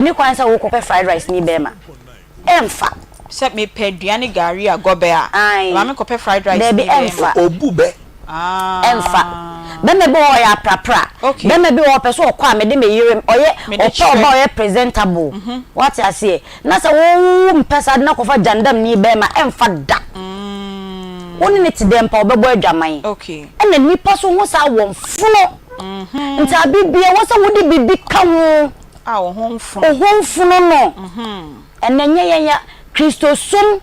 ni kwan sa wo ko fried rice ni be ma emfa se me pe aduane gari agobe a ma me ko pe fried rice be emfa obube emfa be me be o ya prapra be me be o person o kwa me de me yire oye o ba oye presentable what I say na se wo mpesa na ko fa jandam ni be ma emfa da woni ne ti dem pa obebo adwaman okay ena nipa so ho sa wo mfuno nta bibia wo sa wodi bibi ka wo wo ho mfuno no ena nyenya Kristo sum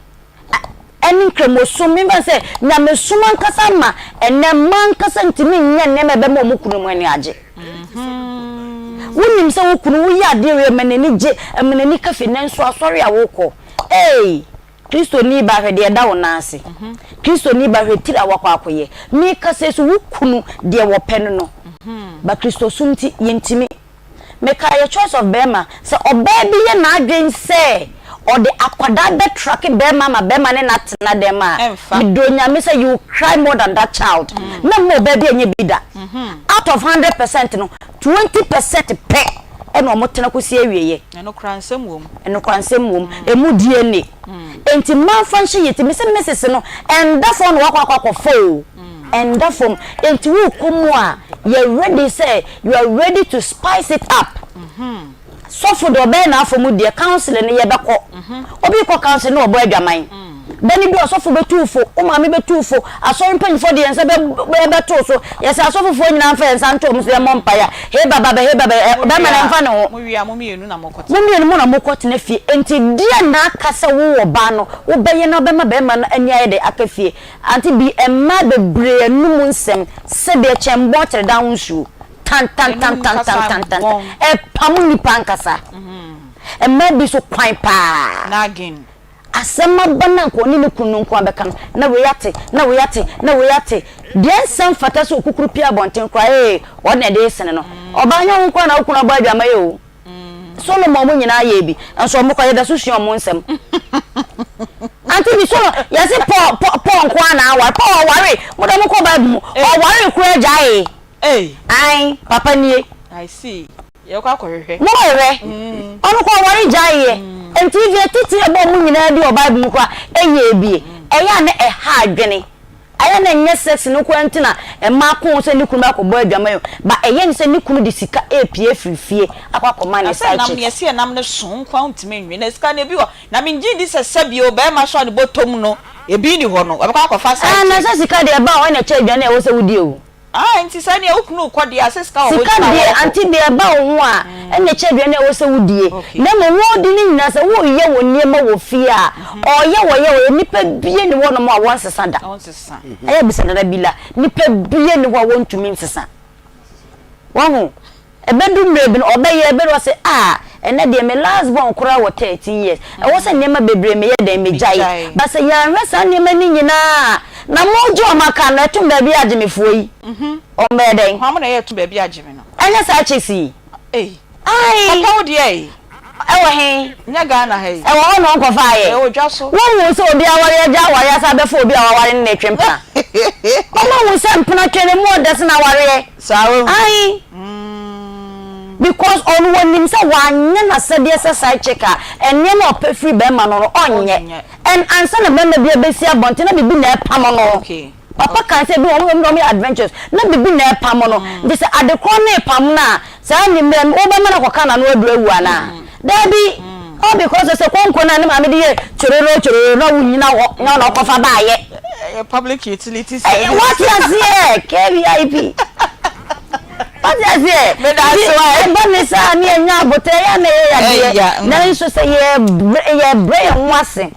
eni kremosum mi ba se na mesum ankasa ma ena man kasa ntimi nya ne mebe mo mukunu mu ani age wonim se wokunu wo ya de we menani je menani kafe nenso asori a woko Kristo ni ba hwede da wona ase Kristo ni ba hwetira wakwa akoye mi kasa so wokunu de wo penu no ba Kristo sumti yentimi meka your choice of bema se oba bi ye na adwen se or the akwada be tracking bema ma bema ne na dem a donya me say you cry more than that child na mo baby enye bida out of 100% no 20% pe eno mo tena kosi awieye eno kransem wom emu DNA enti man function yeti me say message no and that phone wakwa fo and that phone enti wo komu a you ready say you are ready to spice it up so for the be na afomu de council ne ye beko obi ko council no obo adwaman beni bi osofo betufo o ma me betufo asori panfo de ense be to so yes asofo fo nyina mfa ensa nto mu se mompa ya he baba be ma na mfa ne ho mu wi amomienu na mokote mu na mokote na fie enti dia na akasa wo ba no wo be ye na be ma na anya ye de akafie anti bi emma bebre anu mu nsem se be chembo tere da nsu tan e pamu ni pankasa emma bi so kwan pa nagin asema bana ko ni kunu nko abeka na we yate de nsem fata so okukuru pia bonten kwa wo na de sene no obanya nko na okunu aba adwama ye o Solomon mo nyina ye bi nso mo kwa ye da so hwe mo nsem anti bi so ya se po nko na awa po ware mo da mo ko ba mu o ware ku ajae ai papa nie I see ye kwa kohwehwe mo re onu ko ware jae enti vie titi ebo mu nyina di o bible mu kwa eye bie eya na ha adwene aya na nye sex no kwanti na ma ko se ni kunu akobọ adwama yo ba eye ni se ni kunu di sika epie frifie akwakoma ne sai nam ye se nam ne so nkwa ntime nwe na sika na bi ho na menji di se sabio be ma so de botom no ebi ni ho no abakwa akofa sai na se sika de ba o na che adwane e wo se wudi o enti sai ne okunu kwode asesika o sika de anti de ba o ho a ene che adwane e wo se wudie na mo wodi ni nyina se wo ye wo niema wo fie a o ye wo nipa bie ni wo no mo a won sesa da aya bisa da bila nipa bie ni wo ntumi nsesa wo ebedu mrebi no obaye ebedu wase ene de me last born kura wo 13 years e wo se niema bebre me ye de me jai ba se ya resa niema ni nyina na mojo amaka na etum ba bi agemefuo yi o meden ha mo na ye etum ba bi ageme no anya sa chesi ai papa wo de ewo he nya Ghana he ewo no nko fa ye ewo dwaso wo wo se obi aware aja aware asa be fa obi aware ne twempa mama wo se mpna twene mo de se na aware sawo ai because on one him say wanya na sede se side checker enye na opefri be ma no onye and answer na be bia be si abonte na bibi na epam no okay papa can say do we adventures na bibi na epam no they say adekro na epam na say ni me oba ma na koka na no adu awu ana dabi all because say konko na ni ma me de chororo na wunyina wo na na kofa ba ye public utilities what you say KVIP what you say me da so Vanessa ni enya bote ya na ya de na nso say ye brain wase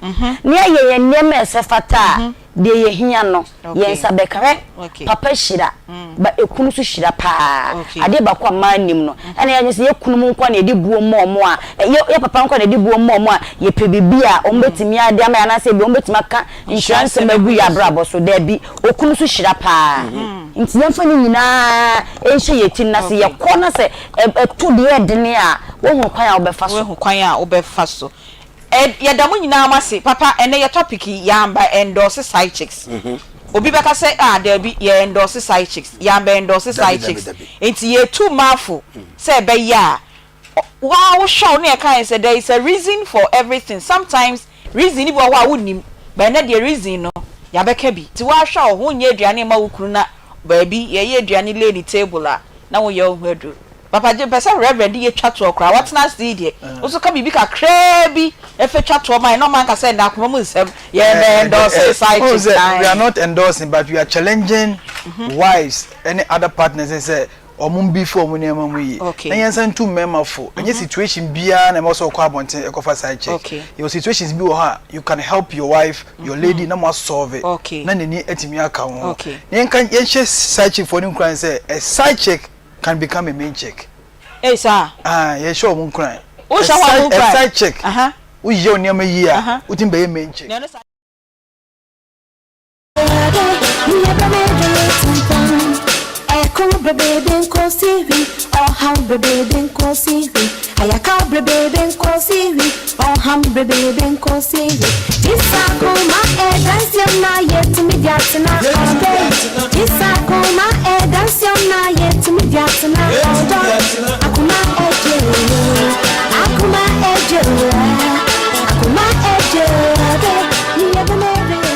ni ye nyem esefata de ye hia no ye nsabekare papa shira ba ekunu so shira pa ade ba kwa manim no ene ya nyese ye kunu mu nkwa na edi buo mo a ye papa nkwa na edi buo mo a ye pebibi a ombetimi ade ama na se bi ombetimi aka insurance magu ya brabo so da bi okunu so shira pa nti yemfa ni nyina enhye ye tin na se ye kona se etu de edene a wo hu kwan a obefa so ya damu nyina amase papa ene ya topic yamba endorse side chicks obi beka say there be ya endorse side chicks yamba endorse side chicks enti ye too mafu say be ya wow show ne kan say there is a reason for everything. Sometimes reason ni bo wa wonim but na the reason no ya beka bi ti wa show ho nye aduane ma wukuru na baabi ye aduane lay ni table a na wo ye ho adu papa je pesa reverend ye twa to okra what na see there also ka bibi kakra bi e fe twa to man no man ka say na akoma mu nsem ye endorse side we are not endorsing but we are challenging wives any other partners and say omum before mu nema mu yi na yensan tu mema fo any situation bia na mo so kwa bonten e kofa side check your situations bi wo ha you can help your wife your lady na mo solve it na neni etimi aka ho yenkan yenhye side check for ni kran say a side check can become a main check. Hey sir. Yeah, sure mun kran. O sha wa mun kran. A side check. We ye oniam yi a, we tin be main check. Baby, go see me. Oh, how baby, go see me. I can't baby, go see me. Oh, how baby, go see me. This Akoma, dance your night yet to me, Jatsana. This Akoma, dance your night yet to me, Jatsana. Akoma, Akoma, Akoma, you never made it.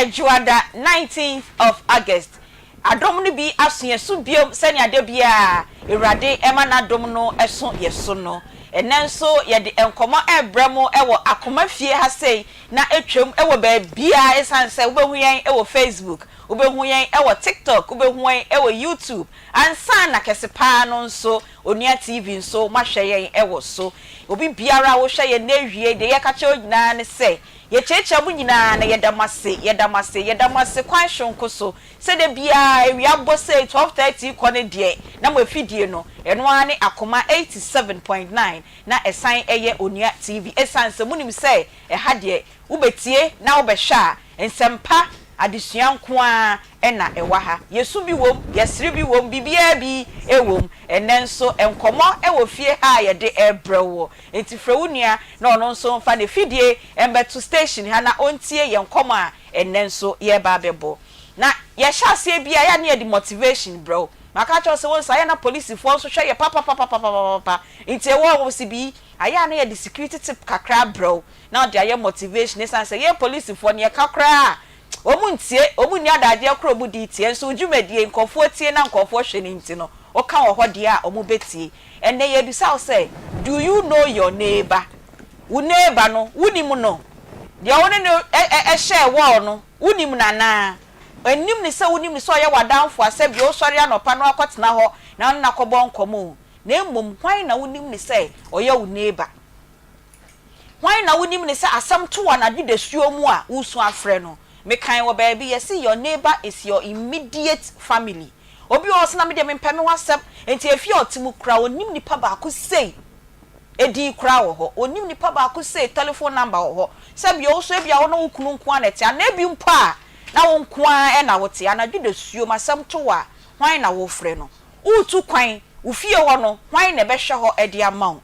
Juada 19th of August. Adom ni bi aso so biom sani ade bia Ewrade ema na dom no eso yeso no. Enenso ye de enkomo ebremo ewo Akoma fie ha sei na etwem ewo ba bia esanse obehu yen ewo Facebook, obehu yen ewo TikTok, obehu yen ewo YouTube. Ansa na kesepa no nso Onua TV nso mahwe yen ewo so. Obi biara wo hwe ye na wie de ye ka che onyina ne sei ye cheche mu nyina na yedamase kwan shonko so se de bia ewia bose 12:30 kone de na mo afidie no eno ane Akoma 87.9 na esan eye Onua TV esanse munim se ha de ubetie na ubehwa ensempa adesua nko a na ewa ha yesu bi wom yesiri bi wom bibia bi ewom enenso enkomo ewo fie ha ye de ebrewo enti frewunia na ono nso mfa ne fidie embeto station ha na ontie ye nkomo a enenso ye ba bebo na ye hyase bia ya na ye motivation bro maka cho se won sa na police fo so hwe ye papa enti ewo wo si bi aya na ye the security tip kakra bro na de aye motivation esan se ye police fo ne kakra omuntie omuni adaje akro mu di tie nso dwumadie nkofo tie na nkofo hwe ni nti no o ka wo hode a omubetie enne ye bisa say do you know your neighbor wo neighbor no wunim no de woni no share wall no wunim nana enim ni se wunim ni so ye wadanfo asabi o sori anopa no akotena ho na na kobon komo na emom hwan na wunim ni se oye wo neighbor hwan na wunim ni se asam to wa na dwede suo mu a usu afre no me kan wo baby you see your neighbor is your immediate family obi o se na me de me mpeme wasem enti afi otimu kra onim nipa ba ko sei edi kra wo ho onim nipa ba ko sei telephone number wo ho se bia o so bia wo no wukunu nko anete na bi mpo a na wo nko a na wote anadwe de suo masem to wa hwan na wo frɛ no utu kwan ufie wo no hwan na be hwe ho edi amaw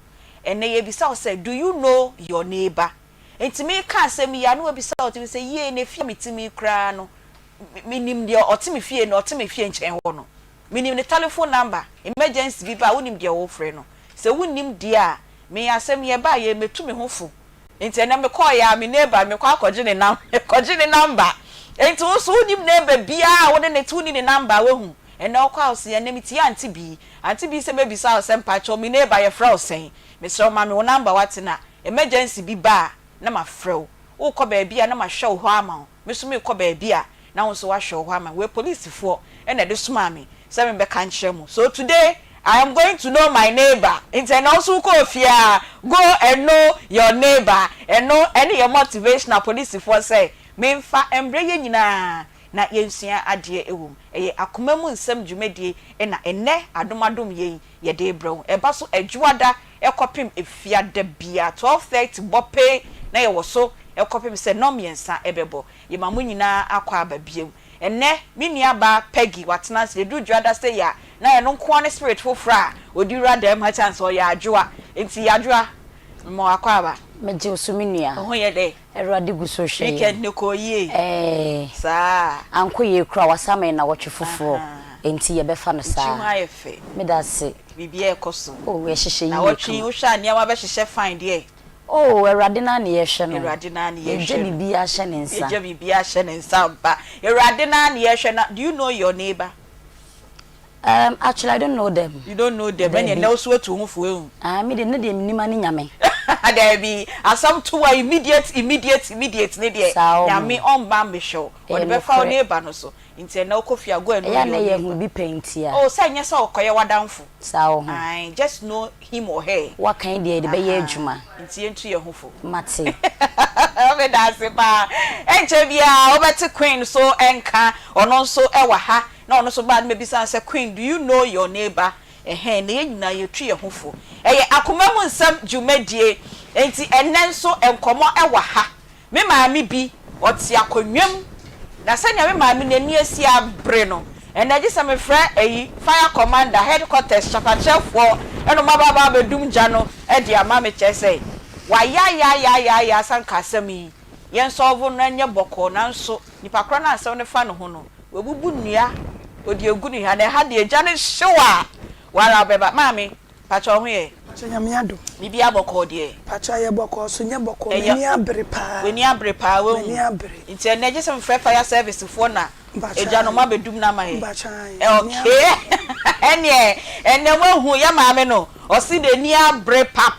ene ye bisa o say do you know your neighbor entimi ka asem ya no bisa o ti say ye na fie mitimi kra no minim de otimi fie no otimi fie nchen ho no minim ne telephone number emergency bi ba wonim de wo frɛ no se wonim de a me asem ye ba ye metumi ho fu enti na me call ya me neighbor me kwa akɔgye ne number enti wo so wonim neighbor bia wo ne tuni ne number wo hu ena okwa o se na meti Aunty bi se me bisa o se mpacho me neighbor ye frɛ o sen me se o ma me wo number watina emergency bi ba na ma frɛ wo kɔ ba bia na ma hwɛ wo ho ama me so me kɔ ba bia na wo so wa hwɛ wo ho ama we police for ena de suma me se me be kan kyerɛ mu so today I am going to know my neighbor. Also go fear. Go and know your neighbor. And know any your motivational police for say. Memfa embraye nyina na yensia ade ewum. Eye Akoma mu nsem dwumedie na enne adomadom ye de bro. Eba so adwuada ekopim efia da bia 12:30 bope na ye wo so ekopim se no miensa ebebo. Ye mamu nyina akwa aba biem. Enne minia ba Peggy watena se du dwada say ya na ye no nko ne spirit fofra odi ra dem ha chance o ya adwoa enti ya adwoa mo akwaba meje osuminua ho ye de erade guso hwe make ne ko ye sa anko ye kura wasame na wotwe foforo enti ye befa no sa chima ye fe me da se bibia ekoso oh ye hye na wotwe wo hwa nia wa be hye fine de oh erade na ne ye hwe no erade na ne ye hwe je bibia hye ne nsa je bibia hye ne nsa ba erade na ne ye hwe na do you know your neighbor? Actually, I don't know them. You don't know them. When you know so to move away. Me de no de minimani nyame. There be asam to immediate. Ne de. Nyame on ba me show. O de be fa neighbor no so. Nti na okofia go enu. Ya na ye hu bi paintia. Oh, say nya so okoye wadanfo. Sa o hu. I just know him or her. What kind de be ye adwuma. Nti entu ye hufo. Mate. Me da se pa. Enche bia obeti queen so enka ono so ewa ha. Na ono so bad maybe say queen, do you know your neighbor? Na ye nyina ye twi ye hofo. Akoma mu nsem dwumadie. Enti enen so enkomo ewa ha. Me maami bi oti akonwam. Na sanya me maami nani asi abre no. Na je se me frɛ fire commander headquarters chapachefo eno mababa bedum gya no de ama me kyese. Wa ya sanka sami. Yen solve no anya boko nanso nipa kro na asɛm ne fa no ho no. Webubu nnua odi egunu ha na ha de agya ne hyewa wala beba mami pacho ho ye so nyame ado bibi aboko de pacho ye boko so nye boko weni abre pa we weni abre nti ene je some fire service fo na agya no mabedum na ma he okay ene wahu ya mami no o si de ni abre pa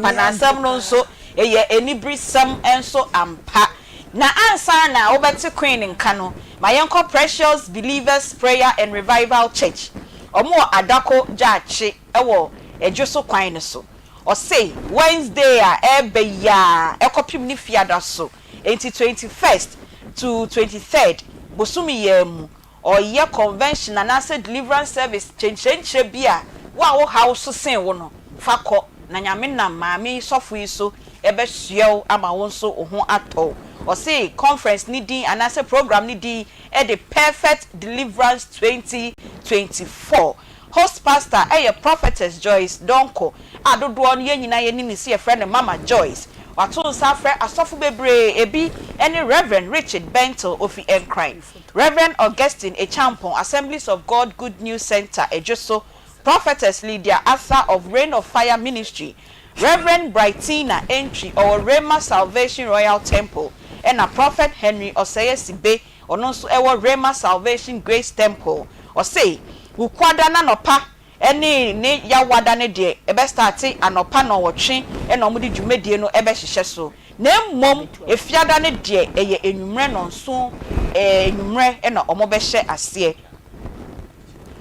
na asɛm no nso eye enibri sam enso ampa na ansa na obeti queen nka no Mayenko Precious Believers Prayer and Revival Church. Omo adako jaachi ewo ejoso kwan ne so. O say Wednesday ebe ya ekopim ni fiada so. 21st to 23rd bosumi yemu o ye convention and ase deliverance service chenche bia wa wo house sen wo no fakọ na nyame na maami sofo iso ebe hyew ama won so ho atọ. Or say conference needing and as a program needing at the Perfect Deliverance 2024. Host pastor prophetess Joyce Donko. Adodoon ye nyina ye ni see a friend Mama Joyce. Wato safre asofu bebre ebi any Reverend Richard Bento ofi Encrine. Reverend Augustine Echampon Assemblies of God Good News Center Ejoso. Prophetess Lydia Arthur of Reign of Fire Ministry. Reverend Brightina Entry or Rema Salvation Royal Temple. And a Prophet Henry Oseye Sibe or also ewa Rema Salvation Grace Temple or say we kwada na nopa any ne ya wada ne de ebe starti anopa no wotwe e no mudi dwumadie no ebe hihye so na mmom efiada ne de eye enwumre no nso enwumre e na omo be hye ase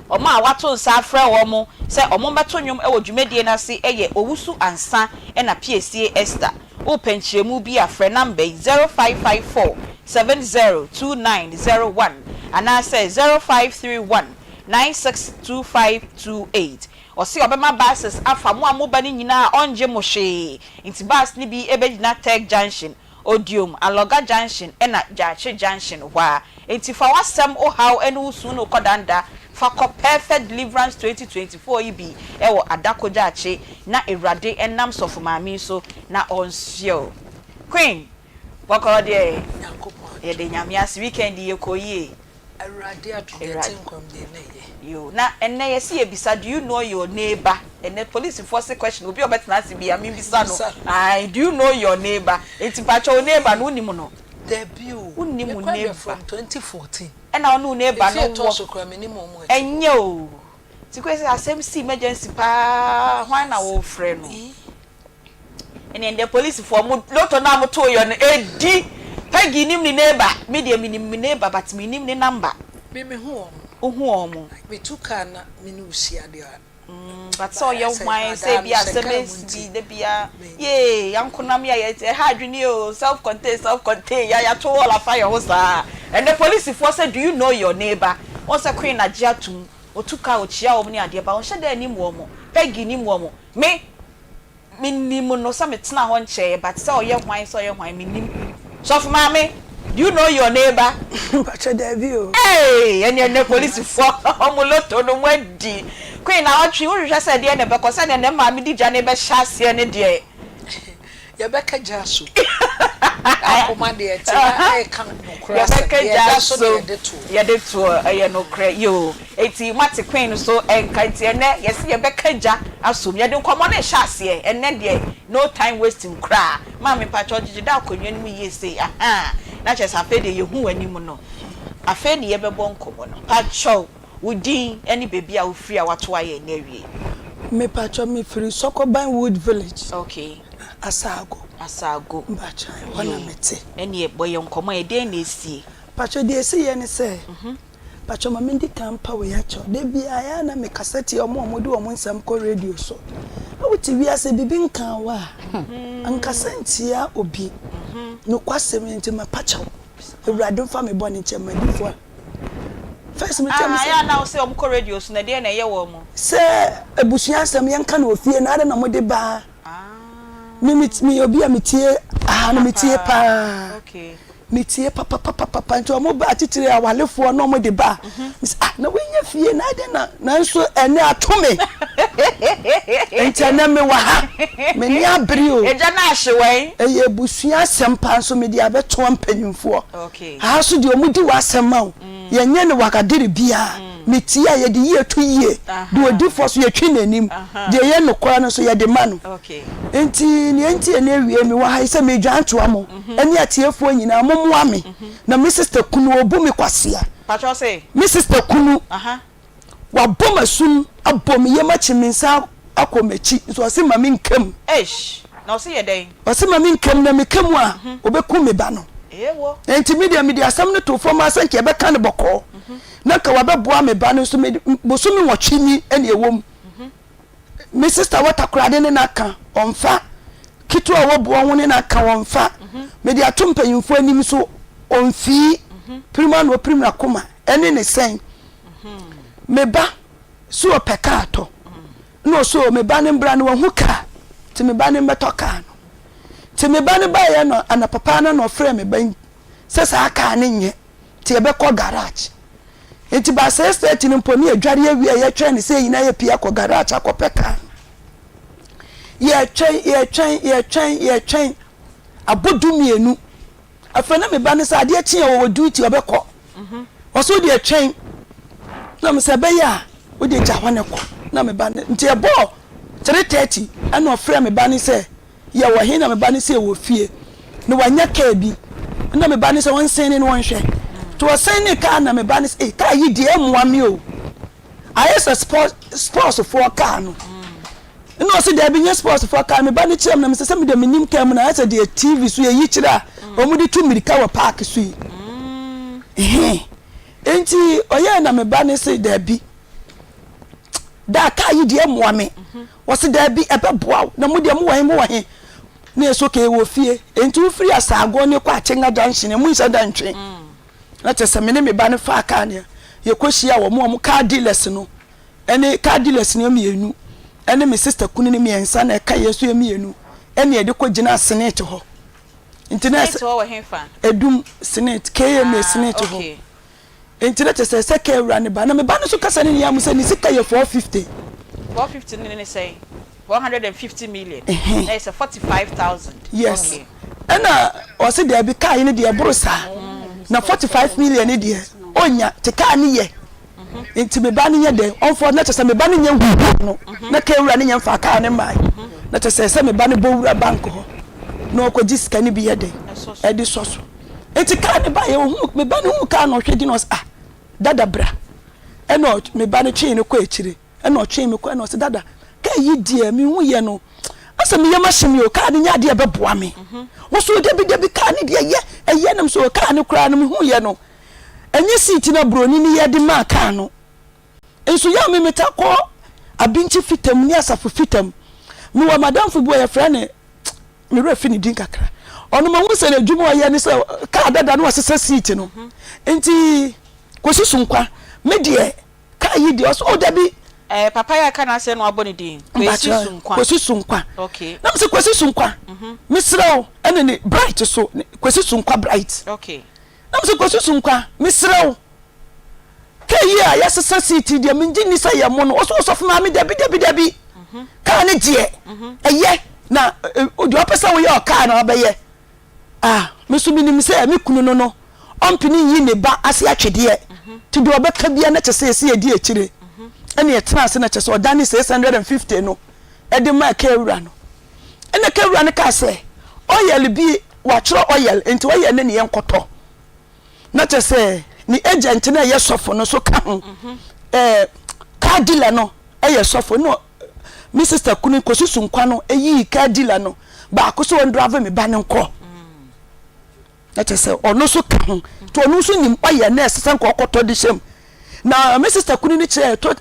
omo a wato nsa afra wo mo se omo beto nwum e wo dwumadie na se eye owusu ansa e na PSA Esther open chemu bi afre number 0554 702901 and I say 0531 962528 or see obema buses afa mo amoba ni nyina onje mo hwe inti bus ni bi ebe na Tech Junction Odium Aloga Junction ena Jache Junction wa inti fa wasem o how enu usu no kodanda Fako Perfect Deliverance 2024 ibi ewo adako Jache na Erade enam sofu mami so na onsio Queen wako de ye de nyame as weekend ye koyi Erade adugetin kwam de na ye you na enne ye see ebisa do you know your neighbor and the police force question obi obetna asibia me bisa no I do you know your neighbor enti pacho neighbor no unimu no debut unimu neighbor from 2014 and na onu neighbor no wo so kra me ni mo mo enye o ti kwese asem si emergency pa hwan na wo frɛ no and the police for mo loto na mo to yo no edi pagi nim ni neighbor me de minim neighbor but me nim ni number me hu omo me tuka na me ni usia de but so your wine say bia SMS bi de bia ye yankonam ya ye ha adwini o self contain ya to all afire ho sa and the police force say do you know your neighbor once a queen agiatum otuka ochia wo ni ade ba on hye da ni mo mo pegi ni mo mo me nim no sa metena ho nche but so your wine me nim so for mama do you know your neighbor pacha David hey and the police for omuloto no mwadi Queen na watwi wo hwehwe se de na be ko se de na ma me di gya na be hyase ne de Yebeka jaso. Akoma de eti e kan nokra. Yebeka jaso. Ye de to e no kra yo. Eti mate queen so enka eti ene yesi yebeka ja asom. Ye de nkomo na hyase ene de no time wasting kra. Ma me pa church da akonwa nim yesi aha. Na che safe de ye hu anim no. Afe ne yebebo nkomo no. Pa chow Woodin any baby I will free our twaye near me patcho me free Sokoban Wood Village. Okay. Asago. Bacha. Wana mete. Any boy on come a day nisi. Patcho de see any say. Patcho mamindi campa we yacho. De be ayana me cassette or more do on some co radio so. I would be as a bibin can wa. And cassentia obi. No question into my patcho. A random family bonnet my before. First me tell me I now say on radios na dey na ye wo mo say ebusuan asem yen ka na ofie na ade na mo de ba me obi a metie na metie pa okay metie papa nti o mo ba titire awalefo na mo de ba na wenya fie na ade na nso ene atome enti na me wa ha me ni abri o eja na ahyewen eye ebusuan asem pa nso me de abeto ampanyimfo okay ha so de o mudi wa asem ma o yenye ne wakadiri bia metia ye de ye to ye de odi for so ye twi nanim de ye no kwa no so ye de ma no okay enti na wie mi wa ha se me dwanto amo eni atiefo nyina momoa me na me sister kunu obu me kwasea patro say me sister kunu wa bom asum abom ye ma chiminsa akomachi so se ma me nkam na o se ye den o se ma me nkam na me kam a obeku me ba no ewo enti media asam no to forma sanke e be kan boko na ka wa beboa me ba no so me bosumi wotwini ene ewom me sister watakura de ne na ka onfa kitu a wobo ho ne na ka onfa media to mpanyimfo anim so onfi prima no prima Akoma ene ne sen me ba so opeka ato no so me ba ne mbra no hu ka ti me ba ne metoka no ti me ba ne ba ye no ana papa na no frɛ me ban sesa aka ne nye ti ebe ko garage enti ba se state ni mponi adware awie ye twen ne se yina ye pia ko garage akopeka ye twen abodu mienu afana me ba ne sa ade achi wo duty obekɔ oso de twen na me se be ya wo de gya hwane kɔ na me ba ne nti ebo 3:30 ana ofrɛ me ba ne se ye wo he na me ba ne se wo fie ne wanya ka bi na me ba ne se won sen ne won hwɛ to sen ne ka na me ba ne se ka yi de amua me o ayesa sports for car no no se de binye sports for car me ba ne kyerem na me se me de minim ka mu na ayesa de TV so ye yi kyira o mu de tu mirika wa park so yi enti oye na me ba ne se de bi da ka yi de amua me wo se de bi ebe boa na mu de mu wa he na eso ke wo fie enti wo free asago ne kwa chenga junction mu isa dantwe na tese me ne me ba ne fa aka ne ye kohia wo mu car dealers no ene car dealers ne mienu ene me sister kunu ne miensa na ka yeso ye mienu ene ye de ko gina senate ho internet ho wo henfa edum senate KM senate ho internet tese se ka ewra ne ba na me ba ne so kasa ne ya mu se ni sika ye 450 ne say 150 million. That's a 45,000. Yes. Okay. And o se there be car in the brosa. Na 45 million in there. Onya te car ni ye. Inti me ba ni ye de. On for na se me ba ni ye no. Na ka ewura ni ye fa car ni mai. Na te se me ba ni bo wura bank ho. Na ko ji sika ni bi ye de. E di soso. Inti car ni ba ye hu me ba ni hu car no hwe di no dada bra. E no me ba ni twi ni ko ekire. E no twi me ko e no se dada ka yi die mi hu ye no asa mi yema hye o ka ne nya de beboa me wo so de bi ka ne de ye nam so ka ne kura no mi hu ye no enye seat na broni ni ye de ma ka no enso ya me metakọ abinchi fitam ni asafo fitam mi wa madam fu bo ye fra ne mi refi ni din kakra ono ma hu se na dwumo ye ne se ka dada no asesa seat no enti kwasusunkwa me de ka yi de o de bi papa ya kana se no aboni din kwesi sunkwa okay na mse kwesi sunkwa misrew ene ni bright so kwesi sunkwa bright okay na mse kwesi sunkwa misrew kayi a yasesa city de minji ni say yemo no oso so fama me dabi ka ne die eye na odi opesa wo ye oka na obeye me so minim se me kunu no ompini yi ne ba ase atwede ti do obeka bia na chese se edi akire ene etena ase na chese odani 650 no edi ma ka ewura no ene ka ewura ne ka se oyel bi wa chro oyel enti oyel ne ye nkoto na chese ni agent na ye sofo no so ka ho ka dealer no ye sofo no mi sister kunu kosusu nkwa no eyi ka dealer no ba ko so on drive me ba ne nko na chese ono so ka ho to ono so nim oyel na esesa nko okoto di shem na mi sister kunu ni che to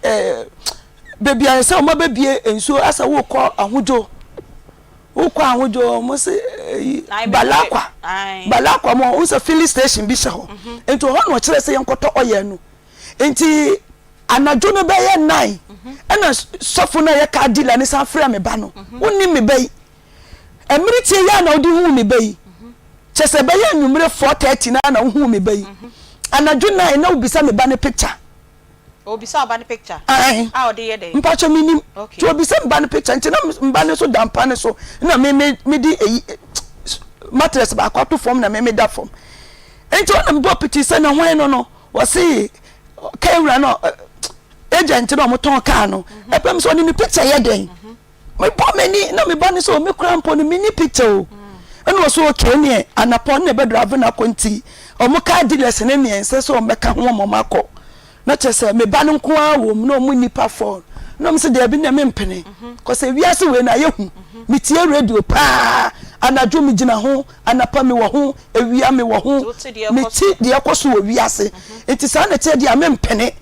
baby an say o ma bebie enso asa wo ko ahojo mo se balakwa mo unsa filling station bi sha ho enti ho no kire se yenkoto oye no enti anajo no be ye 9 ena sofo na ye ka dealer ni san frɛ me ba no wonni me bai emiriti ya na odi hu me bai chese be ye nwumre 4:30 na hu me bai anajo 9 na obisa me ba ne picture obisa ba ne picture odi ye dey mpacho minim to obisa mba ne picture nti na mba ne so dampa ne so na me di mattress ba kwato form na me da form enti ona mbo picture se na hwan no wo se kewura no agent no mo ton car no epem so ni picture ye den me po meni na me ba ne so me krampo no mini picture o eno so okay ne anapo na be drive na konti o mo car dealers ne ne ense so o meka ho mo makọ na chese me ba nko awom na omu nipa for no mse de bi na me mpene ko se wiase we na yehu metie radio pa anajo mi gina ho anapa me wo ho ewia me wo ho meti de ekoso wo wiase enti sa na tie de me mpene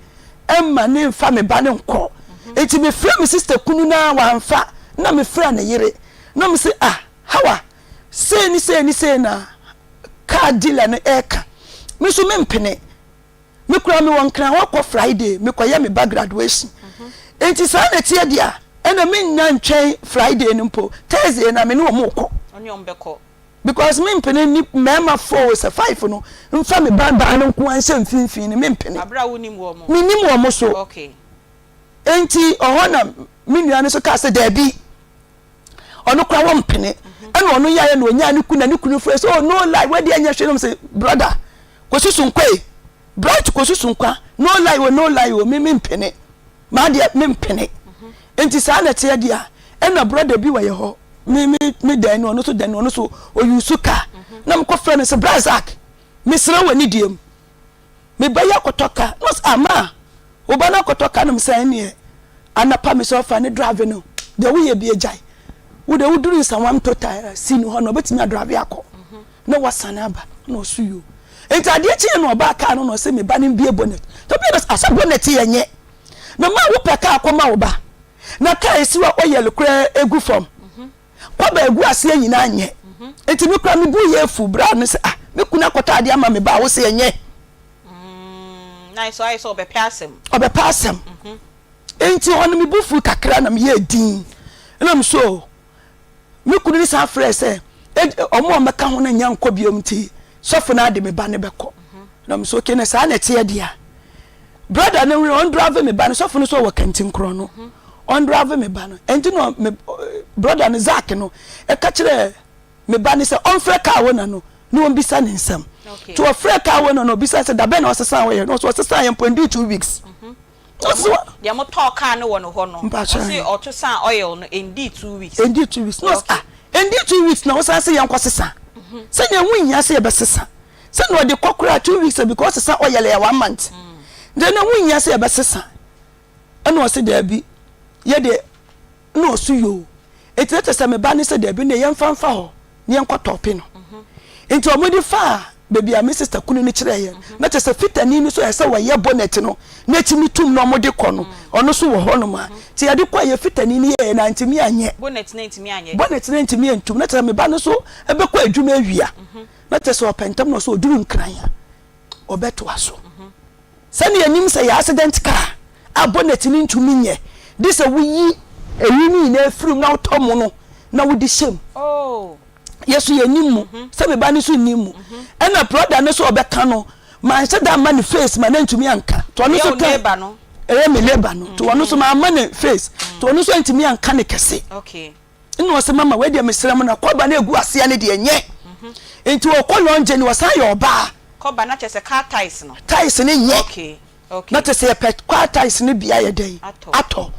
emma ne mfa me ba ne nko enti me frɛ me sister kunu na wanfa na me frɛ na yere na me se hawa se ni na car dealer na eka me so me mpene me kura me won kran wakọ Friday me koye me ba graduation enti sa na tie dia ena me nya ntwen Friday nimpo Thursday na me no mo kọ oni ombekọ because me mpene ni mema 4 se 5 no mfa me ba no nko anse mfinfin ni me mpene abra wonim wo mo me nim wo mo so okay enti ohona me nua ne so ka se da bi ono kura wo mpene ena ono ya na onya ne kunu fresh oh no lie we dey anya hwe no say brother kosusu nkwe bright kosusu nkwa no lie we me mpene ma de me mpene enti sa na tie dia ena brother bi wa ye ho me dan no so dan no so oyusuka na mko friend se brazak me sere wani diem me baya kotoka no ama oba na kotoka no msan ne anapa me so fa ne drive no de wo ye bi ejai wo de wuduru sanwam total sinu ho no betimi drive akọ na wasana aba no suyo enti ade chi no oba ka no se me ba ne bie bonnet to be asa bonnet yenye na ma wo peka akoma wo ba na ka esiwa oyel kra egu form kwa ba egu ase nyina anye enti me kra me bu ye fu bra no se me kuna kota ade ama me ba wo se yenye nice so be passem enti on me bu fu kakra na me ye din na me so me kunu ni sa frɛ se omo meka ho na nya nkɔ biom ti sofo na ade me ba ne bɛkɔ na me so kene sa na tie dia brother ne on drive me ba ne sofo no so wɔ kantin kro no on drive me ba no enti no me brother ne Zak no e ka kire me ba ne se on frɛ ka wo na no ni on bisa ne nsɛm to frɛ ka wo no bisa se da be na osesa wo ye no so osesa ye mpo ndi 2 weeks so dia mo talk car no wo no ho no say otosan oil no ndi 2 weeks ndi 2 weeks no ndi 2 weeks na osasa se yanko sesa se na hu nya se ye be sesa se na odi kokura 2 weeks because sesa oil ya 1 month then na hu nya se ye be sesa ana o se da bi ye de no suyo etete se me ba ni se da bi na ye mfanfa ho ne yanko topi no enti omodi fa baby a my sister kunu ni kire ye na te se fitani ni so ye se wa ye bonnet no na timi tum no omodi kɔ no ono so wo ho no ma ti ade kwa ye fitani ni ye na ntimi anye bonnet na ntimi antum na te me ba no so ebe kwa adwuma awia na te se opentam no so oduru nkran ya obeto aso se ne anim se ya accident car a bonnet ni ntumi nye this a wuyi ewini na afrum na utomo no na wudi shem yesu ye nimu se me ba ni so nimu ena brother ne so obeka no man se da man face man ntumi anka to no so labor no me labor no to no so man face to no so ntumi anka ne kese okay no se mama we de mesrem na koba na egu ase ne de enye enti wo kolonje ni wasan ye oba koba na chese car ties no ties ne nye okay na chese pet car ties ne bia ye den ato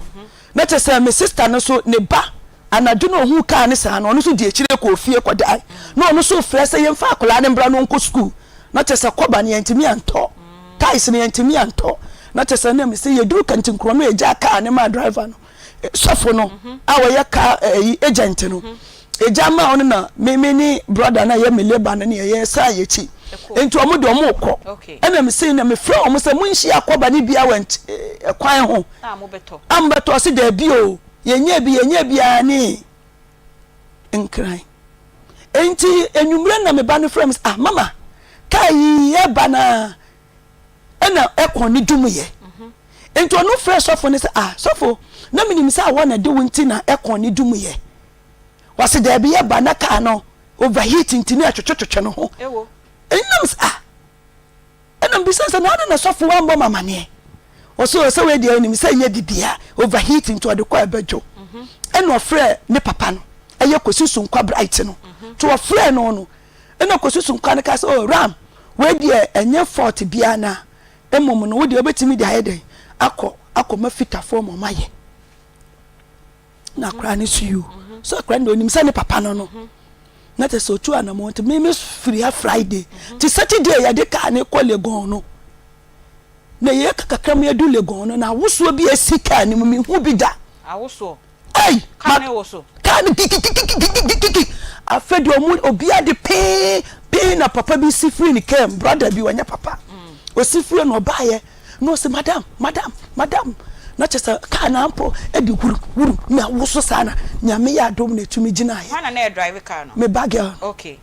na chese me sister no so ne ba anadwo no hu car ne sa no so de akire ko fie ko dai no so frese ye mfa akola ne mbra no nko school na chese koba ne yentimi anto ties ne yentimi anto na chese na me se ye duru kantin kro no ye ja car ne ma driver no sofo no awoye ka agent no ejama on na me ni brother na ye me labor na ye sa ye chi enti omo de omo ko ena me say na me frɛ omo se munhia akoba ni bia went kwan ho ambeto se da bi o yenye bi ani nkran enti enwumre na me ba no frɛ me mama kai ye ba na ena ekon ni dum ye enti ono frɛ sofo ne se sofo na minim sa wona de wonti na ekon ni dum ye wase da bi ye ba na ka no overheating tini atwetwetwe no ho ewo enam bisa na sofo wa mbo mama ne oso se we de anim se nya bibia overheating to de kwa bejo eno frɛ ne papa no eye kosusu nkwa bright no to frɛ no eno kosusu nkwa ne ka se ram we de enye fort bia na emom no we de obetimi de hayden akọ mafita form omaye na kra ne suyu so kra ndo nim se ne papa no na te so tu anamont me free Friday ti Saturday ya de ka ne ko Legon no na ye kakakra me adu Legon no na woso bi asika ne me hu bi da awoso ai ka ne woso ka ne afedi omu obi ade pe na papa bi si free ni kem brother bi wanya papa o si free no baye no se madam na chesa ka na ampo e di wuru na woso sana nyame ya dom na tumi gina ye wana na drive car no me bagel okay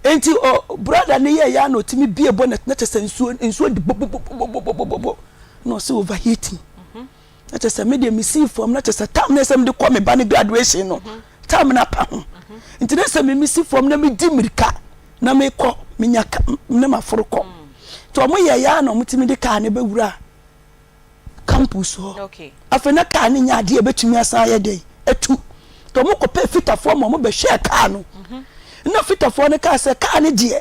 enti brother ne ye ya no tumi bie bonnet na chesa nsuo di bo no se overheating na chesa me de me see form na chesa tam na sem de come ba ne graduation no tam na pa enti na sem me see form na me di mirika na me ko me nyaka na maforo ko to mo ye ya no mutimi de car ne be wura campus ho okay afena car ne nya de betumi asan ye den etu to mo ko pe fitafo mo be share car no na fitafo ne car se car ne de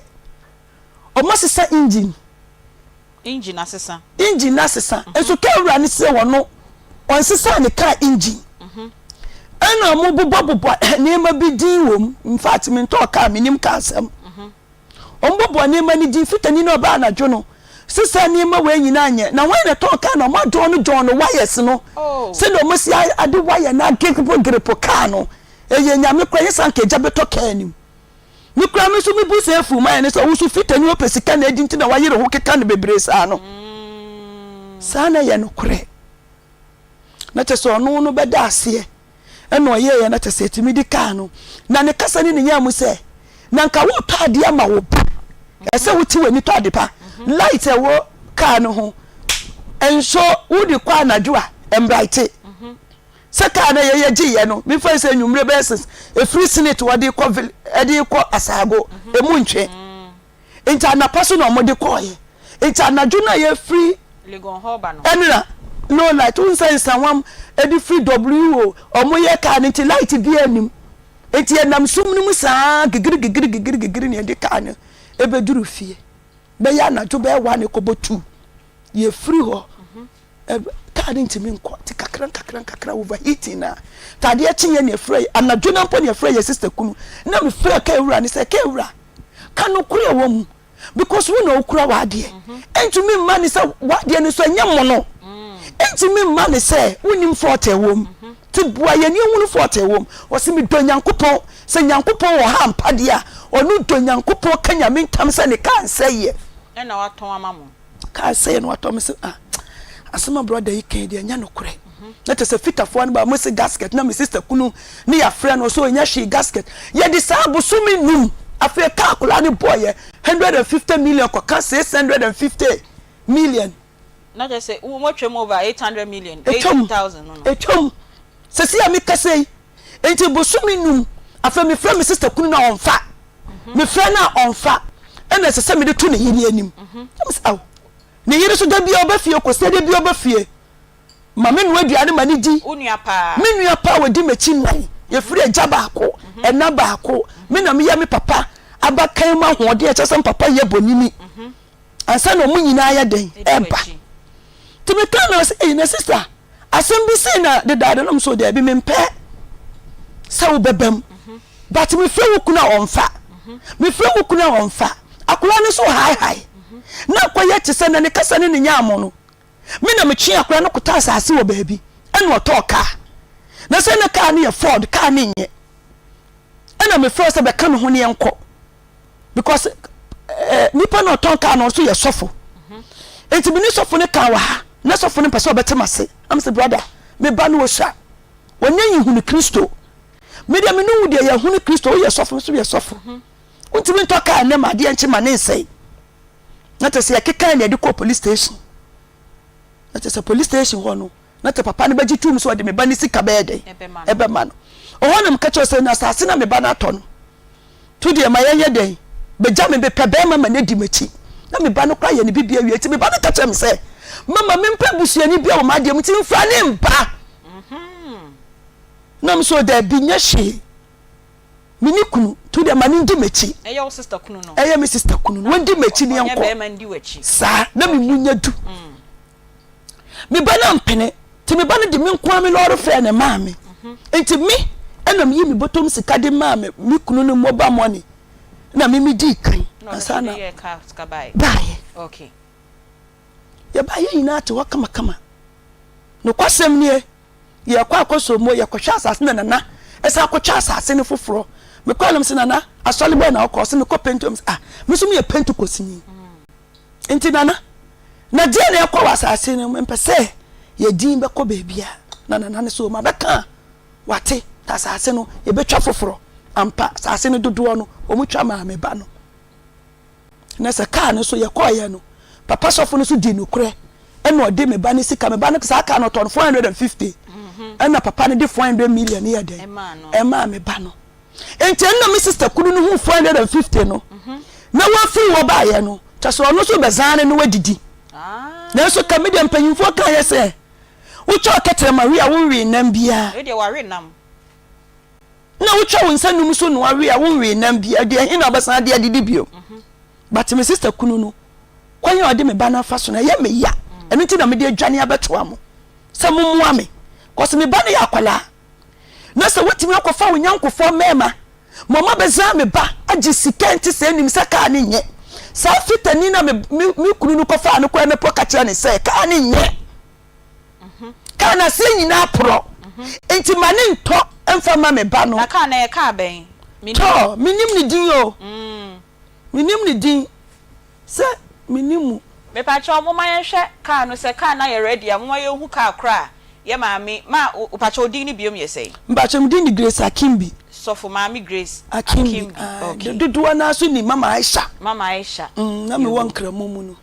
o mo sesa engine asesa enso ka wura ne se wono on sesa ne car engine ana mo bobo ne ma bi din wom in fact me to car minim car asem on bobo ne ma ni din fitani no ba na dwo no sisa ni ma we nyina anye na wan na to car no ma dwo no wires no se do mo si ade wire na grepo car no eye nyame kwa yesan ka jabeto car ni mi kura mi so mi bu se fu ma ne so wo so fitani o pesika na edi ntina wayere ho keka no bebre sa no sana ye no kure na te so no be da ase eno ye na te se timi di car no na ne kasa ni nya mu se na nka wo to ade ama wo ese wo ti wani to ade pa light e wo car no ho enso wo di kwa anadwo a embright se car na ye gi ye no mi fa se nwumre beses e free senate wo di ko asago e mu ntwe enta na paso no mo di ko ye enta anadwo na ye free Legon hoba no enra no light un sense wam e di free wo omo ye car ni ti light bi anim enti enam sumnu mu saa gigiri ne de car ne e be duru fie be ya na jo be wa ne kobotu ye free ho car ni ntimi nko ti kakran overheating na tade e chinye ne free anadwo na mpo ne free ye sister kunu na me free ka ewura ni se ka ewura ka no kure wo mu because we no kura wa de entumi ma ni se wa de ni so nya mo no entumi ma ni se wonim forte wo mu ti bua ye ni hunu forte wo mu o se mi do nyankopon se nyankopon wo ha mpade a onu do nyankopon kanya me ntam se ne kan se ye e na waton amamo ka se no waton me se asema brother yi kan de nya no kure na te se fitafo an ba mo se gasket na me sister kunu ni ya friend no so nya shi gasket ye di sa busumi num afi ka kula ni boy 150 million kwa ka 650 million na just say mo twem over 800 million 80,000 no etom se si ami kasei enti busumi num afi me friend me sister kunu na onfa me friend na onfa ena se me de to ne yiri anim am say ne yiri so da bia obafie ko se da bia obafie ma me no aduane ma ne di unua pa me nua pa wadi machi nan ye free agya baako ena baako me na me ya me papa abakan ma hoode e kyesem papa ye bonini ansa no mu nyina ya den eba to me tell us na sister asem bi say na the dad no so there bi me mpe sa wo bebam but me free wo kuna onfa me free wo kuna onfa akola ne so high na koye kyese na ne kasa ne nya amono me na me twe akola no kota asase wo baabi ene otoka na se na car ne Ford car ne nye ena me free se be ka me ho ne enko because nipa no tonka no so ye sofo enti bi ni sofo ne ka wa ha na sofo ne pese obetemase am say brother me ba no wo sha wonye yihunu Kristo me dia me no wo dia yihunu Kristo wo ye sofo so ye sofo unti mi toka na ma dia nchi ma ne nsei na te se yakeka na de ko police station na te se police station ho no na te papa ne baji tum so de me ba ni sika be de ebe ma no o ho na mka cho se na asase na me ba na to no to de ma yenye den beja me be pebe ma ne di machi na me ba no kwa ye ne bibia wi ati me ba no ka chem se mama me mpa busuani bia o ma de mti mfa ne mpa na me so da bi nya hye mini kunu to de ma ne di machi eyo sister kunu no eyo me sister kunu no ndi machi ne enko be ma ndi wachi sa na me munya du me ba na mpene ti me ba no de me nko me lord fe ne ma me enti me ena me yi me botom sika de ma me mi kunu no mobile money na me di kan asana ye ka ska bai okay ya ba ye ina ate wakama kama no kwasem nie ye kwa akoso mo ye kwhwa asase na nana esa akwhwa asase ne foforo me kwalem se nana asole boy na okose me ko pentum me so me ye pentukosi ni enti nana na je na yakwa asase ne mpese ye din be ko baabia na nana ne so ma beka wate asase no ye betwa foforo ampa asase ne dodo no omutwa ma me ba no na se car no so ye koye no papa sofo no so di nukure eno ode me ba ne sika me ba no sa car no ton 450 ena papa ne de 400 million ye den ema me ba no enti enna me sister kunu no hu 450 no na wa fi wo ba ye no taso no so bezane no wadidi na so ka medium panyimfo ka ye se wo cho ketere maria wo wi nam bia e de wa wi nam na wo cho wonsa num so no wa wi a wo wi nam bia de hin na obesan de adidi bio but my sister kunu no kwanya ode me ba na fa so na ye me ya eno ti na me de adwane abetoa mo se mumu ame cause me ba na ya kwala na se wetimi akofa wonyankofo mema mama beza me ba agi sika nti se nim se ka ne nye sa fitani na me kunu no kofa no kwa me poka kira ne se ka ne nye ka na se nyina pro enti mane nto emfa ma me ba no na ka na e ka ben to minim ni din o minim ni din se minimu me pa cho mo ma ye hwe ka no se ka na ye ready a mo ye hu ka kra ye maami ma o pa cho din ni biom ye sei mba cho din ni Grace Akimbi so for maami Grace Akimbi okay dudu na so ni mama Aisha na me won kramo mu no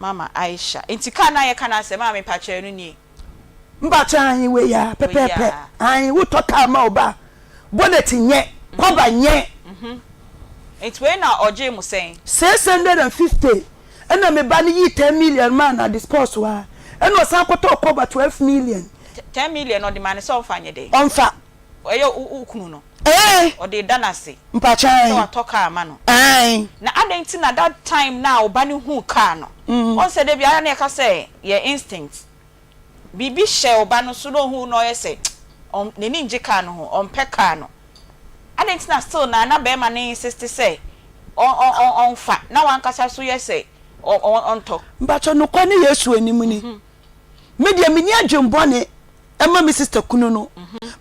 mama Aisha enti ka na ye ka na se maami pa cho no ni mba cho an we ya pepepe an wo to ka ma oba bonnet nye cover nye enti we na oje mu sen 650 ena me ba ni yi 10 million man na dispose wa eno san kwato cover 12 million 10 million on the man so fanye de onfa oyo ukunu no o de danase mpa chan so atoka ama no na adenti na that time na obani hu car no on se de bia na e ka say ye instinct bibi she obano so no hu no ye say on ne ninje car no ho on pe car no adenti na still na be ma ne insist say on fa na wan kasa so ye say on to mbacho no kwa ni Yesu animu ni media mini adwembone ema me sister kunu no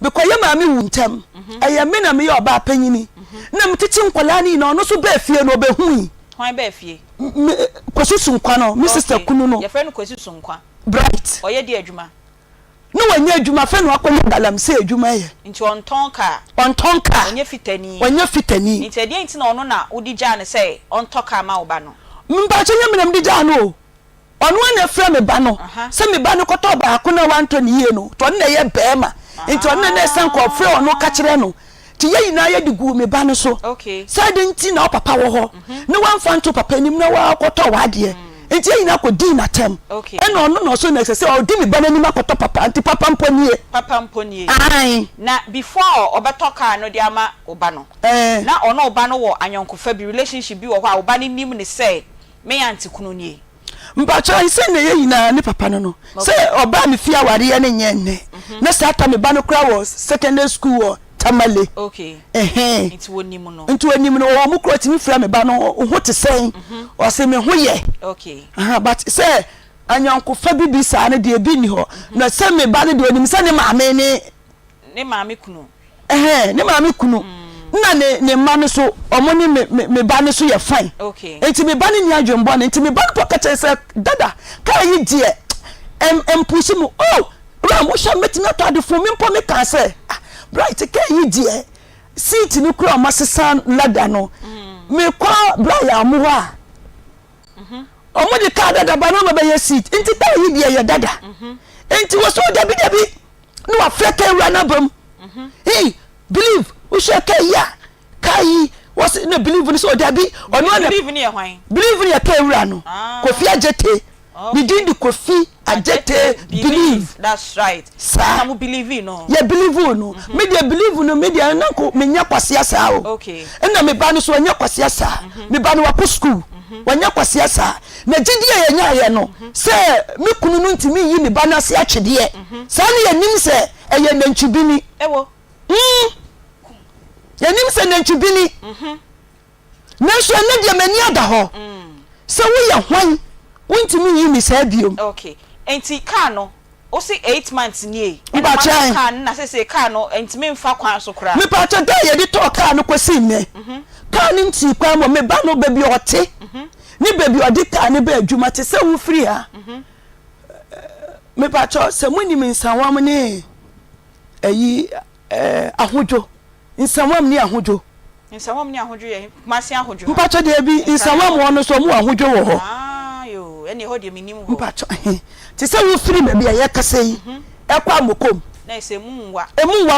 because ye ma me wuntam aya me na me ye oba panyini na mtiti nkwala ni na ono so ba fie no obehui hwan ba fie kwasusu nkwa no me sister kunu no ye friend kwasusu nkwa bright oye di adwuma no wanya adwuma fe no akonya galamse adwuma ye nti on tonka onye fitani nti edi nti na ono na odi ja ne say on toka ma oba no mbacho nyamnam di ja no onu na fra me ba no se me ba no koto ba akona wanto ne yie no to na ye bema enti onu na san ko fra onu ka kire no ti ye yina ye digu me ba no so okay sa de nti na papa wo ho ne wan fa nto papa nim na wa koto wa de enti yin akodi na tem e no so na say o di me ba nani makoto papa anti papa mponie ai na before obeto car no de ama oba no na ono oba no wo anyonkofa bi relationship bi wo ho a oba ni nim ne say me anti kunu nie mpacha ise na ye yina ne papa no say oba me fia ware ye ne nye nne na say ata me ba no kra was secondary school or tamale Into onim no o mu kro timi fra me ba no ho te sen o say me ho ye but say anyanko fa bibi sa ne de bi ni ho na say me ba ne de onim say ne maame kunu ne maame kunu na ne ma no so omo ni me ba ne so ye fine enti me ba ne ni adwombo na enti me ba no pocket say dada ka yi die push mu ra mo sha metina to ade fo me mpo me kan say bright ka yi die seat ni kura masesa lada no me kwa bra ya mu ha omo di ka dada ba no be ye seat enti ka yi die ye dada enti wo so dabi no wa freke ura na bam hey believe we should kai was no believe ni so dabi ono na believe ni e hwan believe ni e ka ura no kofi ajete we did the kofi ajete believe that's right some believe no yeah believe no media believe no media na ko menya kwase asa o na me ba no so anya kwase asa me ba no wa school wanya kwase asa na gidie ye nya ye no se me kunu no ntimi yi me ba na se atwede sa na yanim se eye nantwibini ewo yanim se nantwibini na so na de mani ada ho se wo ye hwan wontimi yi mi sa biom enti car no o si 8 months nie mba chan car na se car no entimi mfa kwan so kra me pa cha da ye di to car no kwasi me car ni nti kwa mo me ba no baby ote ni baby odi car ni ba adwuma te se wo free ha me pa cha se muni mi nsanwam ni ayi ahojo nsanwam ni ahojo ye masi ahojo mpa cha de bi nsanwam wono so mu ahojo wo ho eni ho de minim ho mpa cha ti se wo free me bia ye kasa yi e kwa mokom na ese munwa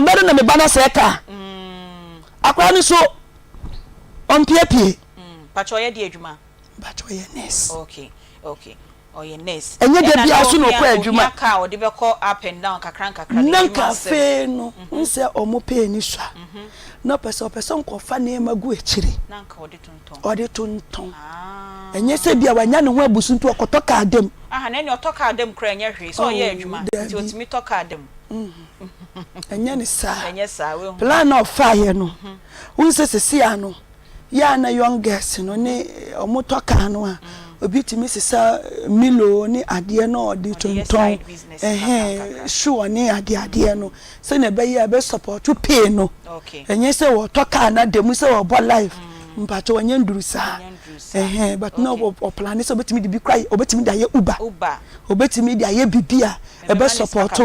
mere na me bana se ka akwa ni so on pie pacho ye di adwuma pacho ye nurse ye nurse enye de bia so no kwa adwuma ka o de be call up and down kakran nan cafe no nse omo pe ni swa no person ko fa na emagu echiri nan ka o de tonton enye se bia wanya ne ho abusu nto okotoka adem na ni otoka adem kra enye hwe so ye adwuma ti otimi toka adem enye ni sa we plan of fire no unse sesi ano ya na young girls no ne omo toka no a obi timi sesa milo ni ade no odi tonton sure ni ade no se na be ya be support to pay no enye se wo toka na dem se wo bo life mpacho wanye nduru sa but no o plan so betimi di bi cry obetimi da ye uber obetimi da ye bibia e be support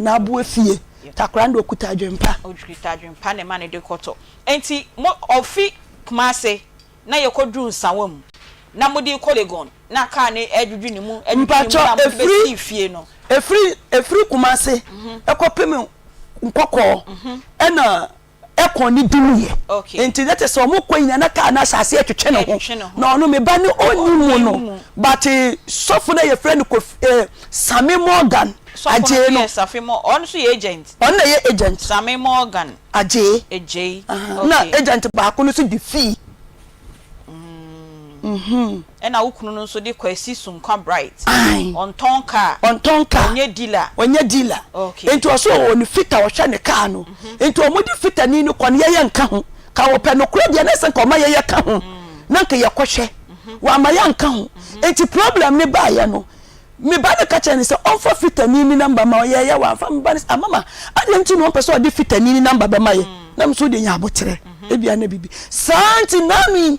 na abo afie takra ndo okuta adwempa ne ma ne de koto enti mo ofi kumase na ye kodru nsawam na modi kolegon na ka ne edwudwu ni mu mpacho efri fie no efri kumase ekopem nkoko ena ekon ni bimu ye enti that is omo kwanya na ka na asase atwetwe ne ho na ono me ba ne onimu no but sofu na ye friend ko Sami Morgan aje no Safimo on so ye agent on na ye agent Sami Morgan aje na agent ba ko no so di fee ena ukunu no so de kwasi sunkwa bright on tonka onye dealer enti oso oni fita wo hwe ne car no enti omudi fita ni no kon ye nka ho ka wo pe no kura dia na se ko ma ye ka ho na nka ye kohwe wa ma ye nka ho enti problem ne ba ye no me ba ne ka che ne se onfo fita ni number ma ye wa fa me ba ne mama ade enti no person odi fita ni number be ma ye na mso de nya abotere e bia na bibi santi nami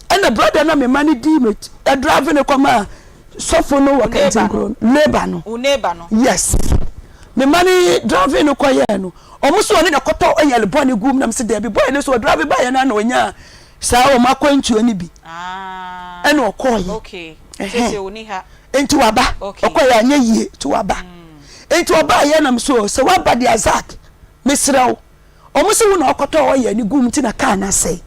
and the brother na me money dimit a driving a come so for no work labor no yes me money driving no koye no almost one na koto oyele boni gum na mse dey boy no so drive by na na onya sa o makwantu ani bi and o koye okay say oni ha enti waba okoye anya yie to waba enti oba ye na mso waba di azak mesrew almost one na koto oyele ni gum ti na ka na say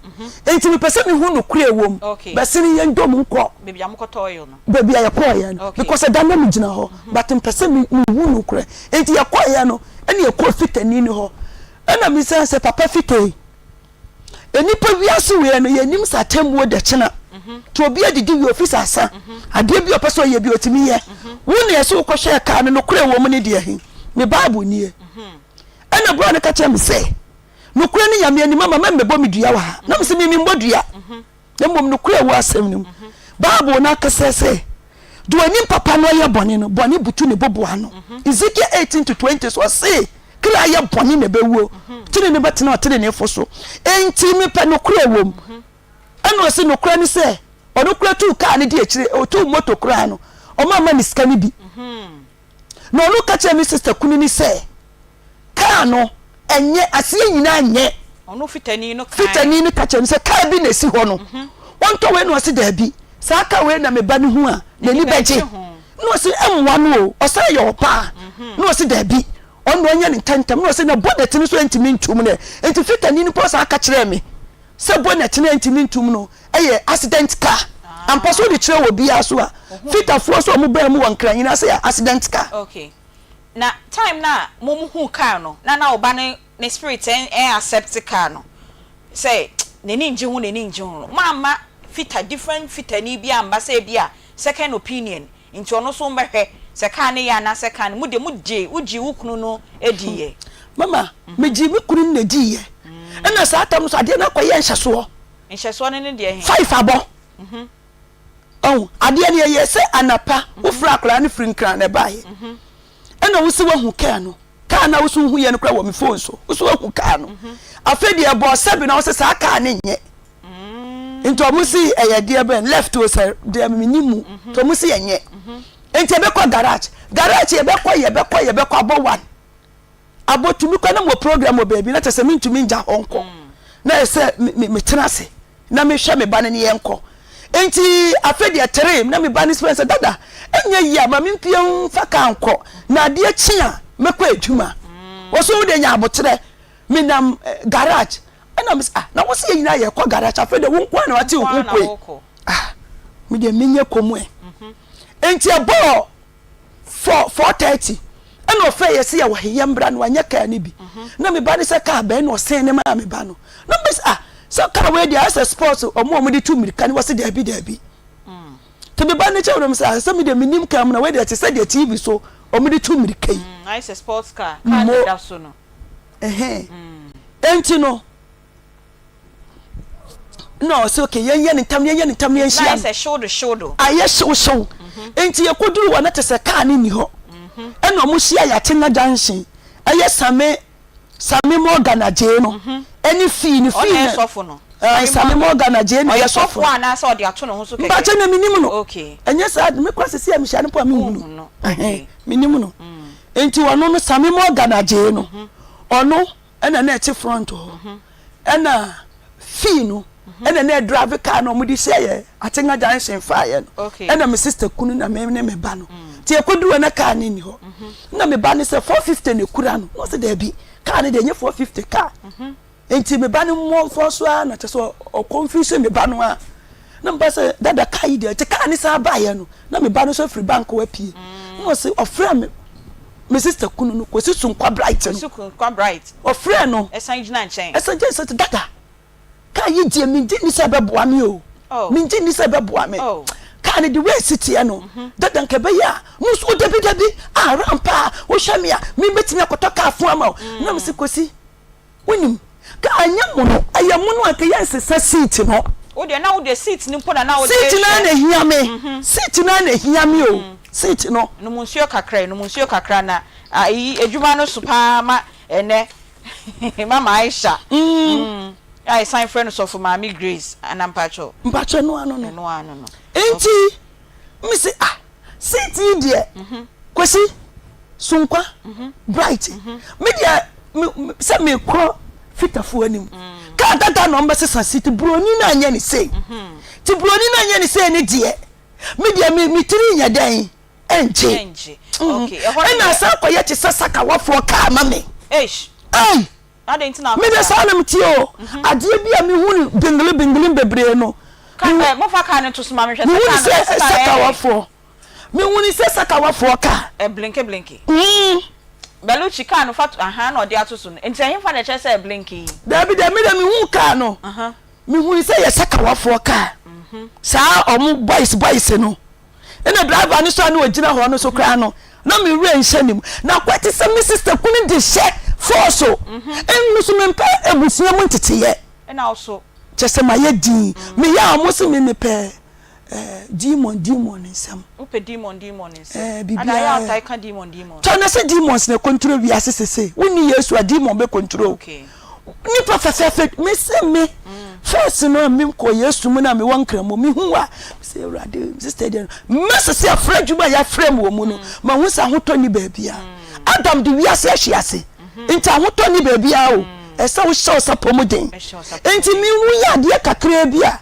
enti me pese me hu no kure wom bese ne yendom nko baby amokotoyo no baby ayekoye no because da na me gina ho but me pese me hu no kure enti yekoye no ene yekọ fitani ni ho ena me se papa fitai enipa wiase we no yenim satemwo de chena to obi adidi wi office asa ade bi opeso ye bi otimi ye wo na yeso ko hwe ka no kure wom ne de ahi me bible nie ena bro ne ka che me se no kure ne yame ani mama mebɔ me dua wa na me se me mbɔ dua na mom no kure wo asem nim bible na ka se do ani papa no ye bɔne no bɔne butu ne boboa no Ezekiel 18-20 so say kira ye bɔne ne bewuo tire ne betena o tire ne fo so enti me pe no kure wom eno se no kure ne se ono kure tu ka ne de akire o tu moto kure no o mama ni ska ne bi no no ka che me sister kunu ni se ka no enye asiye nyina nye ono fitani no ka che se ka bi na si ho no wonto we no se da bi sa ka we na me ba ne hu a na ni beje no se emwa no o se ye opa no se da bi ono anya ni tantam no se na bonnet ni so ntimi ntum ne enti fitani ni po sa aka kire me se bonnet ni ntimi ntum no eye accident car ampa so de kire wo bia so a fitafo so mo ba mu wankran nyina se accident car okay na time na mom hu car no na oba ne spirit accept car no say neni nje hu mama fita different fitani bia amba say bia second opinion nti ono so mbehwe se car ne ya na se car ne mude muje uji wukunu no ediye mama meji mi kunu na diye ena sa atam so ade na kwaye nhyeso ne de he 5 abo oh ade ne ye se anapa wo fra akra ne frinkran ne bae ena wo se wo hu car no car na wo so hu ye no kra wo me phone so wo so hu car no afedi e bo sebi na wo se sa car ne nye into musi eye de ben left wo se de minimu to musi yenye enti be kwa garage ye be kwa abo one abo tumi kwa na mo program o baby na tese mi ntumi nja honko na se me tenase na me hwe me ba ne yenko enti afedi e terem na me ba ne spend dada enye ya ma me mpiem fa kanko na de chi a mekwa adwuma wo so de nya abotre me nam garage ana me na wo se yina ye kwa garage afedi wo nkwa na wati wo me de menye komwe enti abo 4:30 ana ofe ye se ya wo heye mbra no anya ka ni bi na me ba ne se ka ba no sen ne ma me ba no na me so ka we dia as sports omo de 2 mirika ni wo se da bi to be ba ne che wo me se me de minim kam na we de te se de TV so omo de 2 mirika yi nice sports car da so no enti no so okay yen tam shia nice shoulder aye show enti ye koduru wa na te se car ni ho ena omo shia ya tenga junction aye same mo ganaje no eni fi ni sofo no same mo ganaje ni ye sofo ana so de ato no ho so keke ba che na minim no okay enye sa me kwa sisi ya mishia no po minim no minim no enti wono no same mo ganaje no ono ena na eche front ho ena fi no ena na drive car no mudi share atenga junction fire no ena me sister kunu na me ba no ti ekodu na car ni ho na me ba ni se 450 ne kura no no se da bi car ni de nye 450 car enti me ba ni mo fo so na te so o confusion me ba no a na me ba se dada car yi de te car ni sa ba ye no na me ba no so free bank wa pie no se ofra me sister kunu no ko si sunkwa bright no sunkwa bright ofra no esan jina nchen esan je se dada car yi je mi di ni se be boa mi o mi di ni se be boa mi kan the way city no dada nke be ya musu debi rampa wo hwame a mi betimi akotoka afo ama na me se kosi wonim ka anya mu no aya mu no aka yanse seat no wo de na wo de seat ni mpo na wo de seat na hia me seat na hia me o seat no no munsuo kakra na ayi adwuma no so pa ma ene mama Aisha I sign friend so for Mami Grace and Mpacho no ano enti me say seat there kwesi sunkwa bright me dia say me kro fitafo anim ka dada no mbese seat broni na anya ni say ti broni na anya ni say ni die me dia me tiri nya dan enje okay e na sa koye ti sasaka wafo ka ma me eish Me de sanam ti o. Ade bia me hu bingli bebre no. Mo fa ka ne to suma me hwese me hu se sakawafo. Me hu se sakawafo ka. Blinky. Belu chika no fat na ode atoso no. Enti ahemfa na che se blinky. Dabi de me hu ka no. Me hu se ye sakawafo ka. Sa omu boys no. Ena driver ni so na ogina ho no so kra no. Na me re nhyanim. Na kwati se me sister kunu de she forso. Enu so me mpa ebusia mu ntete ye. Ena also. Chese maye din. Me ya amosi me pe demon nsem. Upe demon nsem. Ada ya atai ka demon. To na se demons na control wi asese. Woni Yesu a demon be control. Okay. Ni professor me se me first no me ko Yesu mu na me wankra mo me hu a se urade sister dey mess se afra djuma ya frame wo mu no ma hu sa hoto ni ba bia Adam de wi ase ahyiase nti hoto ni ba bia o esa wo show sapomoden nti me hu ya de kakra bia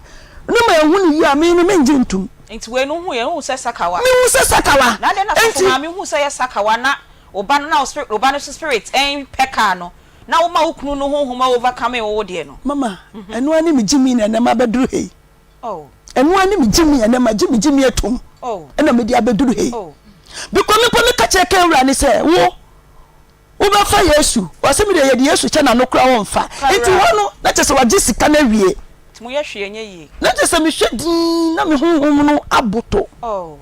no ma hu ni ya me no me njintum nti we no hu ye hu se sakawa me hu se sakawa na de na so ma me hu se ye sakawa na oba no na spirit oba no spirit en peka no na wo ma okunu no honhoma overcome wo de no mama enu ani me jimi na ma beduru hei enu ani me jimi na ma jimi atom ena me dia beduru hei because me pa me ka cheke wura ni se wo ba fa Yesu wase me de ye Yesu che na no kura wo mfa enti wo no na che se wa jisika na wie timo ye hwe enye yi na che se me hwedin na me honhom no aboto awu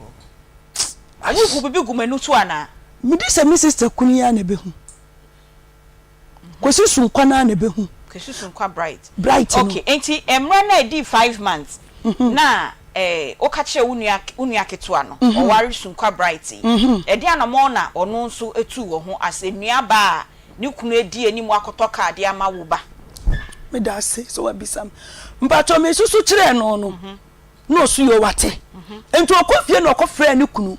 ku bibi gumanu tu ana me di se me sister kunu ya na behu kwesi sunkwa na na behu kwesi sunkwa bright okay enti emra na di 5 months na o ka che unia ketua no o wari sunkwa bright e dia na mo na ono nso etu wo ho asenua ba ni kunu edi animu akotoka ade ama wo ba me da se so wa bisam mpacho me susu kire no no no su yo wate enti okofie na okofre ni kunu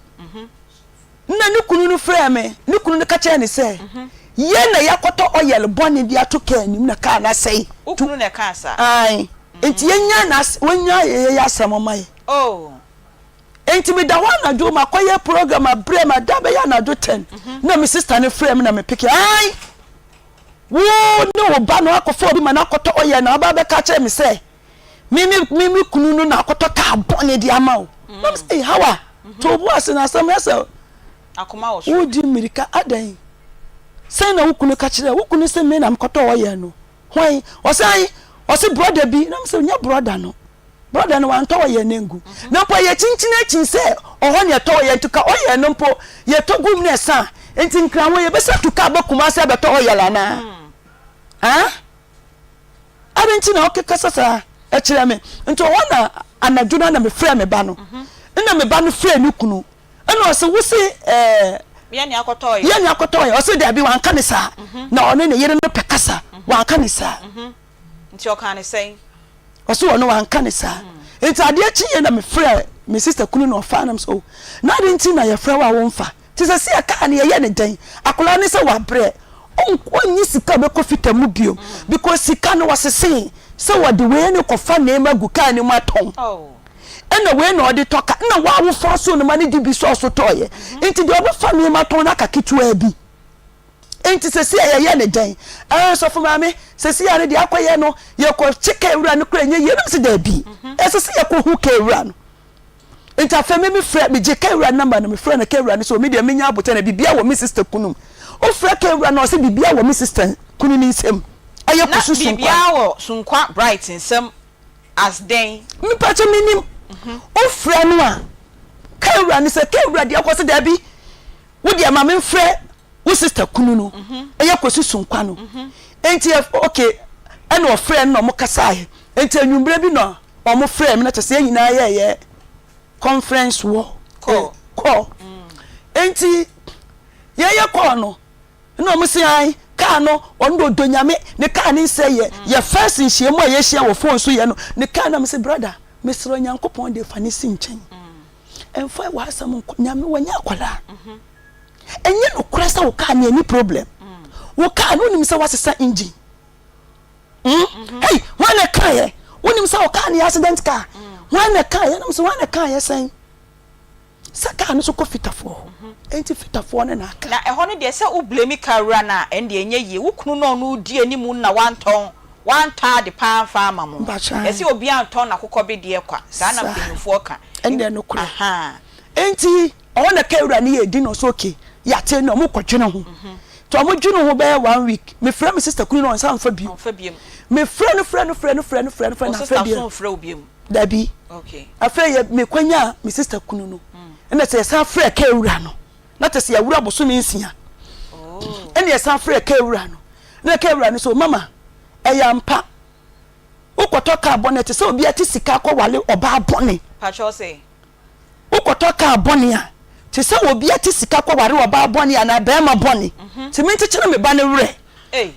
na ni kunu no frɛ me ni kunu no ka che ni se ye na yakoto oyel boni dia to ka anim na ka na sei ukunu na ka sa ai enti yenya na wonya ye ya samomai enti me da wana do makoye program abre ma da be ya na do 10 na me sister ne frame na me pick ai wo no ba no akofo bi ma na akoto oyel na ba be ka kire me say mimi kunu no na akoto ka boni dia ma o na say hawa to bo asina sam yesa akoma wo wo di mirika adan say na wukunu ka kire wukunu se me na mkoto oyel no hwan o say o se brother bi na me say nya brother no wan to oyel nengu na po ye chinchina chin se oho ne to oyel tuka oyel no po ye to gum ne sa enti nkran wo ye be se tuka bakuma se be to oyel ana abenti na okeka sasa e kire me nti o na anaduna na me frɛ me ba no na me ba no frɛ ni kunu na o se wo se ye ni akoto o se da bi wan ka ne sa na ono ne yere no pekasa wan ka ne sa nti o ka ne sei o se ono wan ka ne sa enti ade achi ye na me frɛ me sister kunu no fa nam so na de nti na ye frɛ wa wo mfa ti se se aka ne ye ne den akola ne se wa bre onyi sika be ko fitamu bio because sika no wasese se wo de we ne ko fa na emagu ka ne maton ena we na odi toka na wa wo fa so no mani di bi so toye enti de obo fa me maton na kaketua bi enti se se ye ne den so for mame se se ya ne de akoye no ye ko chike ewura no kra nye ye no se da bi se se ye ko hu ka ewura no enti afa me frɛ me je ka ewura number no me frɛ na ka ewura no so me de menya abota na bibia wo me sister kunum o frɛ ka ewura no se bibia wo me sister kunu ni nsem aye ko susu bibia wo sunkwa bright nsem as den me pacho minim o frɛ no a ka ewura ni se ka ewura de akoso da bi wo de ma me frɛ wo sister kunu no aye ko susu nkwa no enti okay ene o frɛ no mo kasa he enti anwumbre bi no o mo frɛ me na tese nyina ye conference wo call enti ye call no na mo se ai ka no ondo donyame ne ka ne se ye first nhie mo ye hia wo phone so ye no ne ka na mo se brother mesro nyankopon de fane si nchen emfa wa asam nyame wanya akwala enye no krasa wo ka ne any problem wo ka no nim se wasesa engine hey wana ka ye wonim se wo ka ne accident car wana ka ye no se wana ka ye sen saka no so ko fitafo enti fitafo ne na aka na ehɔ no de sɛ wo blame kawura na ɛnde enye yie wo kunu no no di animu na wanta de pan fa ama mo ɛsɛ obi antɔn na kokɔ bi de kwa saa na mpanyinfoɔ ka ɛnde no kura aha enti ɔwɔ na kawura ne yɛ di no so okay yate no mo kɔdwene ho to mo dwene ho bɛyɛ 1 week me frɛ me sister kunu no on san fa bi me frɛ no na fa bi dabi okay afɛ me kwanya me sister kunu no ɛna sɛ san frɛ kawura no na te sɛ yawura boso me nsia ɛna yɛ san frɛ kawura no na kawura no so mama ɛyampa ukɔtɔ ka bɔne te sɛ obi ati sika kɔ wale ɔba bɔne pacho say ukɔtɔ ka bɔne a te sɛ obi ati sika kɔ wale ɔba bɔne ana bɛma bɔne te menti kyerɛ me ba ne wrɛ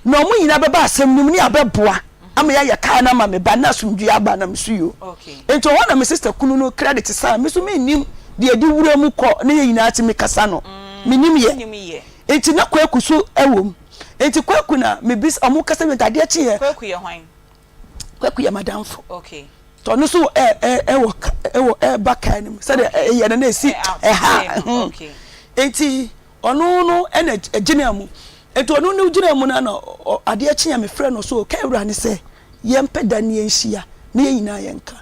na ɔmo nyina bɛba asɛm nim ne abɛboa ama ya ka na ma me ba na sumdua aba na msuyo okay ento wona me sister kunu no credit sa me so me nim de adi wura mu kɔ ne yɛ nyina ati me kasa no me nim ye enti na kwakusu ɛwom enti kwaku na me bis omo kasa me tade achi ye kwaku ye hwan kwaku ye madamfo okay to no so ɛwɔ baka nim sɛ de ye na esi ha okay enti ono no ɛna agina mu enti ono no gina mu na no ade achi ya me frɛ no so ka ewura ne sɛ ye mpeda ne yenhia ne ye nyina ye nka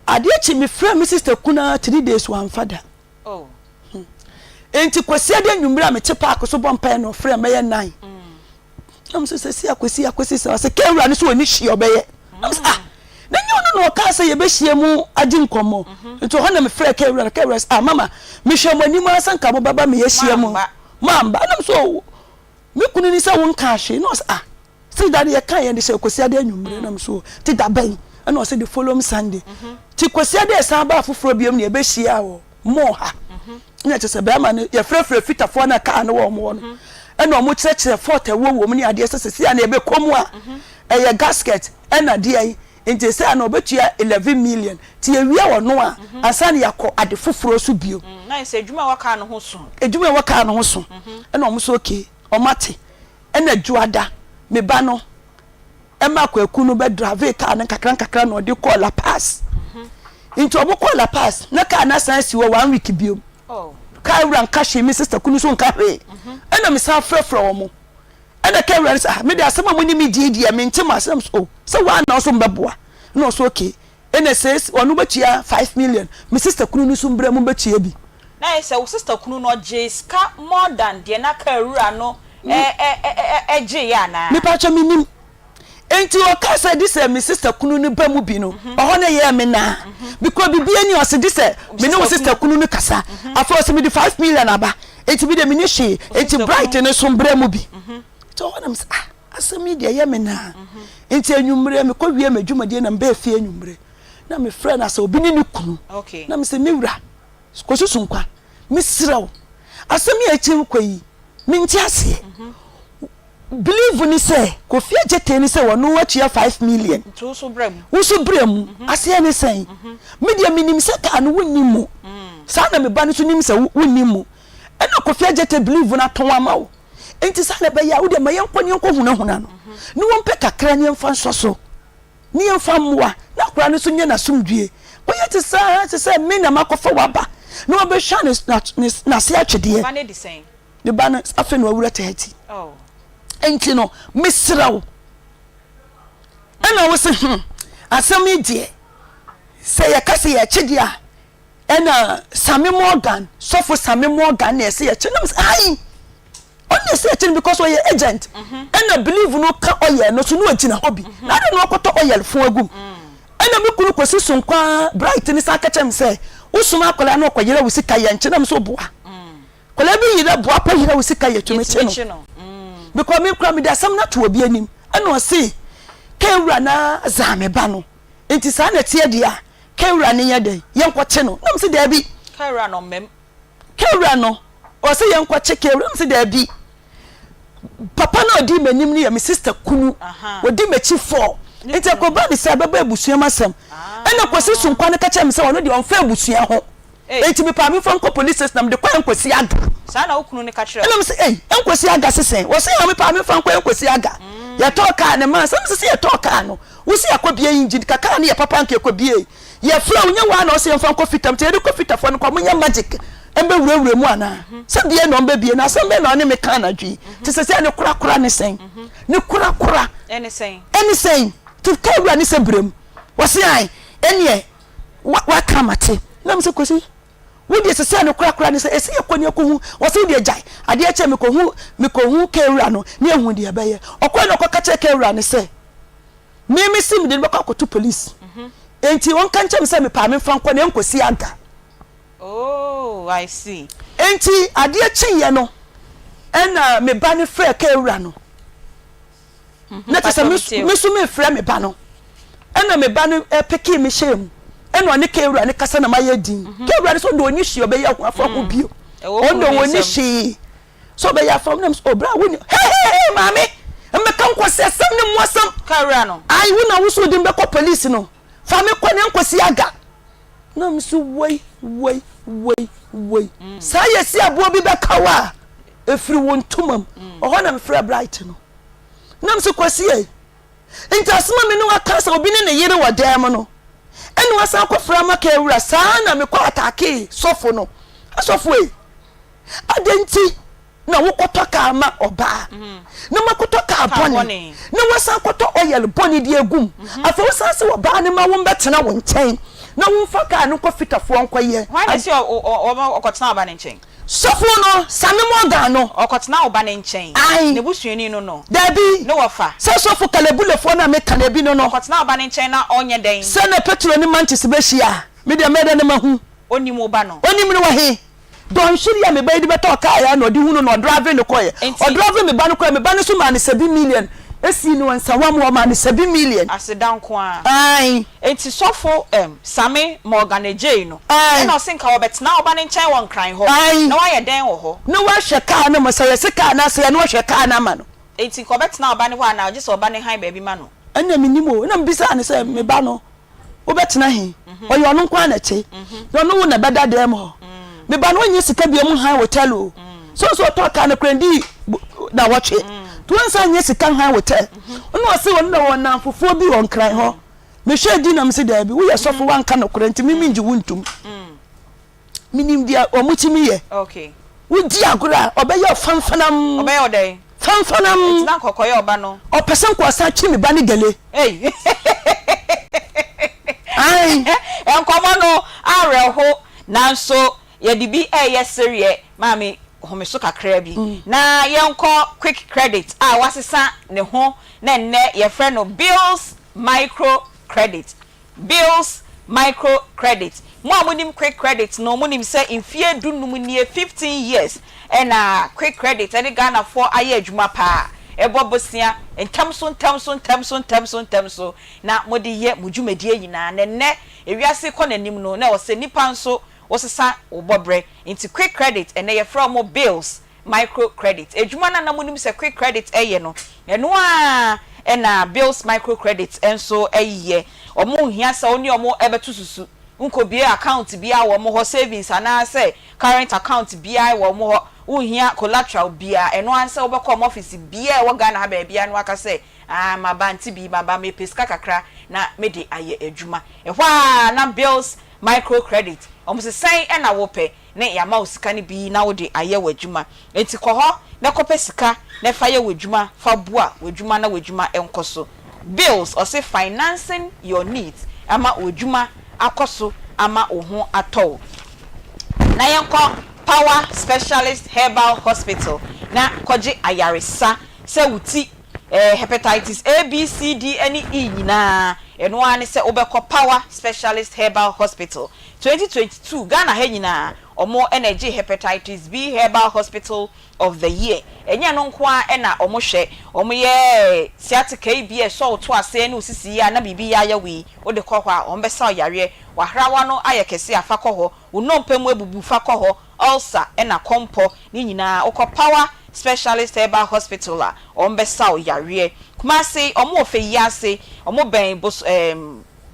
ade achi me frɛ me sister kuna 3 days one father oh enti kwasi ade nwumra me che park so bompa no frɛ me ye 9 am so sɛ akwasi sɛ ka ewura ne so oni hie obɛyɛ am sɛ na nyo no ka sɛ ye be hie mu adi nkomo enti ho na me frɛ ka ewura mama me hwe mo anim asanka mo baba me ye hie mu mamba nam so me kunu ni sɛ won ka hwe no sɛ da ye kan ye de sɛ kwasi ade nwumre nam so ti da ban and also the following Sunday ti kwasi ade san ba foforo biam ne be hia wo mo ha na te se be ma ne ye frefre fitafo na ka no wo mo no e no mo kyerɛkyerɛ fort wo mu ne ade sɛ na e be komu a e ye gasket e na de ai nti sɛ na obetua 11 million ti ye wia wo no a asan yakɔ ade foforo so bio na sɛ adwuma waka no ho so e na mo so okay o mate e na juada me ba no ema kwaku no be drive car na kakran no de call La Paz into obo call La Paz na car na san si wo 1 week biom kai ran kashe mi sister kunu so nka hwe ena me san frefre wo mo ena kai ran sa me de asema mo ni mi die me ntem asem so wa na so mbeboa na so okay ena says onu betua 5 million mi sister kunu no so mbra mo betua bi na say wo sister kunu no jeska more than de na kawura no je ya na me pa cha mi nim enti o ka say this my sister kunu ni ba mu bi no o na ye me na because bibia ni o se this me no sister kunu ni kasa afo se me di 5 million aba enti bi de me ni hwe enti bright ne so mbra mu bi to ho na me asemi de ye me na enti anwumre me ko wie madwumade na mba afie anwumre na me friend asa obi ni kunu okay na me se me wura ko susu nkwa me siraw asemi achi kwa yi me nti ase believe ni say ko fie jete ni say wono watua 5 million to so brem wo so brem ase ni say me dia minim say ka no wonimu sa na me ba ni so nim say wonimu e na ko fie jete believe na ton ama wo enti sa na be ya wo de mayen ko huna no ni won pe kakra ni mfa nso so ni mfa mwa na kura ni so nye na sumdue ko ye te say me na makofa waba no be hwa na se atwede ba ne di sen the ban afa no awura tahati oh enti no misrawo ana wo se asem die se ya kase ya chidi a ena Sammy Morgan sofo Sammy Morgan na se ya chi na ai only say it because we agent ena believe no ka oye no so no agina hobby na de no akoto oil fo agum ena me kunu kwesi sonkwa bright ni sa ka chem say usuma akola na okoyera wo sika ya nchi na me so boa kola bi yira boa pa yira wo sika ya tumeche no because me kura me da sam na to obi anim ena o se kewura na zame ba no enti sa na tie dia kewura ne yede yenkwoche no na me se da bi kewura no mem kewura no o se yenkwoche kewura me se da bi papa na odi manim ni ya me sister kunu odi machi 4 enti akoba ni se baba ebusua masem ena kwesi sunkwa ne ka che me se wono de onfa ebusua ho enti me pa me fon ko police station na me de kwa enkwesi aga sa na okunu ne ka kire ena me se enkwesi aga sesen wo se ya me pa me fon ko enkwesi aga ya toka ne man sam se ya toka no wo se akobie engine kaka na ya papa nke akobie ya fra onye wa na o se fon ko fitam te de ko fitafo no ko munya magic embe wure mu ana se bie no mbe bie na se mbe no ne me kan na dwi ti se ne kura ne sen ne kura any sen ti ka wura ne se brem wo se ai enie wa kamate na me se kosi wo die se ne kura ne se esi ekoni ekohu wo se die jai ade eche me kohu ka wura no ne ehu die beye okwa no koka che ka wura ne se me sim de bako to police enti won kan che me se me pa me franko ne enkosi anka. Oh, I see. Enti ade chiye no ena me ba ne frɛ ka ewura no na tese me so me frɛ me ba no ena me ba no peki me hyem ena one ka ewura ne kasa na maye din ka ewura so do oni hye obeye ho afọ ko bio ondo oni hye so obeye afọ na so obra woni hey mami me kan kwose sam ne mwasam ka ewura no ai wona wo so din be ko police no fa me ko ne nkosi aga na me so woi sa yesi abo bi be kawa efiri wontumam oho na me frɛ bright no nam so kwasi e intasema me no aka sa obi ne yere wodam no enu asa akofra maka ewura saa na me kwa atake sofo no asofo e adenti na wokoto ka ama oba na makoto ka boni na wasa koto oyel boni di egum afa wasa se oba ne ma wo mbetena wo nkyɛn na wo mfa ka no kofitafo nkoye why is your okotena oba ne nkyɛn sofo no same mo ga no okotena oba ne nkyɛn ne busuani no dabi no wafa se sofo kalebulefo na me kana bi no okotena oba ne nkyɛn na onye den se na petro ni mantis be hia me de mede ne mahu onim oba no onim ne wa he don shiria me ba di beto ka ya no di hunu no drive no koye o drive me ba no koye me ba no so ma ne 7 million esi ni wansa wa mo ma ne 7 million asedan ko a ai enti sofo same Morgan J no na osinka obetena oba ne nkyɛn won kran ho na wa ye den wo ho na wa hwe ka na masaya sika na se na wa hwe ka na ma no enti ko obetena oba ne ho na oje so oba ne han ba bi ma no anya minimo na mbisa ne se me ba no obetena he oyo no kwa na che yo no wo na beda dem ho me ba no onye sika bi mu han hotel o so to ka na krendi na watche to ansa nye sika han hotel ono ose won na won na fofo bi won kran ho me hwe di na me se da bi wo ye sofo wan ka na krenti mimi nji wuntum minim dia omutimi ye okay wo di agora obeye fanfanam obeye odai fanfanam it's na kokoye oba no o person ko asa chi me ba ni gele hey ai enkomo no areho nanso ye di bi yeserie mami homeso kakra bi na yenko quick credit wasesa ne ho na nne ye friend no bills micro credit mo amonim quick credit no monim say infie dunum nie 15 years and quick credit any Ghana for aye adwuma pa ebobosia entamso na modi ye mudwumadie nyina nne ewiase kɔ nanim no na ose nipa nso wosesa obobre into quick credit and they from more bills micro credit ejuma na namunim se quick credit eye no eno a na bills micro credit enso eye omo hia sa oni omo ebetu susu nko bia account bia wo mo ho savings ana se current account bia wo mo ho uhia collateral bia eno anse obekọ mo office bia wo Ghana ha ba bia no aka se mabanti bi baba me peska kakra na me de aye ejuma ehwa na bills micro credit almost say na wope ne ya ma osika ne bi na wode aye wadwuma enti kɔ hɔ na kɔpɛ sika na fa ye wadwuma fa boa wadwuma na wadwuma enkoso bills or say financing your needs ama wadwuma akoso ama ohu atɔ na yenko power specialist herbal hospital na kɔje ayaresa sɛ wuti hepatitis A B C D any E nyina eno ane se obekɔ power specialist herbal hospital 2022 Ghana he nyina omo energy hepatitis B herbal hospital of the year enya no nko a na omo hwɛ omo ye sciatica bi so to ase na osisi ya na bibi ya ya wi ode kɔ hɔ a ombesa yare wahrawa no aye kese afa kɔ hɔ unompemu ebubu fa kɔ hɔ ulcer na kompo ni nyina okɔ power specialist herbal hospital a ombesa yare kuma se omo ofeyase omo ben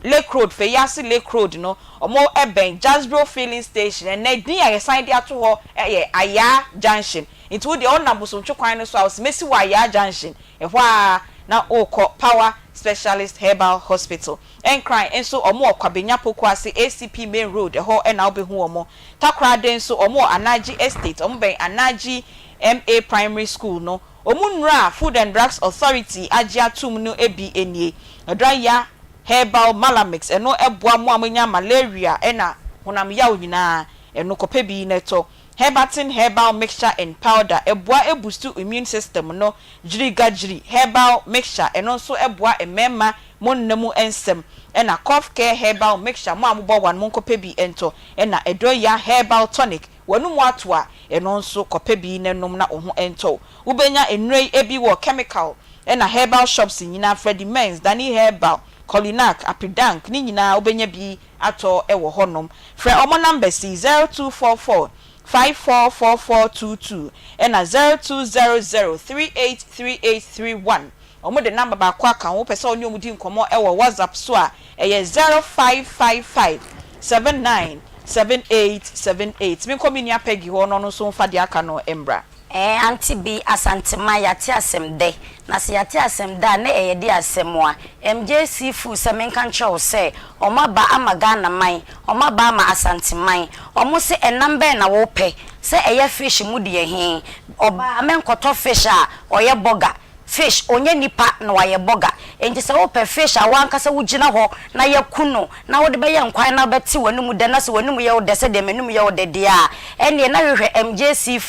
Lake Road feyase Lake Road no omo eben Jasbro filling station and na din ya sign dia to ho Aya junction into the on naboso ntwekwan no so a mesi wa Aya junction ehwa na oko Power Specialist Herbal Hospital enkran enso omo okwabenya pokuase ACP Main Road ho na obehu omo takra den so omo Anaji Estate omo ben Anaji MA Primary School no omunra Food and Drugs Authority agya tum no ebi enie adraya herbal malamix eno eboa mo amanya malaria ena honam yawo nyina eno kopebi neto Herbatin herbal mixture and powder eboa eboostu immune system no jiri herbal mixture eno so eboa emema monnamu ensem ena cough care herbal mixture mo ambo wan mo kopebi ento ena edoya herbal tonic wanu mu atoa eno so kopebi nenom na oho ento ubenya enrei ebi wo chemical ena herbal shops nyina Freddy Mens Dani herbal Colinac Apidank ni nyina ubenya bi ato ewo honom frɛ omo number 0244 544422 and 0200383831 omo the number ba kwa kan wo pese onye omudi nkomo ewo WhatsApp so a 0555 797878 me komi apegi ho no so mfa de aka no embra Aunty B asantema yate asem de na se yate asem da na eyede asemwa MJC fu se menka nche se omaba amaga na man omaba ama asanteman omo se enambe na wo pe se eye fish mu de he oba amenkoto fish a oye burger fish onye nipa na waye burger enti se wo pe fish a wankasa wugina ho na ye kuno na wo de be ye nkwan na beti wanum de na se wanum ye wo de se de menum ye wo de de a ene na hwehwe MJC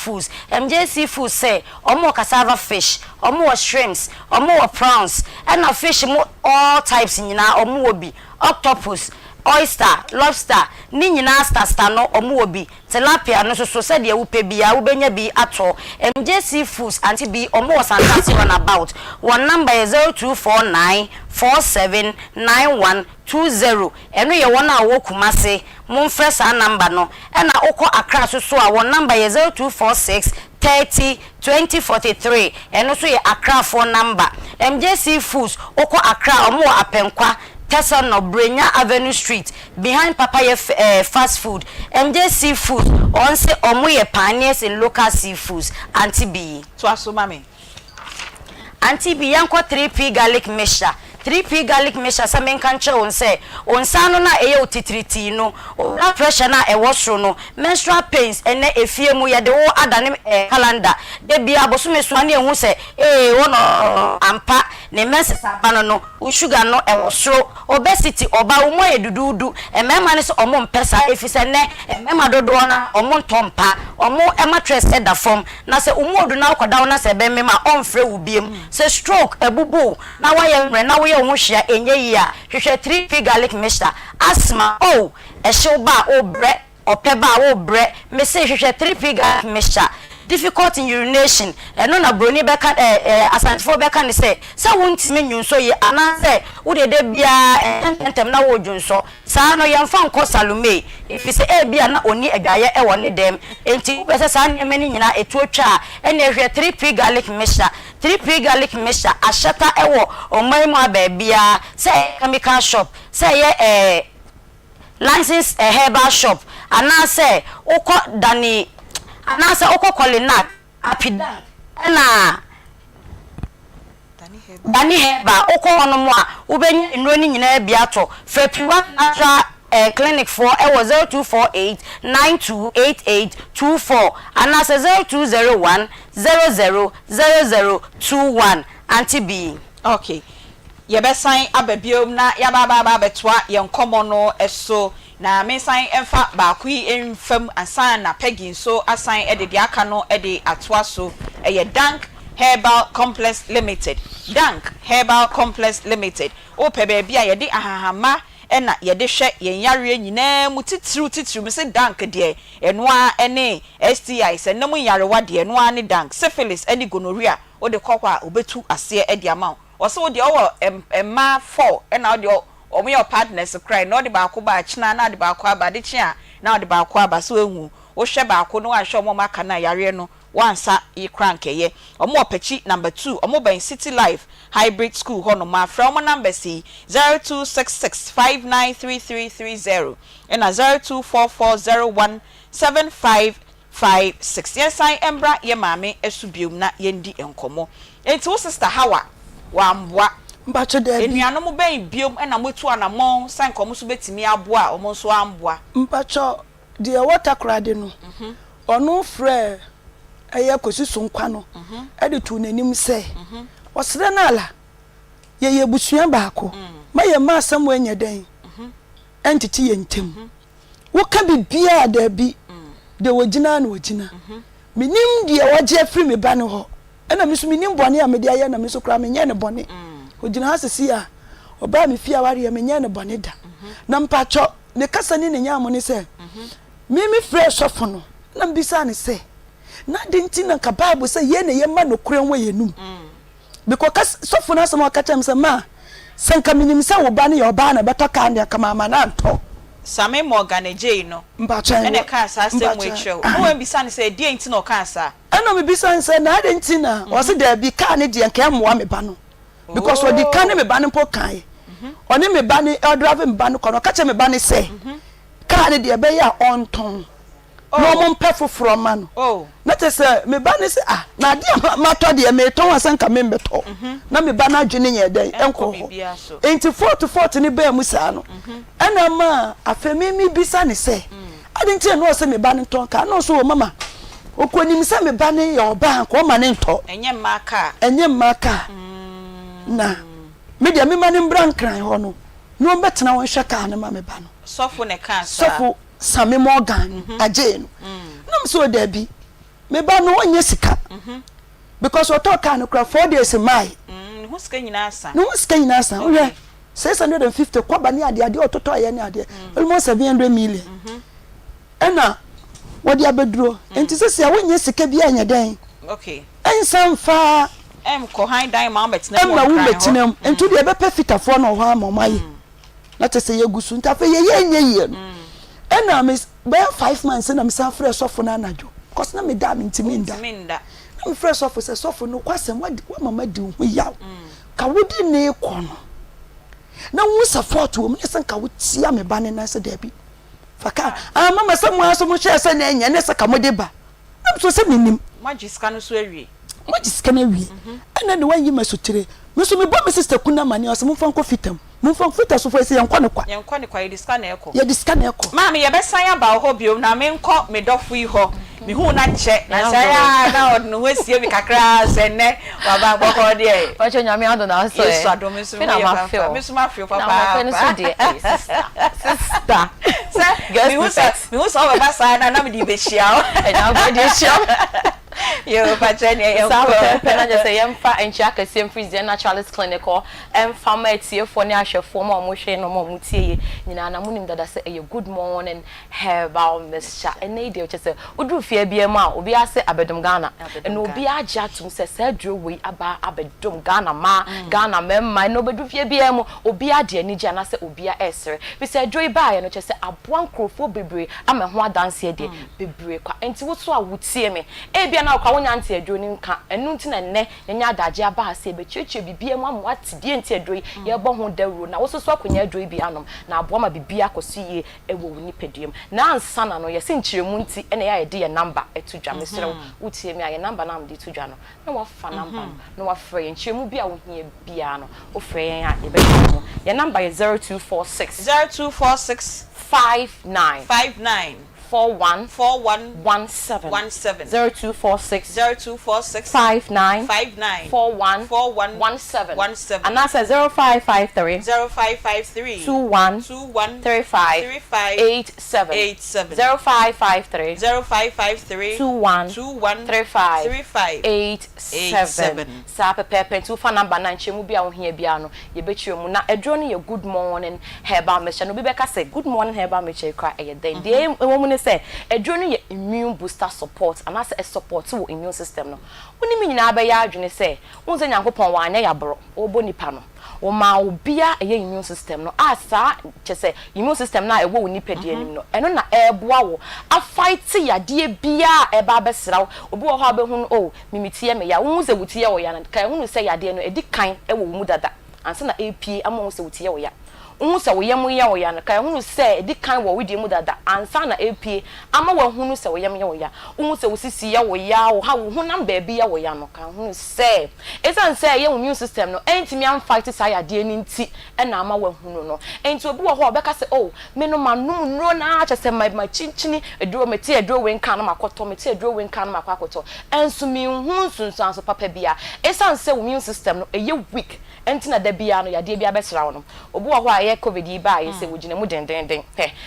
Foods say omo cassava fish omo shrimps omo prawns and na fish mo all types nyina omo obi octopus oyster lobster ni nyina star no omo obi tilapia no so said ye wo pe bia wo benya bi ato MJC Foods Aunty B omo wasantasi run about one number is 0249479120 eno ye wona wo kumase mumfre sa number no na okọ Accra so a one number is 0246302043 eno so ye Accra phone number MJC Foods okọ Accra omo apenkwa Person no Brenya Avenue Street behind Papaya fast food MJC Foods on say omo ye pioneers in local seafoods Aunty B to aso mami Aunty B yanko 3P garlic mixture 3P garlic mixture sa menka nche on say onsano na eye otitriti no blood pressure na e wosro no menstrual pains ene efie mu ye de wo adane calendar de bia bosume so na ehu say wono ampa ne mesesa bano no sugar no e wosro obesity oba umo edududu emema ne so omo mpesa efise ne emema dodo na omo ntompa omo mattress eda form na se umo odu na akoda na se be mema onfre wo biem se stroke ebubu na waye na wo ye wo hia enye yi a hwehwe 3P garlic mixture asthma ehyew bre opeba bre me se hwehwe 3P garlic mixture difficult in urination eno na broni beka asantifo beka ne se wontime nyunso ye ana se wo de bia entem na wo dwunso sa no yemfa nko salume efise bia na oni adwaye ewo ne dem enti pese sa nyeme ni nyina etuotwa ene hwe 3P garlic mixture 3P garlic mixture ashata ewo omaimu ababia se chemical shop se ye license herbal shop ana se ukọ dani anasa okọ Colinac Apidank na Dani heba okọ hono mu a ubenya enro ni nyina bia to Frepiwa Natural clinic for 0248928824 anasa 0201000021 Aunty B okay ye be sign ababiom na ya baba betwa ye nkomo no eso na me sign emfa ba ku emfam asan na pegin so asan de aka no de atwa so ye Dank Herbal Complex Limited o pe be bia ye de ahahama na ye de hwe ye yare nyina mu titru me se Dank de enoa ene STI se namu yare wa de enoa ne Dank syphilis ene gonorrhea o de kokwa obetu ase de ama o de owo emma 4 na o de omo your partners cry no de ba ko ba china na de ba ko aba de chia na de ba ko aba so ehu wo hwe ba ko no wa hwe omo maka na yare no wansa e crank ye omo opechi number 2 omo ban City Life Hybrid School hono ma from number C 0266593330 and 0244017556 yes I embra ye mame esubium na yendi enkomo enti wo sister Hawa wambwa mpacho de enuanom ben biom na motu anamon san komo so betimi aboa omo so ambwa mpacho de water krade no ono frɛ eye kosusu nkwa no de tu nanim sɛ osre na ala ye busua baako ma ye ma asɛm wanya dan entity ye ntem wo ka bibia da bi de wogina na wogina minim de wogye afri me ba ne ho ɛna miso minim bɔne a me de aye na miso kra me nye ne bɔne wogina hasisi a oba me fia ware me nye ne bɔne da na mpacho ne kasa ni ne nya mo ne sɛ me fresh sofo no na mbisa ne sɛ na de ntina ka bible sɛ ye ne ye ma no kura nwa ye num because sofo na sama ka kyem sɛ ma sanka minim sɛ wo ba ne ye oba na beto ka ne kama ma na nto same Morgan J no mpacho ene ka sa asem we tro no we mbisa ne sɛ die ntina o ka sa ɛna me bisa ne sɛ na de ntina o se da bi ka ne de nka moa me ba no because o di ka ne me ba ne po kan oni me ba ne drive me ba no kono ka kyem me ba ne sɛ ka ne de be ya onton no mo mpefo from man na te se me ba ne se na de ma to de me ton asan ka me mbeto na me ba na adwene nye den enko ho enti 40 ni ba mu sa no ana ma afemi mi bisa ne se ade nti no se me ba ne ton ka no so mama okonim se me ba ne yo ba ko ma ne nto enye maka na me de me ma ne mbran kran ho no no betena won hwe ka ne ma me ba no sofo ne ka sa sofo Same Morgan aje no nam so da bi me ba no onye sika because we talk kan kra 4 days mai hu sika nyina asa no sika nyina asa we 650 kwa ba ni ade ototo aye ni ade almost 700 million ena wodi abeduro enti sese a wonye sika bi anya den okay ensam fa ko han dan ma betina mo wo betinam enti de be perfectafo no ho amaye na te se yegusu ntafe ye nye ena me be 5 months na me sa fresh sofo na anajo cause na me da me ntiminda na me fresh sofo se sofo no kwasem wa mama di hu yaw ka wodi ne kono na wu support wo me se ka wotia me ba ne na se da bi faka mama se mo aso mo hye se na enya ne se ka mo de ba na so se minim magiska no so awie magiska na awie ena ne wanyi masotire me so me bo me sister kuna mani o se mo fanko fitam Mufon futa so for say yankwa ne kwa ye diska na eko mama ye besan ya ba ho biom na me nko me dofo yi ho me hu na che na say na odno ho sie mi kakra se ne wa ba gbo ko de o che nyame ado na so e so ado me so ma feel papa sister me hu so ba sa na me di be hia e na go di hia yo pachani yo pena just say yemfa enchi akasem freeze naturalist clinic or pharmacy for ne ahwefo ma mo hwe no ma mo tie nyina na munim dada say a good morning herbal mixture ene dey che say odu fie bia ma obi ase abedum Ghana and obi agya tum say sadro we aba abedum Ghana ma Ghana memma no bedu fie bia mu obi ade ani gya na say obi a esere we say dro ba ye no che say aboan krofo bebre ama ho adanse de bebre kwa enti wo so a wotie me e na kwa wonya nte adwo ni nka enu nti na nne nya adaje aba ase e be cheche bibie mu am wate die nte adwo ye bo ho dawuro na wo so akonya adwo bi anom na abo ma bibia akosie ewo woni pediem na ansa na no ye se nchiremu nti ene ya ye de ye number etudwa mesere wotie me aye number na am de tudwa no na wa fa number no wa frɛ nchiremu bia wo hie bia no wo frɛ yen a ye be mo ye number is 0246 59 4117 0246 59 4117 and that's 0553 21 35 87 0553 21 35 87 sa pepe tu fa number na nchemu bia wo hia bia no ye betwe mu na edro no ye good morning herbal mixture no bi beka say good morning herbal mixture kwa eye den de emu ne say edro no ye immune booster support and that's a support wo immune system no woni mi nyina ba ya adwene say wonse nyankopon wa anya ya bro obo nipa no o ma obia eye immune system no asa che say immune system na ewo nipa de anim no eno na eboa wo a fight yade bia e ba besra obi wo ha be hu o mimitie me ya wo se wutie wo ya na kai hu se yade no edi kan e wo mu dada ansa na AP ama wo se wutie wo ya unhu se wo yam ya wo ya no kai hunu se edi kan wo widi mu dada ansa na apie ama wo hunu se wo yam ya wo ya unhu se wo sisi ya wo ya wo ha wo hunam baabi ya wo ya no kai hunu se esan se ye immune system no entimi am fight sa ya de ni nti e na ama wo hunu no enti obi wo ho obeka se oh me no manum nro na acha se my chinchini eduro meti eduro we nka na makoto meti eduro we nka na makoto enso mi hu sunsan so papa bia esan se immune system no eye weak enti na da bia no ya de bia besra wo no obi wo ho aye covid yi ba aye se wogina mu dendenden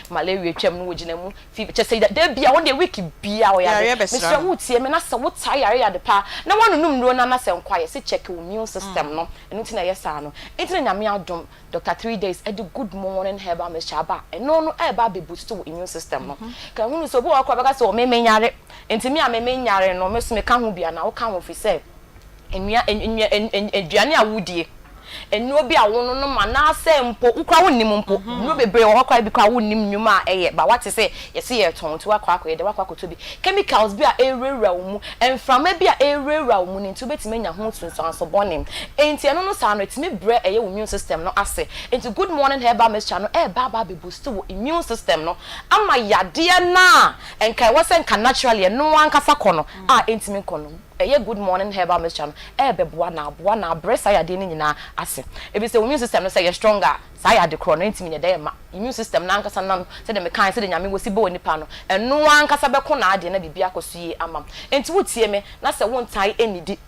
malaria twam no wogina mu fi che se da bia won de week bia wo ya mesra wo tie me na se wo tie yare ya de pa na wonunum nro na se nkwaye se check immune system no enti na yesa no enti na nyame adom Dr. 3 days e good morning herbal mixture ba eno no e ba be boost to immune system no ka hunu so bo akwa beka se o me nyare enti me a me nyare no me so me ka ho bia na wo ka ho fi se enua aduane awudie enu obi awono no ma na asempo ukwa wonnim mpo nu bebre wo kwa bi kwa wonnim nnwuma a eye ba wate se yesi ye tonto akwa akwa de wakwa koto bi chemicals bi a erewura wo mu enframa bi a erewura wo mu ne nti betime nya ho sunsan so bonim enti eno no sa no etime bre eye immune system no ase enti good morning herbal mixture no e ba be boost wo immune system no ama yade na enkai wose nka naturally no ankasa kono a entime kono eye good morning herbal mixture no e beboa na bresa yade ni nyina ase ebi se immune system no say stronger say yade kro no ntimi ne dey ma immune system na ankasa na se de me kan se de nyame wosi bo nipa no eno ankasa be ko na ade na bibia kosuye amam enti wotie me na se wontai enidi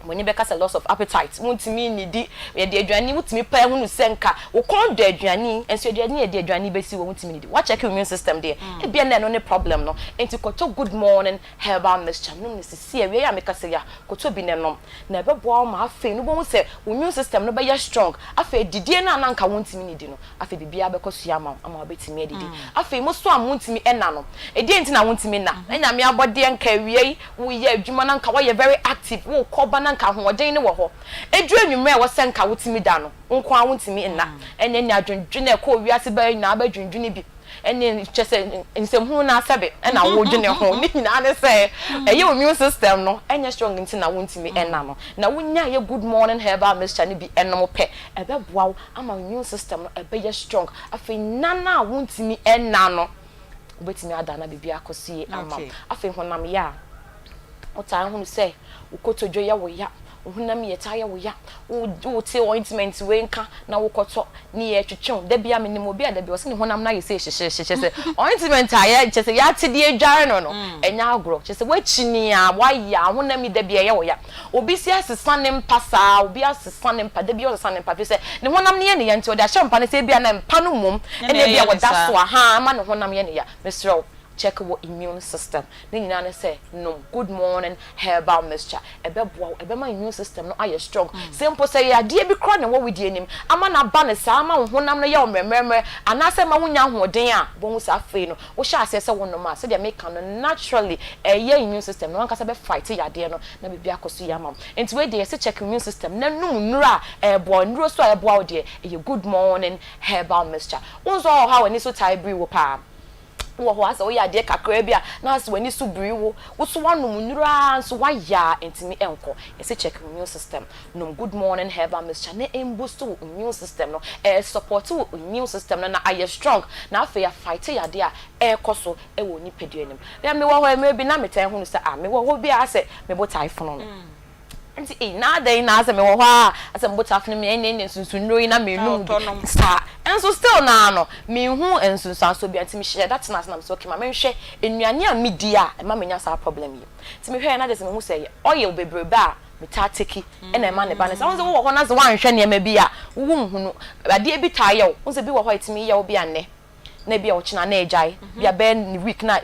Mwenye beka se loss of appetite muntimi nidi ye de aduani mutimi pa hunu senka wo kon do aduani enso aduani ye de aduani besi wo muntimi nidi wa check immune system there e bia na no ne problem no enti koto good morning herbal mixture no ne sisi e we ya meka se ya koto bi ne no na e bebo ma afi no bo se immune system no be ya strong afi didie na nanka wontimi nidi no afi bibia be koso ama obetimi didi afi mo so amuntimi ena no e die enti na wontimi na enya me abode enka wie wo ye adwuma nanka wo ye very active wo koba nka hoden ne wo ho edu anwumre wo senka wotimi da no nko a wotimi nna enya nya adwundwune e ko wiase ba nyina ba dwundwune bi enya chese nsem hu na asabe na wo dwune ho ni nyina ne se eye immune system no enya strong nti na wotimi enna no na wonya ye good morning herbal mixture ne bi enno pe e be boa ama immune system no e be ye strong afi nana wotimi enna no obetimi ada na bibia akosie ama afi honam ya ota hunu se ukotojo ya wo ya uhunam ye ta ya wo ya wo te ointment we nka na wo koto ni ye twetwe da bia menim obi a da bia wo se ne honam na ye se hyehye se ointment aya chese ya te die dware no enya agro chese wachini a wa ya honam da bia ya wo ya obi si asesa ne mpasa obi asesa ne mpa da bia wo asesa ne mpa fi se ne honam ne ye ne yente o da hye mpa ne se bia na mpa no mum ene bia wo da so ha ma ne honam ye ne ya mesro check your immune system. Then you say no good morning herbal mixture. Ebe my immune system no are strong. Simple say ya die bi kro na wo we die nim. Ama na ba ne sa ama honam no ya omremremre. Anase ma wonya hoden a bo hu sa fe no. Wo sha ase se wono ma. So dey make no naturally your immune system no ankasa be fight ya de no na be bia koso ya mam. Enti we dey say check immune system na num nura ebo nuro so ebo awo de good morning herbal mixture. Unzo how ani so tai bri wo pa. Wo ho asa wo ya de kakra bia na asa wani so bri wo so wanum nura so wa ya entimi enko yesi check immune system no good morning herbal mixture na boost to immune system no support to immune system no na aye strong na afa ya fight ya de a koso wo ni pedua nim na me wo ho me bi na metan hunu se me wo ho bia ase me bo typhoon no enti na dey na ase me wo ho a ase me bo typhoon me ne sunsunro na me nu sa enso still na no me hu ensunsan so bia ntimi hye that na so okay ma me hwe enuane a media e ma menya sa problem yi ntimi hwe na dey me hu say oil bebrebe a me ta teki e na e ma ne ba ne sa wonse wo ho na ze wan hwe ne ma bi a wo hu no ade bi ta ye wo wonse bi wo ho itimi ye wo bia ne na bia wo china na ejai bia be ni week na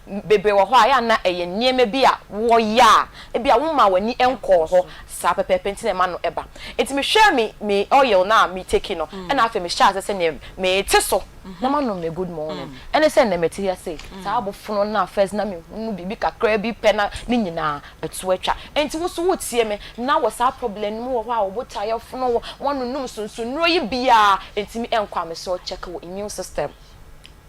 bebe wo ho aya na eye niema bia wo ya e bia wo ma wani enko ho sa pepepe nti na ma no eba enti me hwe me oil na me take no e na afa me sha se ne me teso na ma no me good morning ene se na me te ya say sa abofuno na first na me nu bibi kakra bi pe na ni nyina etu atwa enti wo so wo tie me na wo sa problem mu wo ho a wo botaye funo wo wonu num sunsunro yi bia enti me enko me so check wo immune system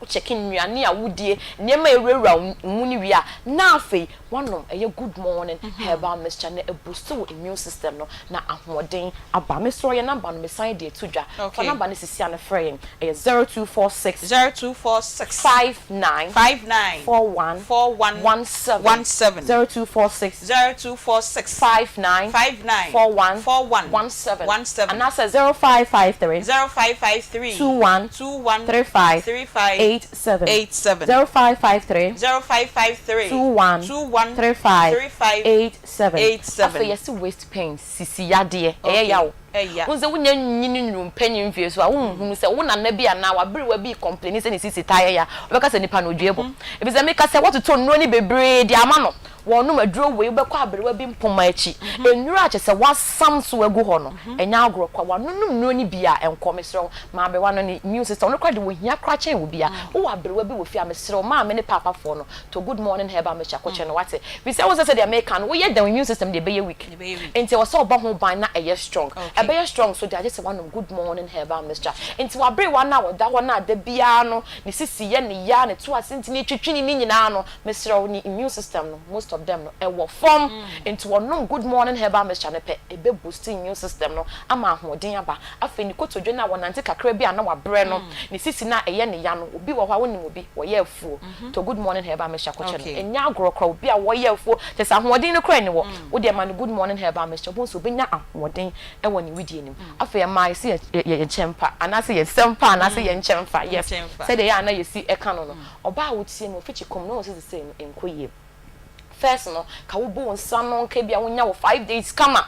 checking nnuane a wodie nneema ewurawura mu ni wi a na afei wonom eye good morning herbal mixture na boost wo immune system no na ahoden aba me so ye number no me sign de tudwa for number no sisi an frame 0246 59 41 0246 59 41 17 and that's 0553 21 35 87 0553 21 35 87 after yes waist pain sisi yade yawo unze wunya nyini nrum panyin fie so a wonhunu se wona na bia na wa bere wa bi complain se ni sisi tire ya obeka se nipa no dwebo ebi se make se what to no ni bebre di ama no wonum aduro we obekọ abere wa bi mpoma achi enwura ache se wasam so agu ho no enya agro kwa wanunum no ni bia enkomesro ma be wa no ni immune system no kwa de wo hia kra chen wo bia wo abere wa bi wo fi amesro ma me ne papa fo no to good morning herbal mixture ko chen wate we say was say the American wo ye the immune system de be ye weak enti wo so oba ho ban na eye strong be strong so they just one good morning herbal mixture enti wa bere wa na wo da ho na da bia no ni sisi ye ni ya ne to asenti ni twetwini ni nyina no mesro ni immune system no most of them no e wo form into one good morning herbal mixture ne pe e be boost immune system no ama ahoden aba afi ni kotodwe na wonante kakra bia na wa bere no ni sisi na eye ne ya no obi wo hwa woni obi wo ye afuo to good morning herbal mixture ko che no enya agrokro obi a wo ye afuo te sa ahoden no kra ni wo wo de ma no good morning herbal mixture bo so benya ahoden e wo ni widie nim afi ma isi ye chempa anase ye sempa anase ye nchemfa yes say de ya na ye si e ka no no oba wo tie no fichi kom no so say no enkoye first no ka wo bo nsa no nka bia wonya wo 5 days kama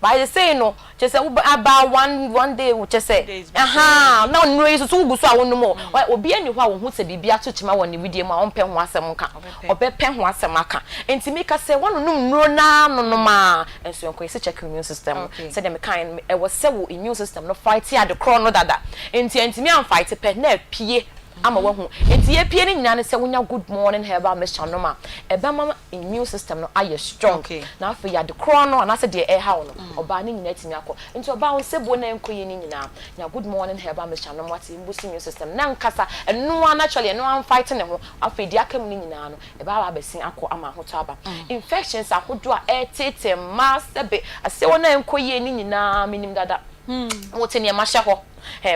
by the say no just say about one day we just say now no is so guso a wonu mo obi ani ho a wo hu se bibia to chima woni video ma onpe ho asem nka obepe ho asem aka enti make say wonu nuro na no ma enso enko ise check immune system say dem kind e was say wo immune system no fight ya the chrono dada enti me am fight pe na pie ama wahu enti ye pie ni nyina ne se wonya good morning herbal mixture no ma e be mama immune system no aye strong na afa ya de chrono and ase de e ha no oba ni nyina timi akọ enti oba won se bo na enkoye ni nyina nya good morning herbal mixture no wati imbusi immune system na nkasa eno naturally eno am fighting ne ho afa di akam ni nyina no e ba besin akọ ama ho to aba infections ahodo a etete masebe ase wona enkoye ni nyina minim dada wote ne ma hye ho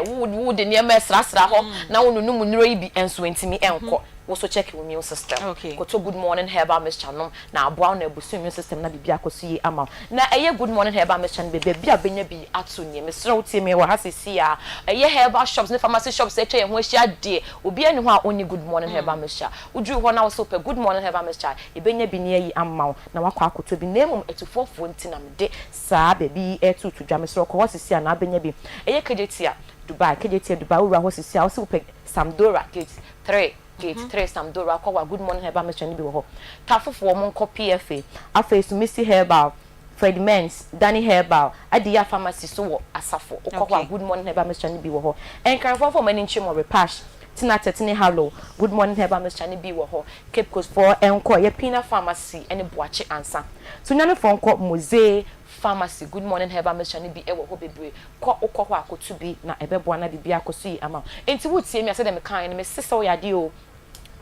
wo de ne ma sra ho na wo nunu nuro yi bi enso entimi enko wo so check your immune system ko to good morning herbal mixture no na aboa na ebusu immune system na bibia kosuye ama na eye good morning herbal mixture no bia benya bi ato nie mesra wo tie me wa hasisi a eye herbal shops ne pharmacy shops etwa ye ho ahia de obi ani ho a oni good morning herbal mixture udru ho na wo so pe good morning herbal mixture e benya bi ne yi ama na wakọ akoto bi na emum etufofo ntina me de saa baby etutu dwa mesra ko wasisi a na benya bi eye kejetia Dubai ura ho sisi a wo so pe Samdora gate 3 Samdora kwa good morning herbal mixture ni bi wo ho tafofo mo nko PFA afa su Missy herbal Fred Mens Danny herbal Adia pharmacy so wo asafo kwa good morning herbal mixture ni bi wo ho enkarfo for mani nchimo repash tina tetene hello good morning herbal mixture ni bi wo ho Cape Coast for enko ye Pina pharmacy ene boache ansa so nyane for enko Mose pharmacy good morning herbal mixture ni bi e wo ho bebre ko ukọ akotu bi na ebeboa na bibia akosu yi ama enti wutie mi ase dem kan ni me sisa wo yade o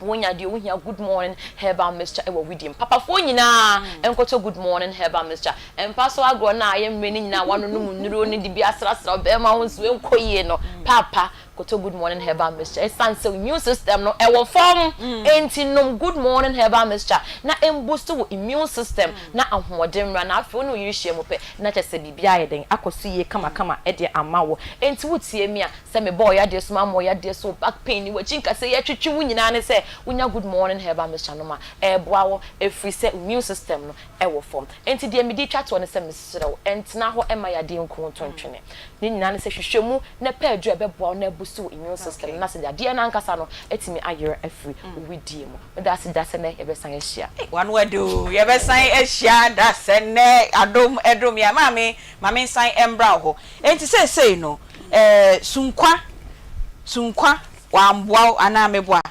wonya de wo hia good morning herbal mixture e wo widim papa fo nyina enkoto good morning herbal mixture empa so agro na ayemre ni nyina wano no munuro ni di bi asra be ma won so enkoye no papa koto good morning herbal mixture e sanse immune system no e wo form enti nom good morning herbal mixture na emboost wo immune system na ahoden ra na afi no yirihye mo pe na chese bibia ye den akoso ye kama e de amawo enti wutie mi a se me boy ya de so ma mo ya de so back pain ni wachinka se ye twetwe wunyina ne se unya good morning herbal mixture no ma e boa wo e free se immune system no e wo form enti de medi twa to ne se mesrew enti na ho e ma ya de nko tontwene ni nyina ne se hwehwemu na pa adru e be boa na so immune system na se dia na nkasa no etimi ayere afri widie mu dase ne ye besan ehia one word do ye besan ehia dase ne edom ya mame san embra ho enti sei no sunkwa wa amboa ana meboa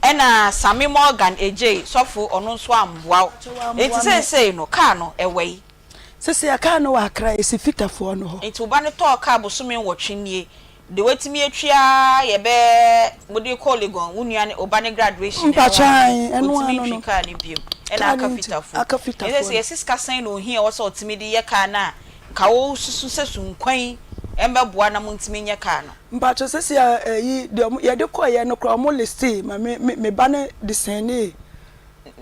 ena Sami Morgan AJ sofo ono nso amboa enti sei no ka no ewei sisi aka no wa akra esifitafo no ho enti uba ne to ka bosome nwotwe nie the wetimi atwa ye be mudi collegon wunua ne obane graduation mpachan eno no car ni bio ena akafitafo yes siska san no hia wo so otimi de ye car na ka wo susu sesu nkwan embe boa na muntimi nye car no mpacho sesi yi ye de koye no kra mo liste ma me ba ne de sende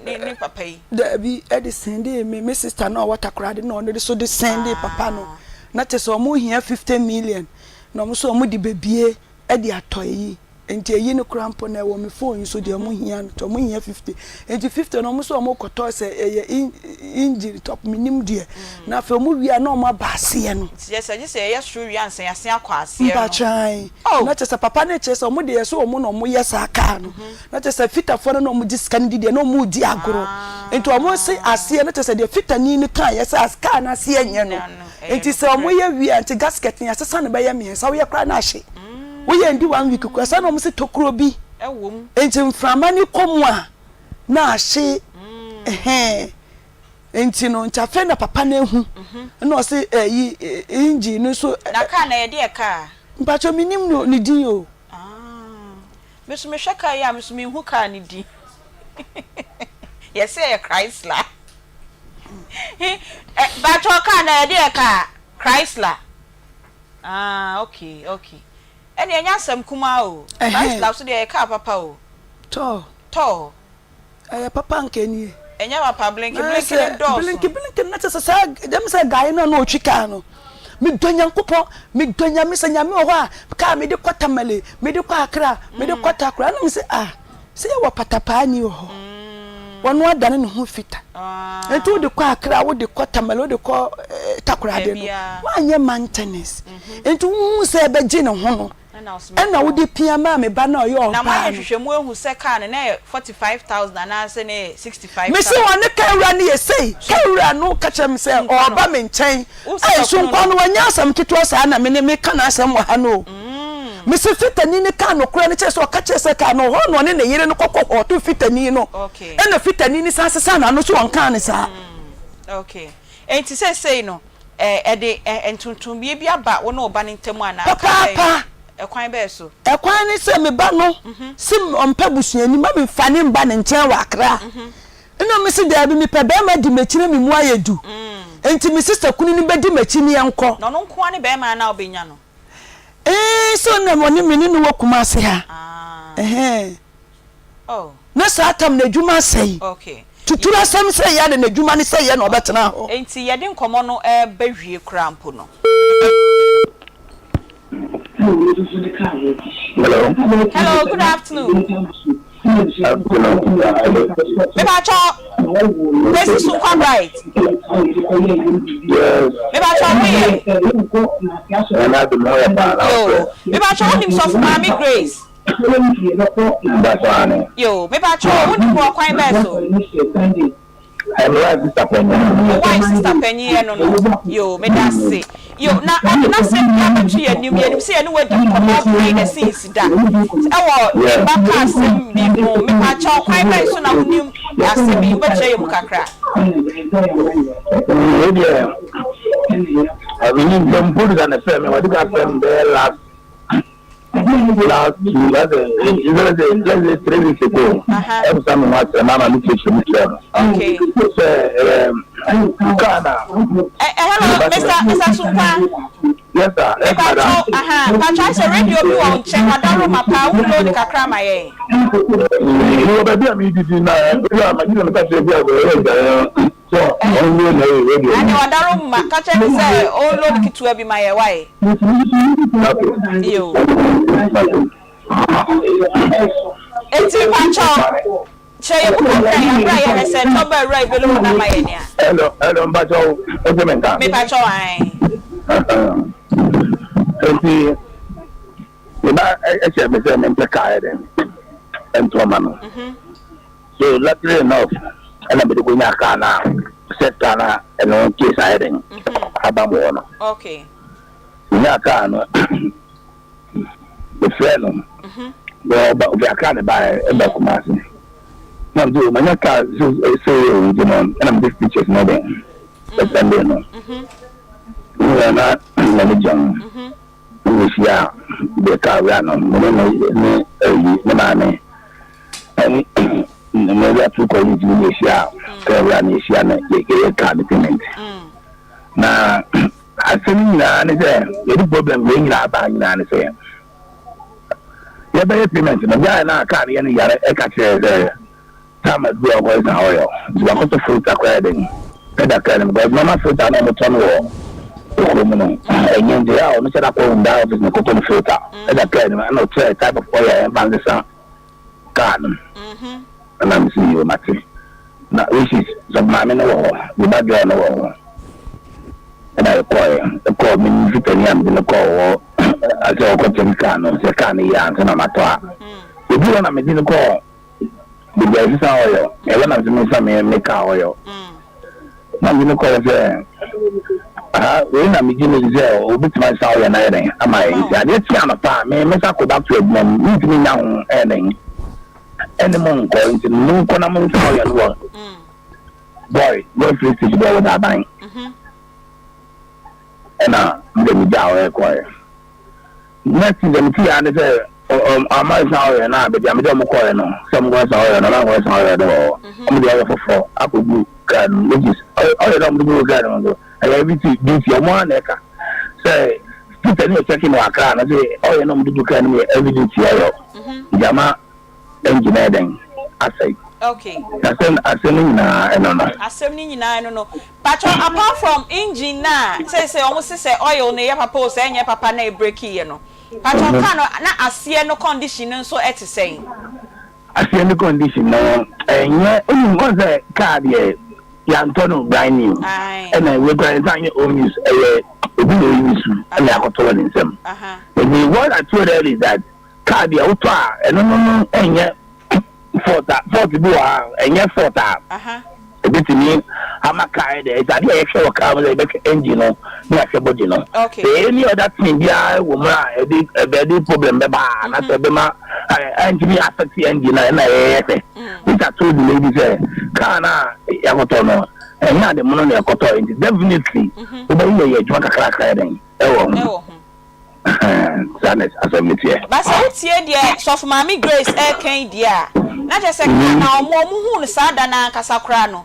ni papa yi de bi e de sende me sister no water de no de so de sende papa no na te so mo hia 50 million na mo so mo di bebie e di atoyi enti eyi no krampo na wo me phone so de mo hia no to mo hia 50 enti 50 na mo so mo koto se injury top minim de na fa mo wia na mo baase ye no yes ya sure wi anse ya se akwase ye no chai na te se papa na che so mo de so mo no mo yes aka no na te se fitafo no mo discan di de no mo di agoro enti o mo se ase na te se de fitani ni kan yes aska na ase enye no enti se mo ye wi anti gasket ni asesa na be ye me sa wo ye kra na ahye wo ye ndi 1 week kwa sa na mo se tokuro bi ewom enti mframa ni komwa na ahye enti no nchafe na papa na ehu na o se yi engine so na ka na ye de ka mpacho minim no ni din o mesu me hweka ya mesu me hu ka ni din yes ye Chrysler bacho ka na ye de ka Chrysler okay eni enya sam kuma o Chrysler so de ka papa o to papa nke ni enya papa blinky do blinky na te sa dem say guy no no twika no mi donya nkopɔ mi donya mi sanya mi ho a ka mi de kwata male mi de kwa akra mi de kwata akra na mi say say wo patapa ni ho wono adane ne ho fita enti wo de kwa akra wo de kwata male wo de ko takra de no wanye maintenance enti wo say be gi ne ho no ena wo de pia ma me ba na yo na ma hwehwemu ehu se ka na 45,000 na se ne 65,000 me se wone ka wura ne yesei ka wura no ka chem se o ba me nchen ai so nkwa no wanya asam kitwa sa na me ne me ka na asam wa ha no me se fitani ne ka no kura ne che so ka che se ka no ho no ne yire no kokko to fitani no ena fitani ni sa sesa na no so won ka ne sa okay enti se no de entuntum bia bia ba wo no ba ne ntemu ana papa ekwan be so ekwan ni se me ba no sim ompa busuani ma me fane mba ne nchen wa akra ina me se da bi me pe be ma di mechire me mu ayedu enti me sister kunu ni be di mechi ni enko no no nko ani be ma na obenya no so na mo ni me ni no wakuma se ha na sa atam na djuma sei okay tutura sam se ya de na djuma ni se ye na obetena ho enti ye de nkomo no ba hwie krampo no Hello, good afternoon. Maybe I saw this is so right. Maybe I saw me. Maybe I saw him so Mommy Grace. Yo, maybe I saw one more quite better. I'm right, Sister Penny. Why, Sister Penny? No. Yo, me that say. Yo, now I do not say I'm to you. You say anywhere to come out play the scenes that. Oh, back us me more. Me my child quite very soon. I will new. I say me, but say you mukakra. I mean, them put on the film. What did I film there last 3 weeks ago? Every time I watch the mama look at you. Okay. Hello, Mr. Supa. Yes, sir. Pacha say radio bi won check adaro mapa wo lo de kakra maye. You be me did na. Ya ma you ka say bia go. So, only na radio. Ani adaro ma ka check say o lo de kitua bi maye why. Yo. Eti Pacha. Che you put ya say to be right below na maye nia. Hello, Pacha. O je menka. Me Pacha ai. Enti ina eche me say me plaka dem ento mano so luckily enough ana be go nya ka na set kana eno case aiden abamu no okay nya ka no the friend ba ka ne ba e ba kuma se na do manya ka so you know and I'm this pictures no dem but no na na jam ya car no ne maame and maybe I took on to Asia, Korean Asia, and car payment. Now, I think any problem being out by Nan say. You better payment, and the guy now carry any other time at real boys and oil. You are the fruit acquiring. But Mama fruit and the tunnel. And then they are set up on down with the cotton filter. And I know type of oil and Bangasa garden. And I'm seeing you, Matty. Now, this is some mammy no war, the bad girl no war. And I call me Vitanian in the call. I saw cotton cannon, Secani Yans and Amatoa. If you want to make the call, the basis oil, and when I'm doing some make oil. Now, you know, call it. When I'm beginning to say, oh, bit my soul and I am I did see on a farm, Miss Akuba to meet me now, ending. And the moon going to no Conamon soil and work. Boy, go free to go with that bank. And then we down acquire. Next to them, tea and say, oh, my soul and I, but I'm a corner. Some was oil and another was oil at all. I'm the other for Apple Blue Garden, which is all the blue garden. I everything do your one acre. Say, put any checking our car and say, oh, you know, do can everything to you. Yama engineering. I say, okay. Assembling, I don't know. Assembling, I don't know. But apart from engine, say, almost say, oil, near papa, saying your papa, nay, break here, no. But I see no condition, so it's saying. I see no condition, no, and yet, only was a car here. Antonio Briny, and I will try to use a issue, and I got told in some. And what I told her is that Cardi Ultra, and no, and yet 40 boa, and yet 40. A bit to me, I'm a car, there is an extra car with a engine, no, okay. Any other thing, yeah, woman, a bad problem, not a bema, and to me, affect the engine, and I which I told the lady, Kana, Yagotono, and now the money I got definitely, you drunk a crack riding. Oh, Sanet, as a meteor. But I see, dear, so for Mammy Grace, came dear. Not just a now, more Sadana Casacrano.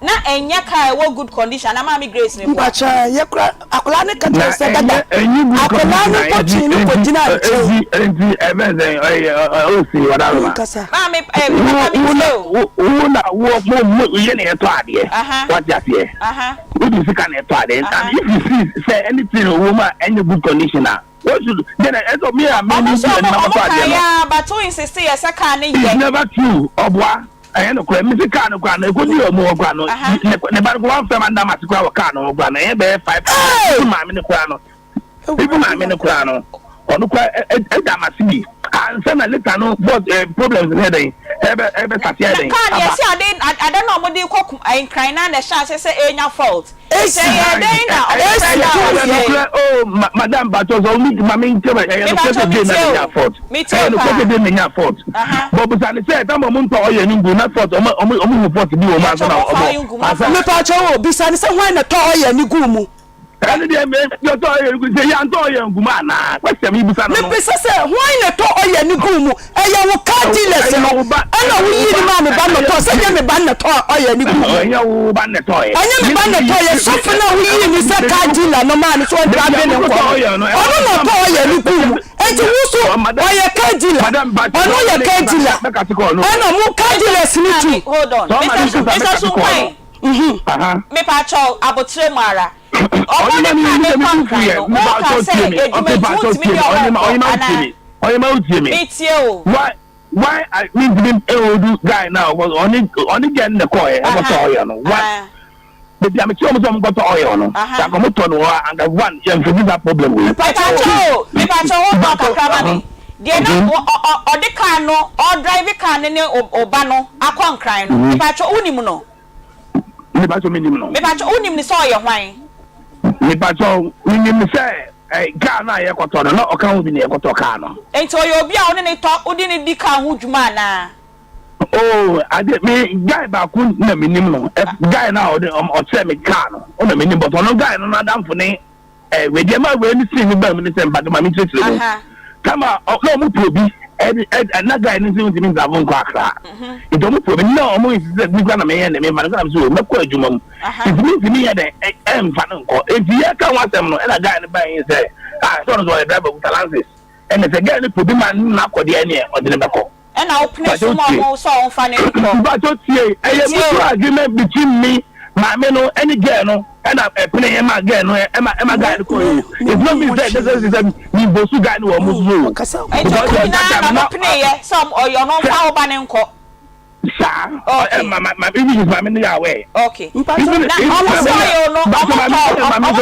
Not a yaka, what good condition, and Mammy Grace, but Akulani can say that Akulani put dinner, everything, I see what I want. Mammy, what just here? What is the kind of party? And if you see, say anything, a woman, any good conditioner. What should then as of me, I'm not but to insist, yes, I can't. It's never true, or what? I am a Mr. Cano, good deal more grano. Never go on from under my Cano, Grano, and 5 my minute crano. People, my minute crano, or no, Damasi. And some little problems heading, ever I don't know what you cook. I crying and the chance say ain't your fault. Oh, Madame, but was only my main fault. Me too, fault. But I said, I'm a moon for you, not fault, almost to be a man. Besides, someone a toy and you go. And your toy, you say, I'm toy and Gumana. What's the meaning? Why not toy and you go? And you will cut it. I know we need a man about the toy. I am a band of toy and you go. I am a band of toy. So for now, we need a car dealer. No man is one driving a toy. I don't know toy and you go. And you also, why a car dealer? I know your car dealer. I know more car dealers. Hold on. Mr. Supai. Me pacho abotre mara. Why I mean to be old guy now was only getting the coin. Why? But I'm sure some got oil no. And the one young for that problem with. Me pacho They no or the car no or drive a car ne obano akwan kran no. Me pacho unim no. Me pacho minim no. Me pacho unim ni so ye hwan. Me pacho minim say car na ye koto no o kan obi na ye koto car no. Enti o ye obi a oni ne to odi ne di car ho dwuma na. Oh, I did me guy back na minim no. Guy na o say me car no. O na minim but no guy no na dam for ne we dey ma we ni see me ba me say but ma me tire. kama no mu probi na guy ni se ntimi nzavo nko akra ito mu probi no mo insist bi kwa na me yen me ma na so me ko adwuma mu ntimi ye de emfa nko enti ye ka wasem no na guy ni ba yin se so no so driver with lances and the guy ni probi man na kode ene e ode ne beko na open so mo so on fa ne nko but to tie mutual agreement between me Mamma no any girl no and I play him again no Emma guy it's not me that this me bosu guy no muzu na play some or your non fa oba ne nko sha my baby is my me away okay almost you no almost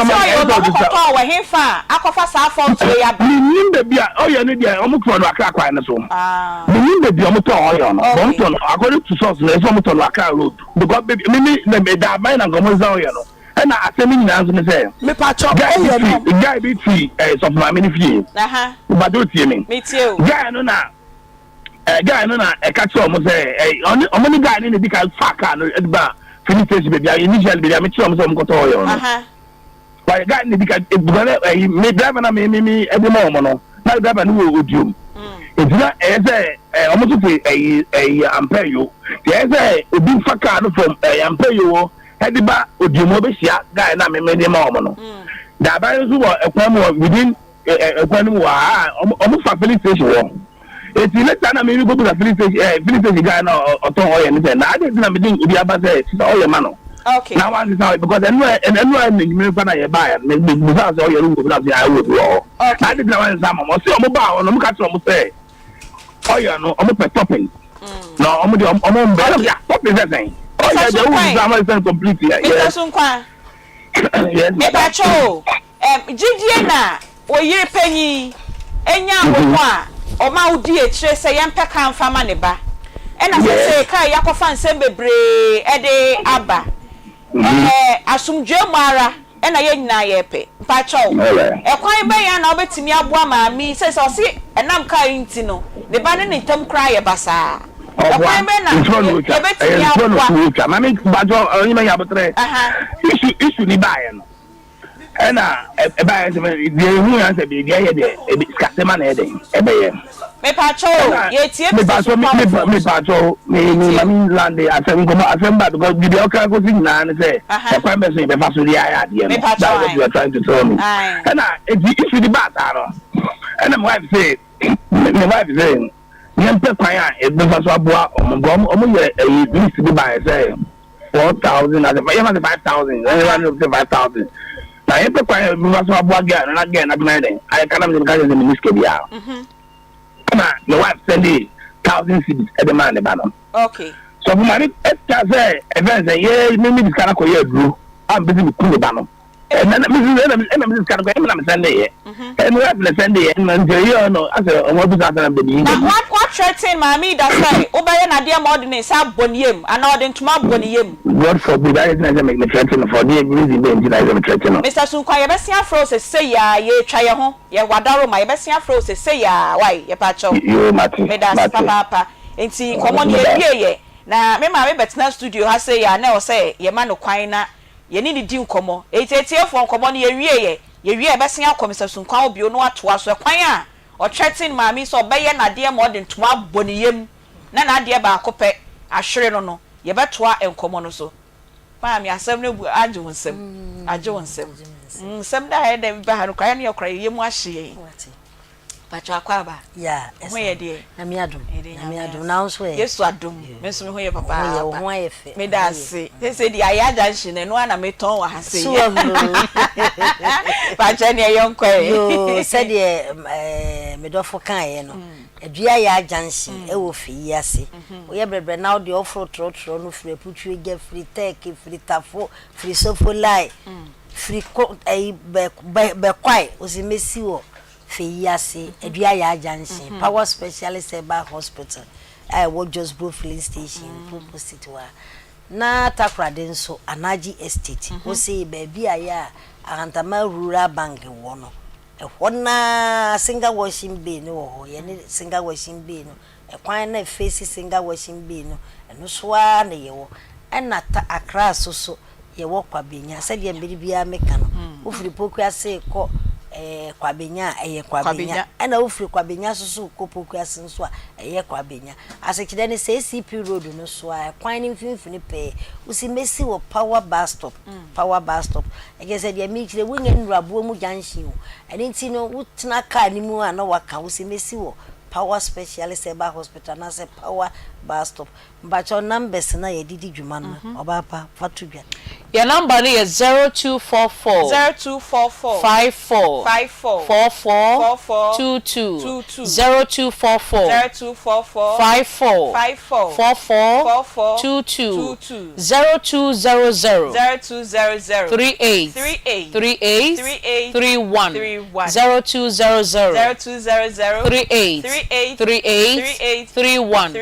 we him fa akofa sa phone to ya ba nim be bia o ye no dia omo kro no akra kwa ne so nim be bia omo to o yo no omo to according to source no so omo to akra road because baby me da buy na gomo za o yo no and I say me nyina so ne say me pa chop guy be free so for my fee but do tie me tie guy no na guy no na e catch omo say omo ni guy ni dey ka faka no e ba finish station baby initially baby me chom so omo ko to o yo no why guy ni because me driver na me e be mo no na driver no odium It's almost a ampeyo. There's a big facade from a ampeyo. Hediba Udimobesia guy na me many moment. The Bibles were a quam within a quantum almost a filling station. It's next time I may go to the filling station guy or Tom Oil and I didn't have been the other all your man. Okay. Now I decide because anywhere you buy it, maybe without all your room without the I would law. I didn't know some or see a mobile and look at some say. Oh, yeah, no, I'm a topping. No, I'm better. What is that thing? Oh, yeah, the whole completely. Yes, Mepacho, Gigiana, or ye penny, Enya, or Maudi, say, Yampaka, Famaneba. And as I say, Kayakofan Sembe, Ede Abba. Asum Jomara, and I ain't na yepe. Pacho, a quite bay and I'll bet me a me says, I'll see, and I'm carrying Tino. The banner in Tom cry a bassa. And a buyer, the who answer be the Scatman heading. Me pacho, yet me pacho, me land. I said, because the okay go sing and say, the prime minister, the Fasuria, that's what you are trying to tell me. And it's the bat, and my wife said, my wife is saying, Yampa Paya, if the Fasabua, or used to be by say 4,000, as a 5,000, anyone 5,000. I have to buy again and again at night. I cannot imagine the Miskabia. Come on, your wife send 1,000 cities at the man. Okay. So, my say, events, yeah, maybe this kind of career grew. I'm busy with Kulibano. And then Mrs. Canada, Sunday, and we have the Sunday, and you know, as a what was after the what threatening, mammy, that's right. Obayan, a dear modern is up boniem, and ordering to my boniem. God forbid, I didn't make the threatening for the reason I am threatening. Mr. Sunquay, best young froze say, ya, ye try your home, ye wadaro, my best young froze say, ya, why, ye pacho, you, Matty, papa, and see, come on, ye. Now, me, my better studio has say, I never say, ye man of quina. Ye need di nkomo etie for nkomo ne ye wie besia akomisa sunkwan obi no atoa so kwan a o threaten maami so obeye na de more than to aboniyem na de ba akopɛ ahwere no ye betoa nkomo no so maami asem ne bu age wonsem nsem da he dem ba ha no kwa ne yekora ye mu ahye pacho akwaba ya ho ye de na mi adum na nso ye Yesu adum me so me ho ye papa ye ho ayefe me da se say di ayaja nhine no na me ton wa ha se pacho ne yonkwe yo said ye me do fo kan ye no adua ya ajanshi e wo fi ase wo ye brebre na de ofro tro no free putu ge free tech free tafo free sofo lai free be kwai o si mesi wo Fiyasi, Edria Yajansi, Power Specialist Eba Hospital. I work just Blue Filling Station, Pumpo Situa. Na Takradenso, Anaji Estate. Who say, baby, I Antama Rural Bank wono. A one single washing bin, or any single washing bin, a quine face single washing bin, and no swan you, and not a crass so. Ye walk by being, I said, ye baby, I make an. Who for the poker say, kwabenya kwabenya ana ofiri kwabenya so kopoku asenso a kwabenya asekide ne CCP road no so a kwan ni mfimfini pe usi mesi wo power bus stop egese dia mi kire wonya nurabo mu junction o ene nti no wutena car ni mu ana waka usi mesi wo power specialist eba hospital na se power bus stop mbacho numbers na ye didi dwuma no obapa fatudwa your number is 0244 54 22 0244 54 22 0200 38 31 0200 38 31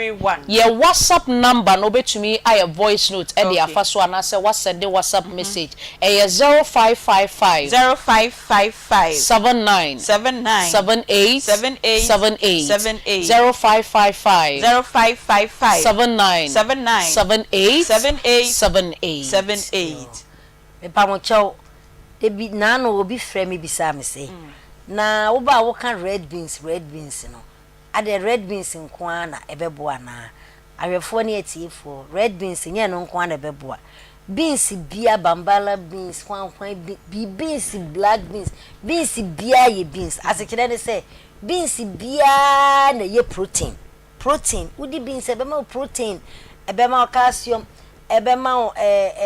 your WhatsApp number no betumi a voice note e dey afa so ana say send the WhatsApp message 0555 79 78 0555 79 me pa mo chow e bi na no obi frɛ me bisa me say na wo ba wo kan red beans no ade red beans nko ana ebeboa na awefo ne atiefo red beans nye no nko ana ebeboa beans bia bambala beans kwan beans black beans bia ye beans asekire ne say beans bia na ye protein udi beans ebema protein ebema calcium ebema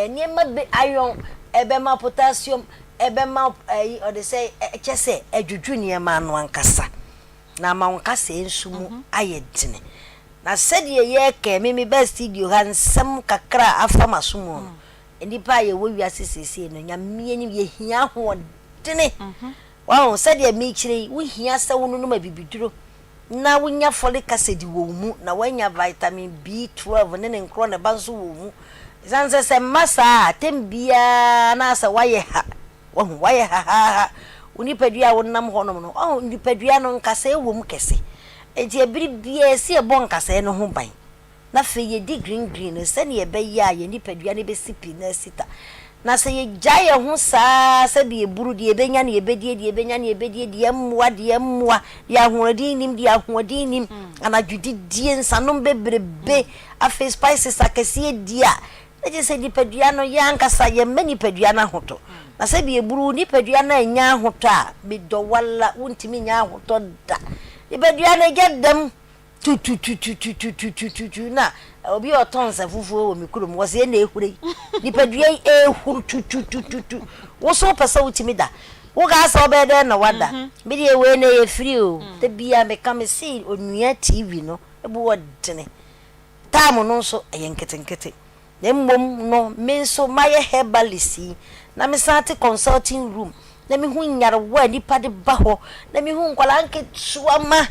niema iron ebema potassium ebema or they say chese adwudwu niema no ankasa na ma wonkasa ensumu ayedine na sede ye ke me best studio hansam kakra afama sumo ndipa ye wo wiase sese no nyamie ni ye hia ho dene wow sede me kire wo hia se wo no ma bibiduro na wonya folic acid wo mu na wonya vitamin B12 ne nkro ne banso wo mu zanse se masa tembia na sa waye ha waye ha unipadua wonnam honom no unipadua no nkasa ewo mu kese enti ebiri bia esi ebo nkasa no ho ban na fe ye di green se ne ye be ya ye nipadua ne be sipi na sita na se ye jaye ho saa se bi eburu di ebenya ne ebedie di ebenya ne ebedie di emwa ya hoodin nim anadwudi die nsanom bebrebe afa spices akese dia eje se nipadua no ya nkasa ye mani padua na hoto na se bi eburu nipadua na nya hoto a be do wala wontimi nya hoto da nipadua na gedam tu na obi otonsa fufuo wo mikurum wo se na ehure nipadua ehuru tu wo so pesa wotimi da wo ga sa obede na wada bi de we na ye free o te bia me kam see onua TV no ebu wodene tamu no so eyenketenkete na mmom no me so maye herbalist na me sante consulting room na me hu nyare wa nipa de ba ho na me hu nkwala nke suama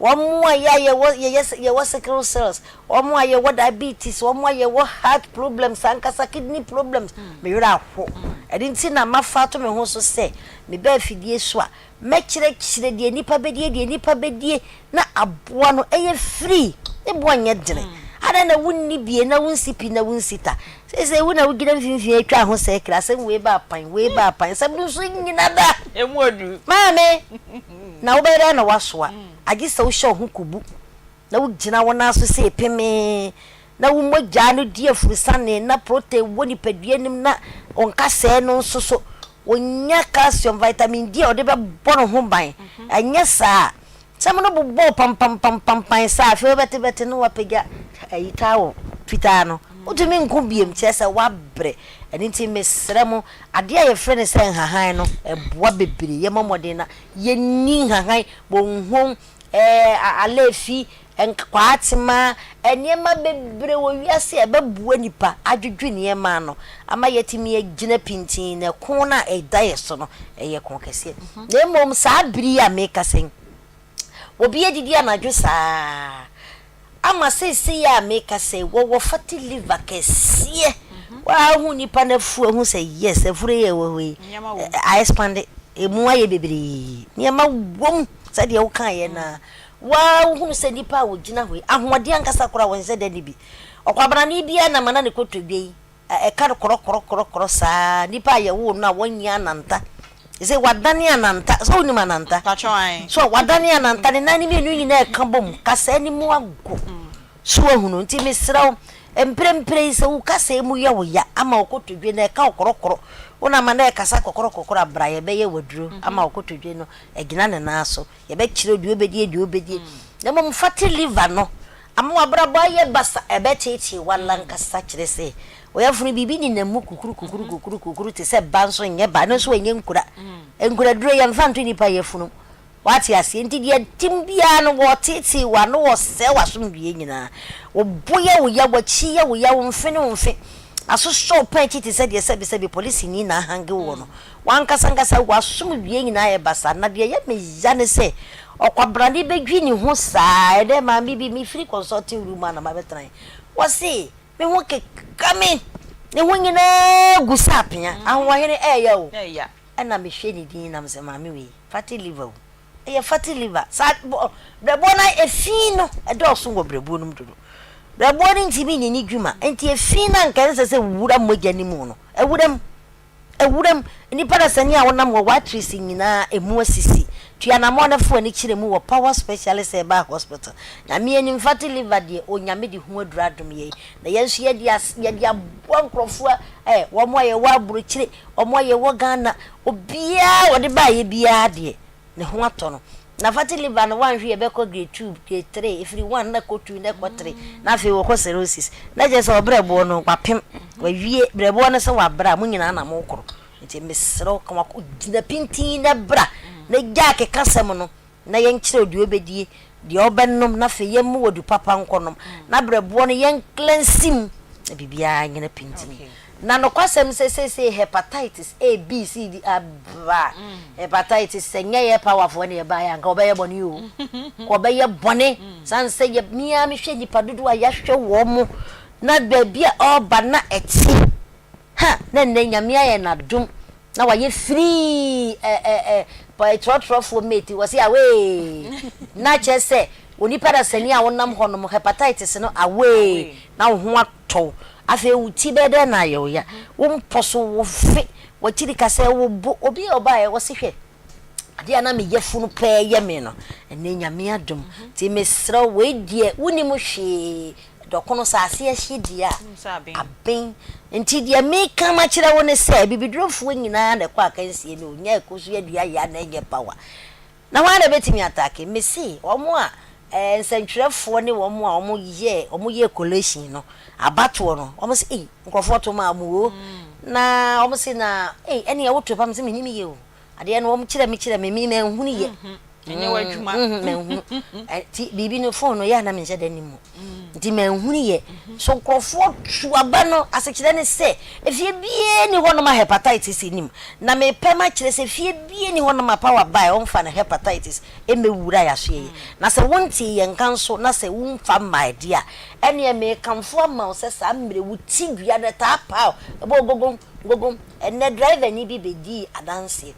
wamwa ye wo sickle cells wamwa ye wo diabetes wamwa ye wo heart problems ankasa kidney problems me yura ho edinti na mafa to me ho so se me ba fidie so a me kire de nipa bedie na aboa no eye free e bo anya dene ada na wunni bie na wunsipi na wunsita se wuna wugina mfimfini atwa ho se kra se we ba pan se blu so nyina da emuodu mame na wo bere na wasoa agisa wo hye ho kubu na wo gina wona so se peme na wo mogya no die furusane na protein woni padua nim na onka se no so wonya calcium vitamin D o de be bono ho ban anya saa some no bo pam sa fe bete no wapega ayitawo fitano utumi nkubiem chese wabre eni nti mesremo ade aye frene se hahan no eboa bebere ye momode na ye ni hahan bonhom alefi enkwatima eniema bebere wo wiase ebebua nipa adwudwu niema no ama yetimi agina pintin na ko na edaye so no eye kon kese na mom sa biri ya meka sen obi edidi anadwo saa ama sese ya meka se wo fati liver kese wa hu nipa na fu hu se yes efure ye wo we I expand emu aye bebere niema wom sade wo kan ye na wa hu se nipa wo gina ho ahode ankasa kora won se dani bi okwabara ni bia na mana ne kotodwe e ka korokoro saa nipa ye wo na wonya nanta say wadani ananta so ni mananta so wadani ananta ne nani me nu nyina ka bom kasa ni mu ago so ahunu nti mesraw emprempre se wo kasa mu ye wo ya ama okotodwe na ka okorokoro wona ma na kasa kokorokoro abra ye be ye waduro ama okotodwe no egina ne na so ye be kire duobedie na mo mfati liver no ama wabra ba ye basa ebe tete wala nkasa kire se oyafunu bibi ni na mu kukuru te se banso nye ba no so enye nkura duro ye mfa nto nipa ye funu wati ase nti dia timbia no wo tete wa no wo se wasomdue nyina wo boye wo ya wachi ya wo ya wo mfe aso so pa tete se dia se police ni na hange wo no wankasa wasomdue nyina ye basa na dia ye me ya ne se okwabrande bedwi ni ho saa de ma bibi mi free consulting room na ma betran wasi me ho ke kame ne ho nyina gusapia ahwahene eya o ana me hwe ni din na me se ma me we fatty liver fatty liver sa brebo na efino edoso ngo brebo num dodo brebo ni ntimi ni dwuma enti efina nkan se wura mogya ni mu no ewuram ni para sani a wonam wo watrisi nyina emu asisi tuana mo na fo ni kire mu wo power specialist e ba hospital na me ni fatty liver de onyame de hu aduradum ye na yenso ye de abonkrofo wo mo ye wa buru kire wo mo ye wo Ghana obia wo de ba ye bia de ne ho ato no na fatty liver no wan hwe be ko grade 2 grade 3 ifri 1 na ko 2 na ko 3 na fe wo ko cirrhosis na je so brebo no kwapem wa wie brebo no se wa bra mu nyina na mo koro nti mesro kama ko dina pinti na bra na jake kasem no na yen kire oduobedie de obennom na fe yem wodu papa nkonom na brebo no yen cleansim na bibia nyina pinti na no kwasem se hepatitis A B C D abba hepatitis senye ye powerful ne ba ya nka obeye boni o ko obeye boni san se ye mia me hwe nipa dodo a ya hwe wo mo na baabi a oba na eti ha na nyamia ye na dum na wa ye free pa trotro mate was ya we na chese oni para sani a wonam honom hepatitis no away na wo ho ato afi uti bede na yo ya wo mposo wo fe wo tiri kase wo bo obi oba e wo se hwe ade ana me yefunu pe ye me no ene nyame adom ti mesra we die woni mu hwe dokono saase ya hidi a aben nti dia me kama kire wo ne se bibidrofo nyina na kwa kansie ne onya ekosu adua ya na enye power na wa na betimi atake me si omo a nsentwerefo ne omo a omo ye collation no abato no omo se nkrofo to ma amuo na omo se na ene ya woto pam se me nimi ye o ade no omo kire me me hunu ye enye wadwuma ti bibi no phone no ya na me nhyɛ danimu nti me hunu ye so nkrofo tuaba no asekire ne se efie bie ni hono ma hepatitis nim na me pema kire se efie bie ni hono ma power by on fa na hepatitis emewura ya so ye na se wonti ye nkanso na se wumfa my dia ene me kamfo ma se sa mbre wuti dua na ta pa gogo ene driver ni bi bedi adanse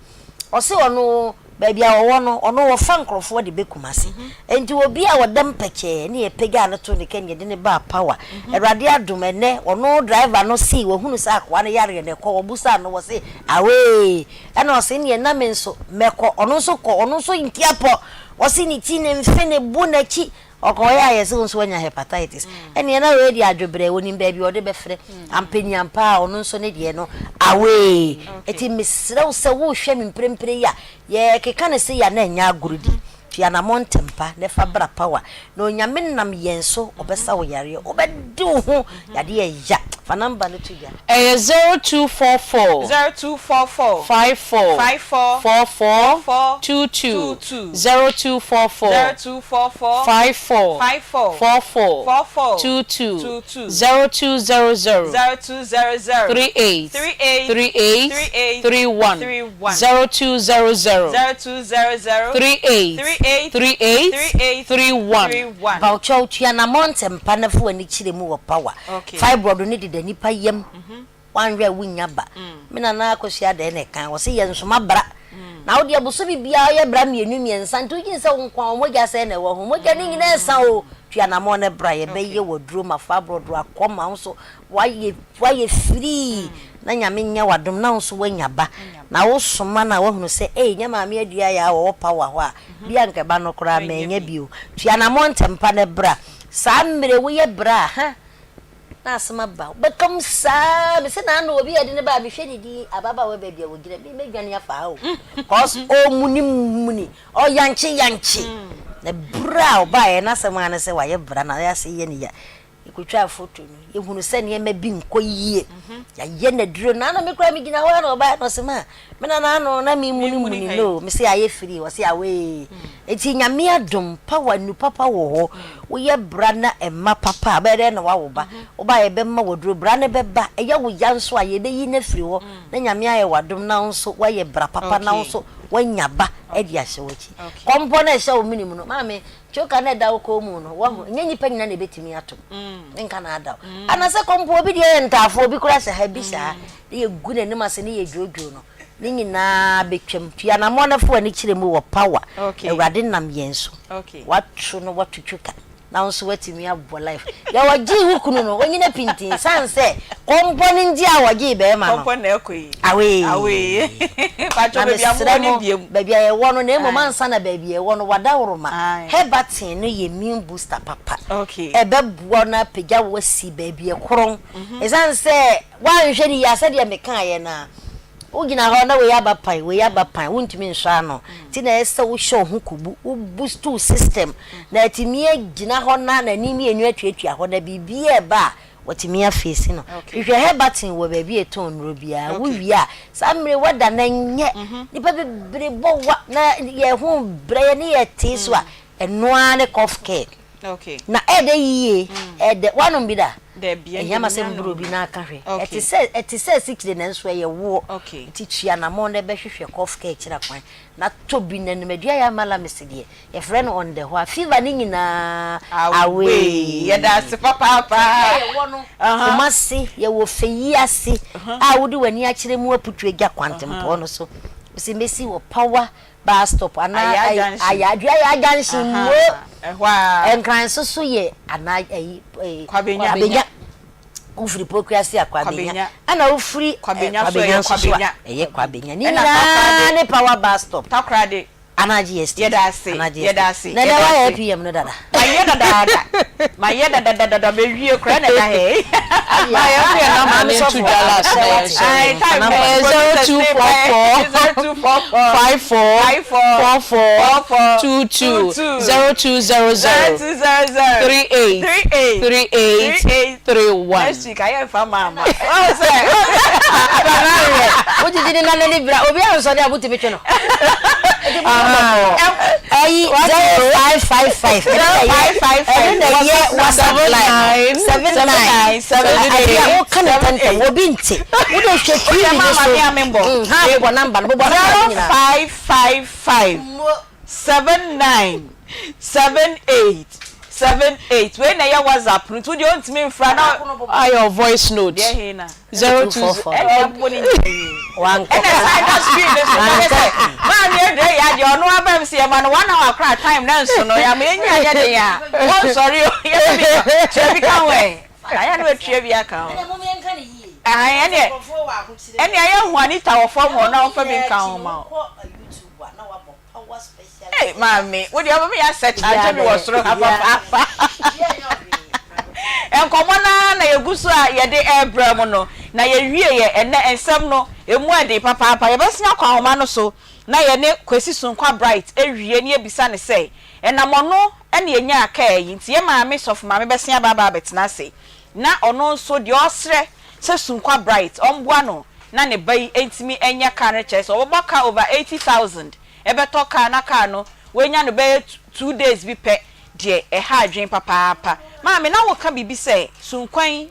o se ono baby a wono ono wo fa nkrofo de bekumase enti obi a wodam peke ne ye pega no to ne kenye de ne ba power erade adom ene ono driver no si wo hunu sa akwa ne yare ne ko obusa no wo se awe ena o se ne na menso meko ono so ko ono so ntiapo wo se ni ti ne mfe ne bu na chi okoya yesi nso anya hepatitis ene na we di adwobre woni baby o de befre ampeni ampa ono nso ne de no awe eti misrew se wo hwe mprempre ya ye keka ne se ya na nya agurudi tia na montempa ne fa bra power no nyame nam yenso obesa wo yare obedi wo ho yade ya fa number no to ya 0244 54 44 22 0244 54 44 22 0200 38 31 0200 38 31 Baucho Tiana Montem Panafu and Chilimu of power. Fibroid needed any payem. One real wing yaba. Minana Cosia de Neca was saying some bra. na wo de aboso bibia ye bra mienu miensa nto yin se wonkwa omogya se na wo ho mogya ni nyina ensa o tua na mo ne bra ye be ye woduro mafa brodo Akoma nso waye free na nyame nya wadom na nso wanya ba na wo soma na wo hunu se nya maame adua ya wo power ho a bia nke ba no kora ma nya bio tua na mo ntempa ne bra sa mmere wo ye bra ha na asema ba bekam sa me se na no obi ade ne ba me hwe didi ababa we bebia wo gira me medwane afa o cause o muni o yanchi na bra o ba e na asema na se wa ye bra na ya se ye ne ya ikutwa foto no ye hunu se ne ma bi nko yie ya ye na duro na me kra me gina ho na o ba no se ma me na no na me muni no me se aye free wo se awe eti nyame adom power nu papa wo ho wo ye bra na emma papa be de na wa wo ba wo ba ye be ma woduro bra ne be ba ye wo ya nso aye be yi na free ho na nyame aye wadom na nso wa ye bra papa na nso wanya ba e di ahye wo chi kompo na ehye wo minimum no maame choka na da wo ko mu no wo nyenyi pa nyina na betimi ato nka na ada ana se kompo obi de ntafo obi kura se ha bi sha ye gu na ni mase ni ye dwoodwo no ni nyina betwam tua na mo na fo ani kire mu wo power ewrade nam yenso watru no watutwuka na nso watimi abo life ya waji hukunu no onyina pintin sanse kompo ni ndi a waji be ma no kompo na ekoyi awe pacho be bia mo ni biem bebia ye wono na emo mansa na bebia ye wono wadawroma hebatin no ye immune booster papa ebebuo na pegya wasi bebia kron sanse wanhwe ni ya sade me kan ye na ugina ho na we yaba pan wontimi nsha no ti na ese wo show ho kubu wo boost system na timi agina ho na nimi enu atuatua ho na bibie ba watimi afesi no hwe hebatin wo ba bi eton ro bia wo wia samre wada na nye nipa bebre bo wa na ye ho bre ne ye ti so a enoa ne cough care na ede yiye ede wanom bi da enyama se mburu bi na aka hwe eti se 6 de na nso ye wo ti tua na mo na be hwehwe cough care kira kwan na tobi na nimedua ya mala mesede ye friend on the ho fever ni nyina awe ye da se papa ye wo no omasi ye wo feyi ase a wodi wani a kire mu aputu egya kwantempo no so usimesi wo power bus stop ana ayadua ya junction mo enkran so ye ana kwabenya ufri pokrasi akwabenya ana ufri kwabenya so ye kwabenya ni na ne power bus stop takrade ana GST ye da se na da wa PM no dada ma ye da be wie kra na da he ma ye fe na ma ne to Dallas ai time 02445222003831 next ka ye fa mama o ji ni na le bra obi an so de abuti bi tno ai 0555 79 o kan tante wo binti wo do hwe kiri ni so ha bo number no bo 0555 7978 when na ya WhatsApp no to the ontimi mfra na your voice note 0244 one man ye dey ya de ono abam se ma no 1 hour cry time na nso no ya me nya ya de ya oh sorry ya be chebi kan we aya no atue bi aka ene aya hu Anita wo form ho na wo fa bi kan ho ma hey mami wo de obi ya search aje bi wo soro papa enkomo na yegusu a ye de Abraham no na ye wie ye ene ensem no emu ade papa ye besia kwa homa no so na ye ne kwesi sunkwa bright ewie ne ebisa ne sei enamono ene enya aka yi nti ye maame sof maame besia baba betina se na ono nso de osre se sunkwa bright ombua no na ne bai entimi enya ka ne chese obaka over 80,000 ebeto ka na ka no wenya no be 2 days bi pe de ha adwen papa maame na wo ka bibi se sunkwan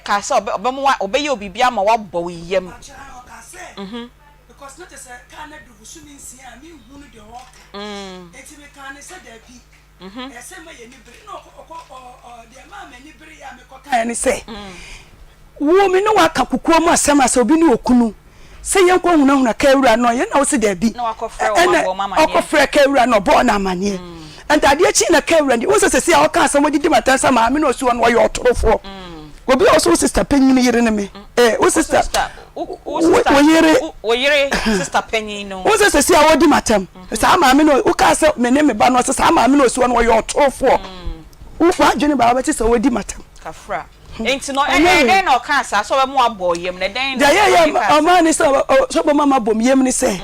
ka se obemwa obeye obibi ama wabọ yiem because not just can do swimming see I mean hunu de walk eti me kan se da bi ese ma ye ni bere no de ma ma ni bere ya me ko kan ni se wo me no waka kukuo mu asema se obi ni okunu say yen ko huna kawura no ye na wo se da bi na wakofre wo mama akofre kawura no bo na amane and ade chi na kawura ndi wo se se ya o ka asem wodi matansa ma me no osu no wo otorofo obi also sister penyin yire ne me wo sister wo yire sister penyin no wo se se ya wodi matam sa ma me no wo ka se me ne me ba no se sa ma me no osu no wo otorofo wo fa adwene ba wati se wodi matam kafra enti no no ka sa so be mo abo yem ne den da ye amani so bo mama bom yem ni se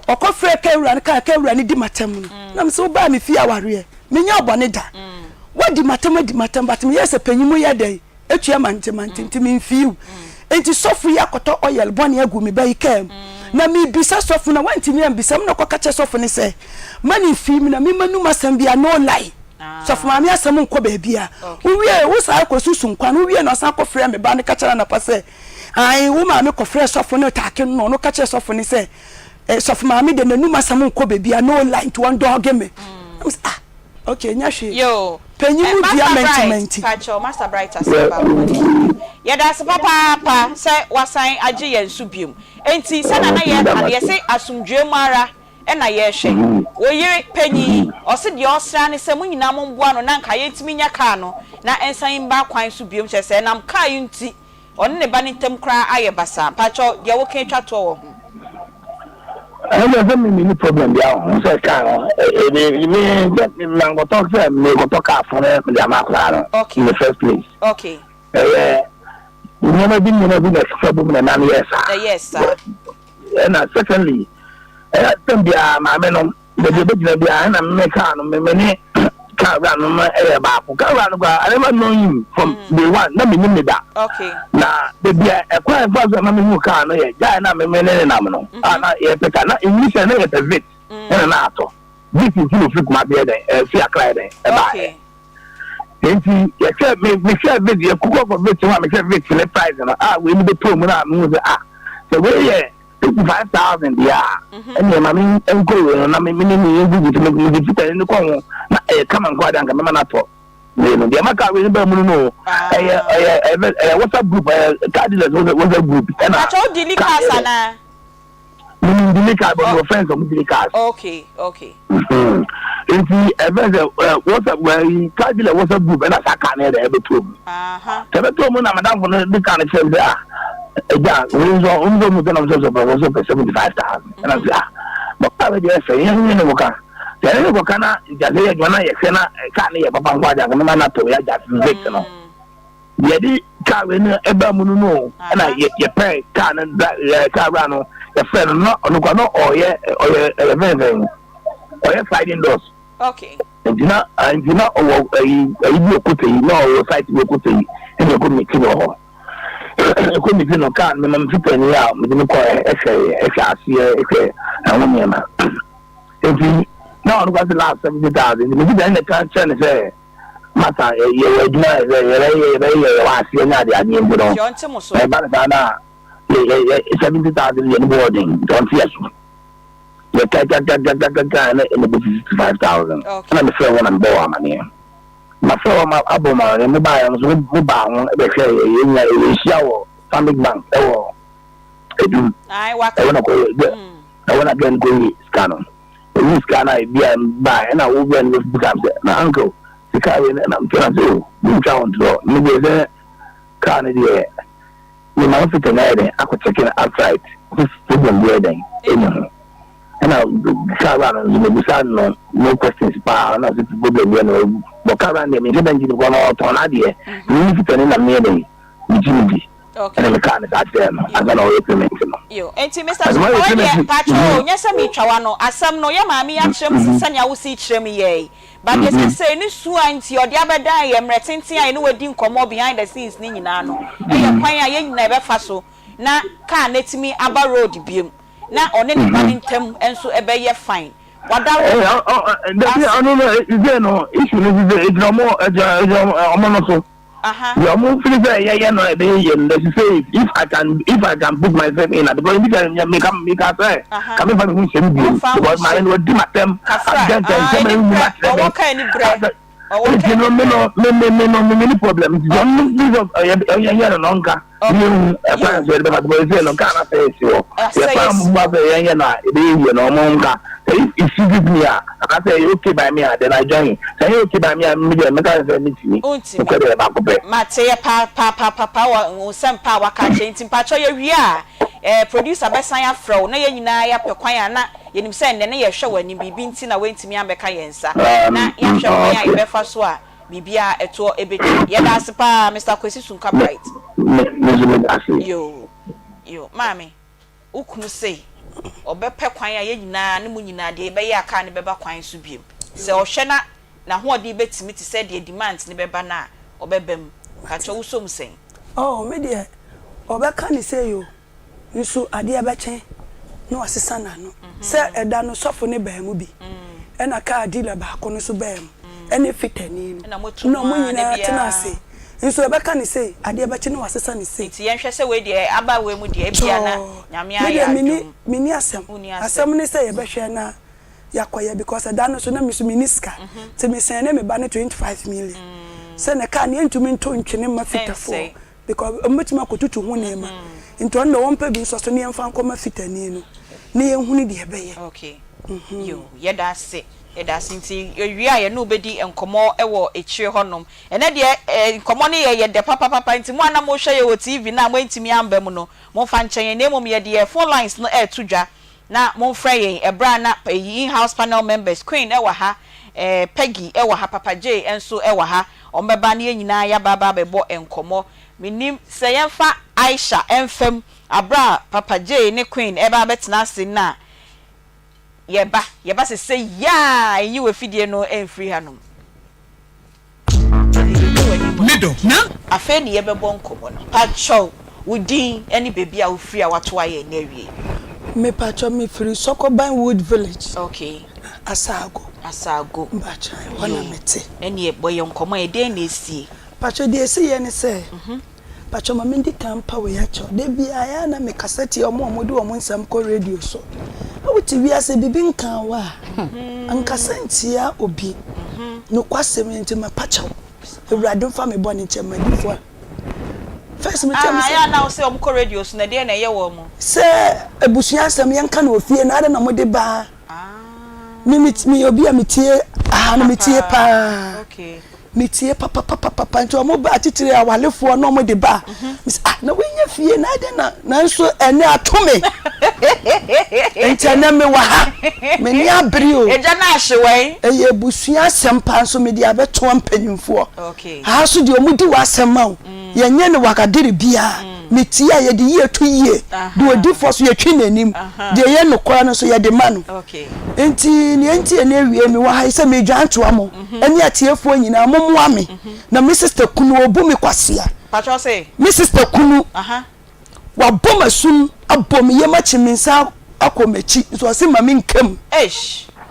okofre kawura ka kawura ni di matam no na me so ba me fi aware me nya obone da wadi matam but me yesa panyimu ye dai etua mante me fiu enti sofu ya koto oil bone agu me bai kam na me bisa sofu na wanti me ambisa me no kokache sofu ni se mani fi me na me manu masam bia no lie sofu ma me asam nko ba bia uwie wo sa akosusu nkwa no uwie no sa akofre me ba ne kachara na pase ai wo ma me kofre sofu no take no kache sofu ni se sofu ma me de nanu masam nko ba bia no lie to one dog me okay nyashi yo penyimu dia mentiment pacho master bright asaba ya da se papa se wasan age ye nsubium enti se na ye ade se asumdwe mara e na ye hwe wo yire penyi o se de osra ne se munyina mo mboa no na nka ye ntimi nya ka no na ensan ba kwan subium che se nam ka yunti on ne ba ne tem kra aye basa pacho de wo kan twato wo I don't any problem there. So me go talk say me go talk for the okay. In the first place. Okay. Never been trouble in an years. Yes, sir. And secondly, my men the big behind and make many car run I never know him from the one. Let me name that. Okay. Now, the beer a quiet brother, Mammy Car, no, Diana, men, nominal. English and a bit and an actor. This is you, my dear, fear crying. Okay. Except me, share video, cook up a bit to one, except bit to the price, and we need the poor move. So, we're 55,000 yeah. And your mammy and go, and I mean, to make in the corner. Come and go down, come on up. The Amaka will no. What's up group? Cardinals was a group. And I told you, Nicasana. The friends of Nicas. Okay. If he ever what's up where he Cardinal was a group and I can't ever to. Ever told me, Madame, the kind of film there. Yeah, we was on 75,000. And I said, but I would just say, Then you can just can't hear Papa Guada, and man to ya just victim. Yet, Carvin, Ebamuno, and I get pay, cannon, Carano, a friend, not or everything, or fighting doors. Okay. And you know, you could no fight you could and you couldn't make it. You couldn't be no car, Mamma Fippin, yeah, with the if no, it was the last 70,000. Then the country say, Mata, you're a 70,000 in boarding. Don't see us. You can't get the 55,000. I'm afraid when I'm born, money. My fellow Aboma and the buyers will bound, they say, in shower, family bank. I want to go to Scannon. This can I be and buy and I will be with my uncle. The car and I'm trying to do down to maybe there can't idea. You know, if I could check it outside. This problem wedding. And I'll car around no questions. And I'll problem, but car around them, you go out on idea. You need to turn in a meeting. Okay. And the car is at them. I don't know if you mention. Yo, and Mr. Patrol, yes, I mean, Chawano, as some no yammy actions, Sanya will see Chemi ye. But yes, I say, this swine to your other day, I'm retenting, I know a didn't come more behind the scenes, Ninano. I never faso. Now, can't let me about road beam. Now, on any running term, and so a bay fine. What I don't know, no issue, it's no more a monocle. You are moving yeah, no, say if I can put myself in at the point, you can make us say, coming from who send you, because my end would do my them. Many problems. Don't look of a longer, You a friend of the Ghana face you. If na no monga. If you give me I say okay by me, then I join. Say okay by me, meet me. Mate papa Nsem pa waka ntim pacho ye wi a producer besan afro na ye nyina ya pekwan na yenim se ne ye hwe wani bibi nti na wentimi ambeka yensa na ya hwe kwan ya ibefa so a bibia eto ebeti ye da sepa Mr. Kwesi Sunka Bright yo mami ukunu sei obepe kwan ya ye nyina ne mu nyina de be ya aka ne beba kwan so biem se ohwe na ho ode betimi ti se de demand ne beba na obebem ka cho usom sen oh me de obeka ni say yo nso ade abechen no asesa na no se eda no sofo ne ba mu bi e na ka dealer ba ko no so ba mu ene fitani no mo nyina tena ase nso obeka ni say ade abechen no asesa ni say ti yenhwe se we de aba we mu de bia na nyame aya mini asem ni say ye behwe na yakoya because eda no so na misu miniska te me sen na me ba ne 25 million se na ka ne ntumi nto ntwene ma fitafo because ometima kotutu hu nema nto ndo won pa bi so ne yemfa nkoma fitani no ne ye hu ne de beye okay yo ye da se nti wi a ye no bedi enkomo ewo echire honom ene de enkomo ne ye de papa nti mo ana mo hwe ye wo TV na mo ntimi amba mu no mo fa nchen ne mom ye de phone lines no tudwa na mo frɛ ye ebra na in-house panel members Queen ewa ha Peggy ewa ha Papa J enso ewa ha ombeba ne nyina ya baba bebo enkomo minim se yemfa Aisha enfem abra Papa J ne Queen eba betena ase na yeba se ya yi we fidie no enfri hanom mido na afa ne yebebo nkomo no pacho wudin any baby a ofri a wato aye na wie me pacho me free Sokoban Wood Village okay asago mbacha wana mete eni eboye nkomo e den na esie pacho de esie ne se pacho ma mindi kampa we ya cho de bia ya na me cassette omo de omo Nsem ko radio so awuti wi ase bibi nkan wa ankasantia obi no kwasem nti ma pacho ewrade mfa me boni nche madifo first me tell me ya na o se omo ko radio so na de na ye wo mo se ebusuya asem yenka na ofie na ade na mo de ba mi obi a mitie na mitie pa okay mitie papa nti omo ba titire awalefo na omo de ba na wenya fie na ade na nso ene atome enti na me wa ha me ni abri o eja na ahyewen eye busua sempa nso me di abeto mpanyimfo okay ha so de omo di wasema o yenye ne wakadiri bia mitie ye de ye to ye de odi fo so ye twi nanim de ye no kora no so ye de manu okay enti na ewie mi wa ha ise me dwanto amo eni atiefo nyina momoa me na my sister kunu obu mi kwasea pacho say my sister kunu wa boma sum abom ye machi minsa akomechi so se mami nkam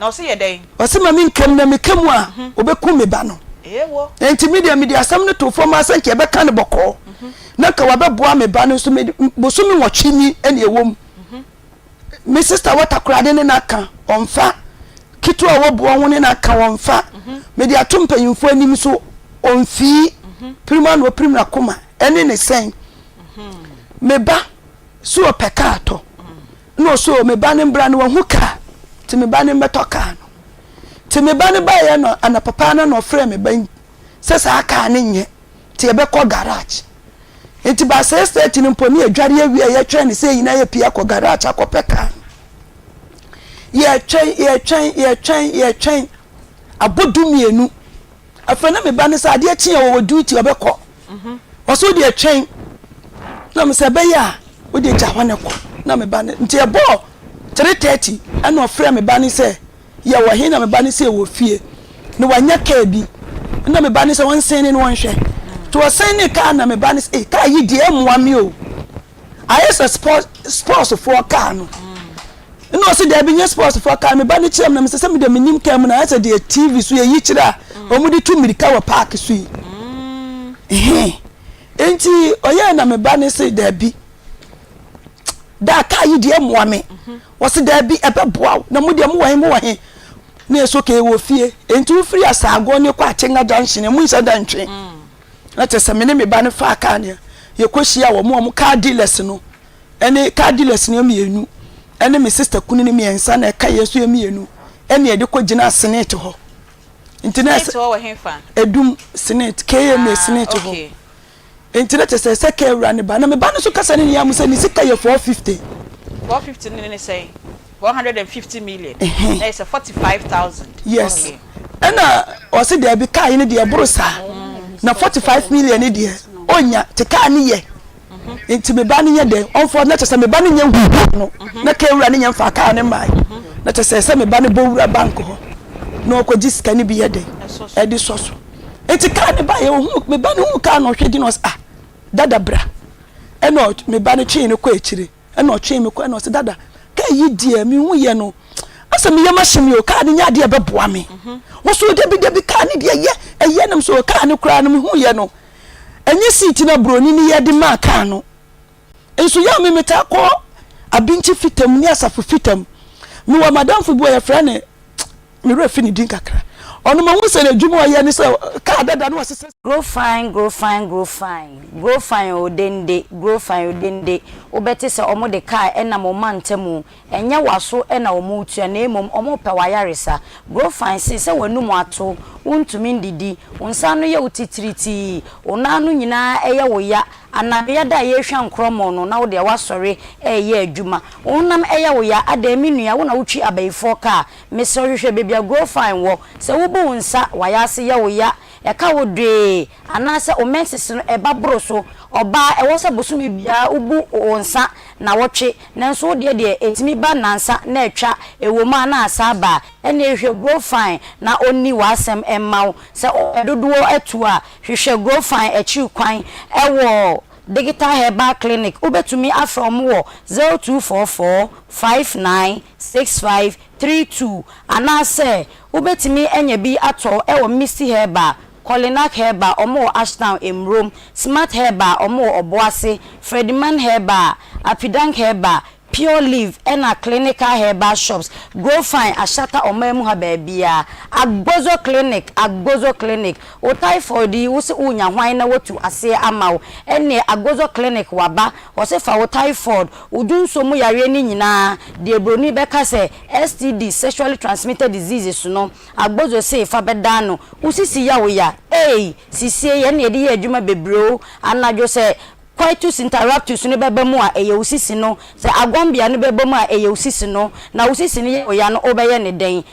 na o se ye den o se mami nkam na mekam a obeku me ba no ewo enti media asam no to form asan ke be kan boko na ka wa beboa me ba no so me bosumi nwotwini ene ewom my sister watakrade ne naka onfa kitu a woboa woni naka wonfa media atompanyimfo anim so onfi prima no prima Akoma ene ne sen meba so opeka ato no so meba ne mbra ne wo ka ti meba ne mbetoka no ti meba ne ba ye no ana papa na no frɛ me ban sesa aka ne nye ti ebe ko garage enti ba se state ni mponi adware awie ye twa ne se yina ye pia ko garage akopeka ye twen abodumienu afana me ba ne sa ade achi wo duty obekọ oso de twen na me se be ya wo de ja hwane ko na me ba ne nti e bo 3:30 ana ofre me ba ne se ye wo he na me ba ne se wo fie ne wanya ka bi na me ba ne se won sen ne won hwe to sen ne ka na me ba ne se ka yi de emwa mi o ayesa sports for car no no se de binye sports for car me ba ne chiam na me se me de minim ka mu na ayesa de TV so ye yi kira omudi tu mirika wa park so yi enti oye na me ba ne se de bi da ka yi de emwa me wo se de bi ebeboa na mu de mu wa he na eso ke wo fie enti wo free asago ne kwa chenga junction mu isa dantwe na te se me ne me ba ne fa aka ne ye kwehia wo mo car dealers no ene car dealers ne mienu ene me sister kunu ne miensa na ka yeso mienu ene ye de ko gina senate ho internet ho hemfa edum senate KM senate ho internet se ka ewra ne ba na me ba no so kasa ne ya mu se ni sika ye 450 ne say 150 million. There's a 45,000. Yes. Okay. And o se there be car in the brosa. Na 45 million ni there. Onya te car ni ye. Nti me ba ni ye de. On for na chese me ba ni ye hu no. Na ka ewura ni ye mfa car ne mai. Na chese se me ba ni bo wura bank ho. No ko jisika ni bi ye de. E di soso. Enti car ni ba ye hu me ba ni hu car no hwedi no ah. Dada bra. E no me ba ni twi ni ko ekire. E no twi me ko e no se dada. Ka yi die mi hu ye no asa mi yema hye o ka ne nya de beboa me wo so de bi ka ne de ye nam so ka ne kura no mi hu ye no enye seat na broni ni ye de ma ka no enso ya me meta ko abinchi fitam ni asafo fitam mi wa madam fu bo ye fra ne mi refi ni din kakra ono ma hu se na dwuma ye ne se ka dada no asese grow fine odende grow fine odende obeti se omo de kai ena mo mantemu enye waso ena omo utua na emom omo pewayaresa grow fine se wanum ato untumi ndidi unsa no ye utitiriti onanu nyina eye wo ya anabia da ye hwa nkromo no na wo de wasore eye adwuma onam eye wo ya adami nua wo na wutwi abaifo ka mesori bebia grow fine wo se wo bu unsa wayase ye wo ya eka wo de anase o menses no eba broso oba e wo se bosumi bia ubu onsa na wotwe nanso wo de etimi ba nansa na etwa ewoma na asaba ene ehwe grow fine na onni wasem emmaw se dodowo etu a hwehwe grow fine echi kwan ewo digital herbal clinic ubetumi afrom wo 0244 596532 anase ubetumi enye bi ato ewo Misty Herbal Colinac Herbal omo Ashtown Emrom Smart Herbal omo Oboase Fredman Herbal Apidank Herbal Pure Leaf ena clinical herbal shops grow fine ashata omemu ha baabia agbozo clinic o typhoid wo se unya hwan na wotu ase amawo ene agbozo clinic waba o se fa o typhoid udunso mu yare ni nyina de broni beka se STD sexually transmitted diseases no agbozo se fa bedano usisi ya wo ya sisie ye na edi adwuma bebro anajo se Coitus interruptus ne beba mu a eye usisi no se agwambia ne beba mu a eye usisi no na usisi ne oya no obeye ne den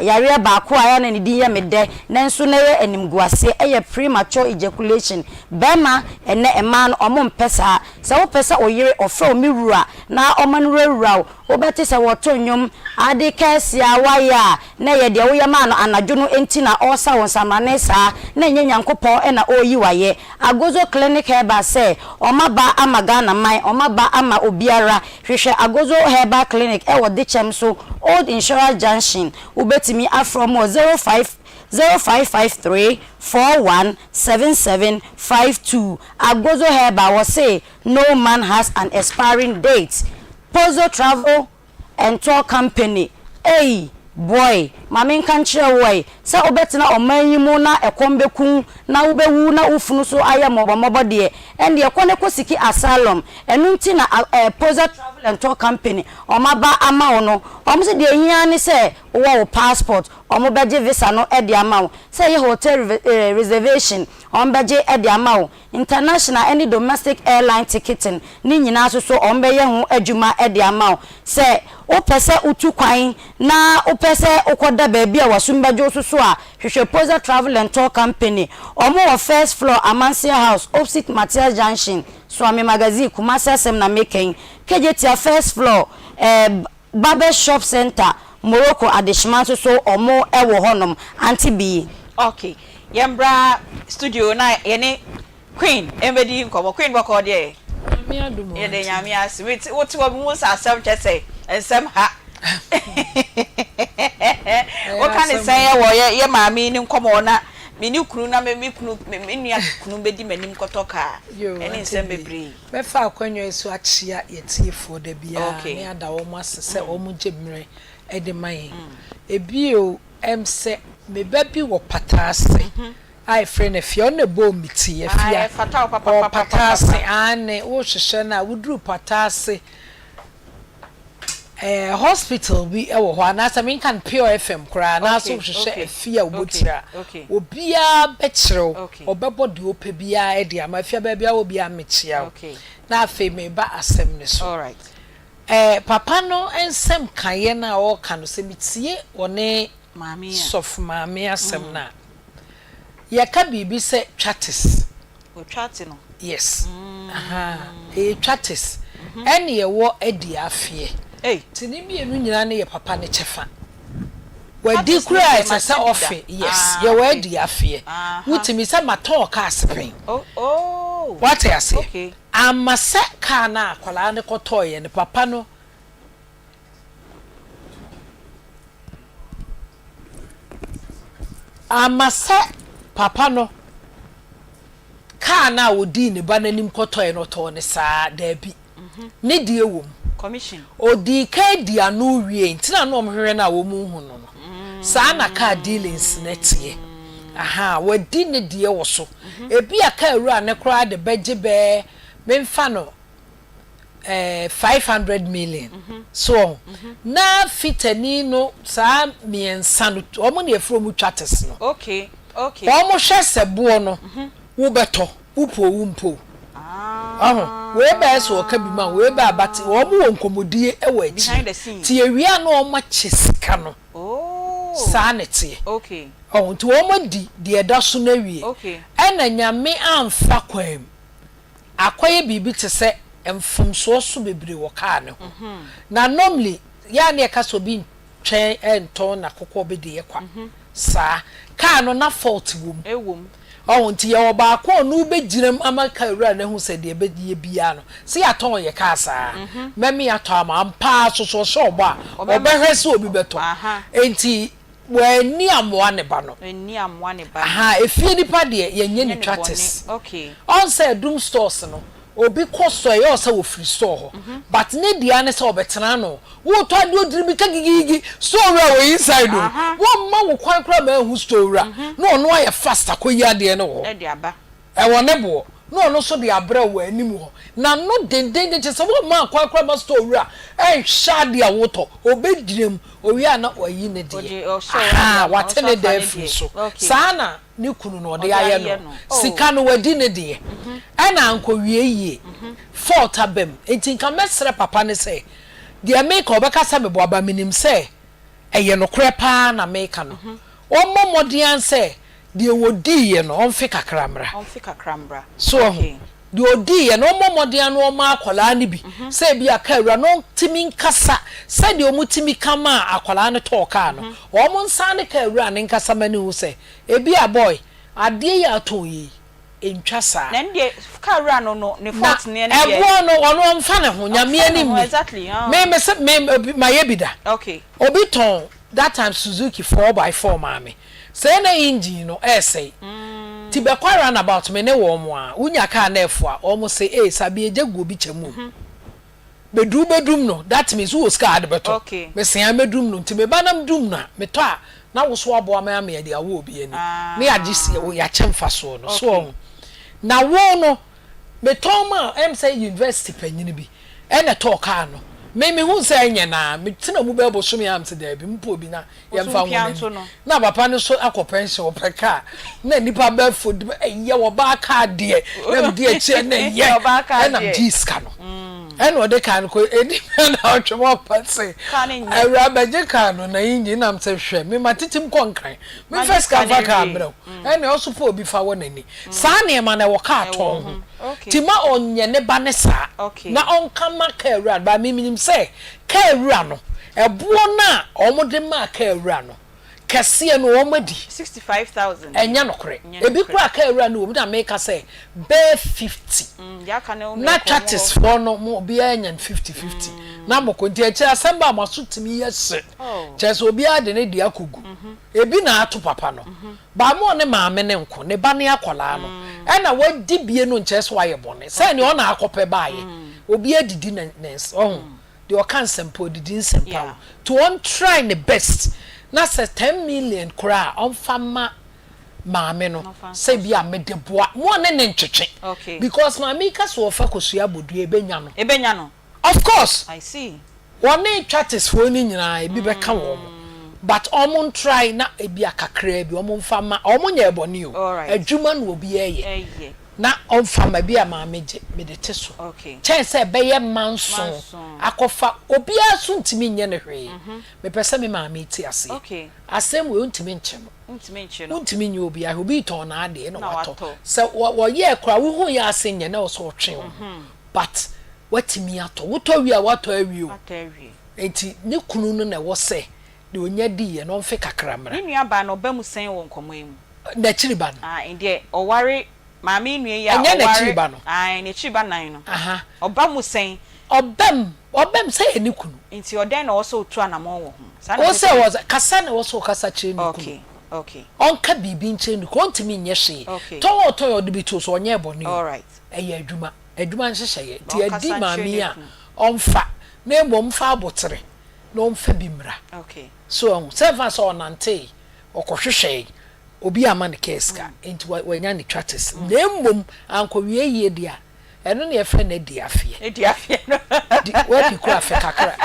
yare ba ko aya na ne din ye mede nanso na ye animguase eye premature ejaculation bema ene ema no omo mpesa se wo pesa oyire ofra omiwura na omanwura obete se woto nyom ade kasia waya na ye de wo yama no anadwo no enti na osa wonsamane sa na nya nyankopon e na oyi waye agozo clinic herbal se omaba amaga na mai omaba ama obiara hwehwe agozo herbal clinic e wo de chem so old insurance junction ubetimi afrom 0553 417752 agozo herbal was say no man has an expiring date. Pozo Travel and Tour Company boy mama kan kire woi se obetina omanyimu na ekombeku na ubewu na ufunu so ayamobombo de ende ekone kosiki asylum enunti na Pozo Travel and Tour Company omaba ama ono omse de hia ni se wo passport omobeje visa no e de ama se ye hotel reservation ombeje e de ama international and domestic airline ticketing ni nyina so ombeye ho adwuma e de ama se o pese utu kwan na o pese okoda baby a wasumbajo so a hwehwe Pozo Travel and Tour Company omo first floor Amansia House opposite Material Junction Swami Magazine Kumasi Asem na making kejetia first floor Barber Shop Center Morocco Adishman so omo ewo honom Aunty B. Okay yembra studio na yene Queen embedi nkomo Queen bako de mi adumo yede nyame aswit woti wo mu sa asem chese ensem ha o kan say wo ye maami ni nkomo na mini kunu na me kunu me nua kunu bedi manim kotoka eni nsem bebre me fa akwanyo esu achia yetifo da bia me ada wo masese wo mu gemre ede man ebio emse me babi wo patase ai friend if you na bo miti afia fata papa patase ane wo hwehwe na wudru patase hospital bi ewo ho na sa men kan pure fm kra na so hwehwe afia obotira obia bekyerɛw obɛbɔ de ope bia e de amafia ba bia obi amechia na afi me ba asɛm ne so all right papa no ensem kaye na o kanu se mitie one maami sof maami asɛm na yaka bibi se chatis o chati no yes chatis ene ye wo edi afie tini mienu nyina ne ye papa ne chefa wadi kura ese ofe yes ye wo edi afie wutimi se maton ka asepen what I say okay amase ka na akwala ne kotoye ne papa no amase papa no ka na odi ne ba nanim kotoye no to ne saa da bi ne die wom commission odi ka di anu wie ntina no omhwere na wo mu hu no saa na ka dealings netie wadi ne die wo so ebi aka awura ne kra de beje be memfa no 500 million so na fitani no saa miensa no omo ne afro mu twates no okay omo hwe sebo no wo beto wo mpo we ba so ka bi ma we ba abati omo wo nkomodie e wa achi ti ewia no omo chesika no saa netie okay nti omo di eda so na wie ena nyame amfa kwam akoye bibi te se emfumso so bebre wo ka ne ho na normally ya ne ka so bi twen ento na kokko be de kwa saa ka no na fault wom nti ye oba ko no be giram amaka ura ne ho se de be die bia no se ya ton ye ka saa memi ya to ama ampa so so oba obehwe se obi beto enti wani amwa ne ba no efie nipa de ye nye ni tratis on say doom stores no obi koso ye o say wo free store ho but ne dia ne say obetena no wo to ade odiri mi ka gigigi store wo inside do wo ma wo kwan kra ma hu store no ono aye fast akoyi ade ne wo e de aba e wo ne bo no ono so de abra wo anim ho na no denden de se wo ma kwan kra ma store e hwa de awoto obedrem owi ana oyi ne de wate ne de free so sana ni kunu no de aye no sika no wadi ne de ana anko wie yie fault abem enti nka mesre papa ne se de make obeka sa mebo aba minim se eye no kre pa na make no o momodian se de wodi ye no onfe kakramra so de odi ye no momodian no ma akwala ne bi se bi aka awura no timi nkasa se de omutimi kama akwala ne toka no o mo nsa ne ka awura ne nkasa mani hu se ebi a boy ade ya to yi entwa saa na ndie ka awura no ne fault ne ne ye ebo no ono mfa ne ho nyame anim exactly me my bida okay obi ton that time Suzuki 4x4 mame say na engine no say ti be kwara na about me ne wo mo a unya ka na efo a o mo say sabi ejagu obi chemu bedum no that means who scared beto me say bedum no ti me banam dum na me to a na wo so abo ama me de awo obi ani me agisi wo ya chemfa so no so na wo no me to ma em say university panyini bi e na to ka no me hu say nya na me tina mu be bo so me am se da bi mpo bi na ye mfa wo na papa no so akɔpension opeka na nipa be food ye wo ba ka de na me de eche na ye na jiska no eno de kan ko eni na otwo pa say awura beje kan no na yin na am se hwe me matitim konkan me first ka fa ka bro eno also for obi fa wo nani sa na ma na wo ka aton ho ti ma onye ne ba ne sa na onka ma ka awura ba me minim say ka awura no ebuo na omode ma ka awura no kase no omadi 65,000 enya no kore ebi kura ka awura no obi na make say be 50 ya ka ne na chatis for no mo obi anya 50 na mo ko ntia kira samba masutimi yese cheso obi ade ne dia kogu ebi na ato papa no ba mo ne maame ne nko ne ba ne akola no e na wadi bie no ncheso aye bone se ne ona akope baaye obi adidi nens de o kan sempo didi nsempa to on try the best na say 10 million kura on fama maame no say bia me de boa mo ne ne ntwetwe okay because maame ka so ofa kosua bodu ebenya no of course I see one chatters for ni nyina ebi be ka wo but omon try na ebi akakra bi omon fama omon nya eboni o adwuma no obi eye na omfama bi a maame je me de teso okay chance be ye manso akofa obi aso ntimi nye ne hwe me pese me maame ti ase okay asem we ntimi nche no ntimi nye obi a obi ton na ade na wato so wo ye kra wo hu ya ase nye na wo so twen but watimi ato woto wi a wato awi o enti ne kunu no na wo se de onya di ye no mfe kakra mra ni nua ba no ba mu sen wo nkomo emu na chiriba no inde o ware maami nua ya o ware na chiriba no ne chiriba nan no oba mu sen obem say ne kunu enti oden na wo so otu anamo wo ho o se was kasa na wo so kasa chiri ne kunu okay onka bibi nche ne ko ntimi nye hye to de bi to so onye boni all right eye adwuma nhyehyeye ti adi maami a onfa na emom fa abotere na onfa bi mra okay so seven so nante okohwehwe obi ama ne keska enti wanya ne tratis na emom ankowie yie dia eno ne efe na diafie no wati kura fe kakra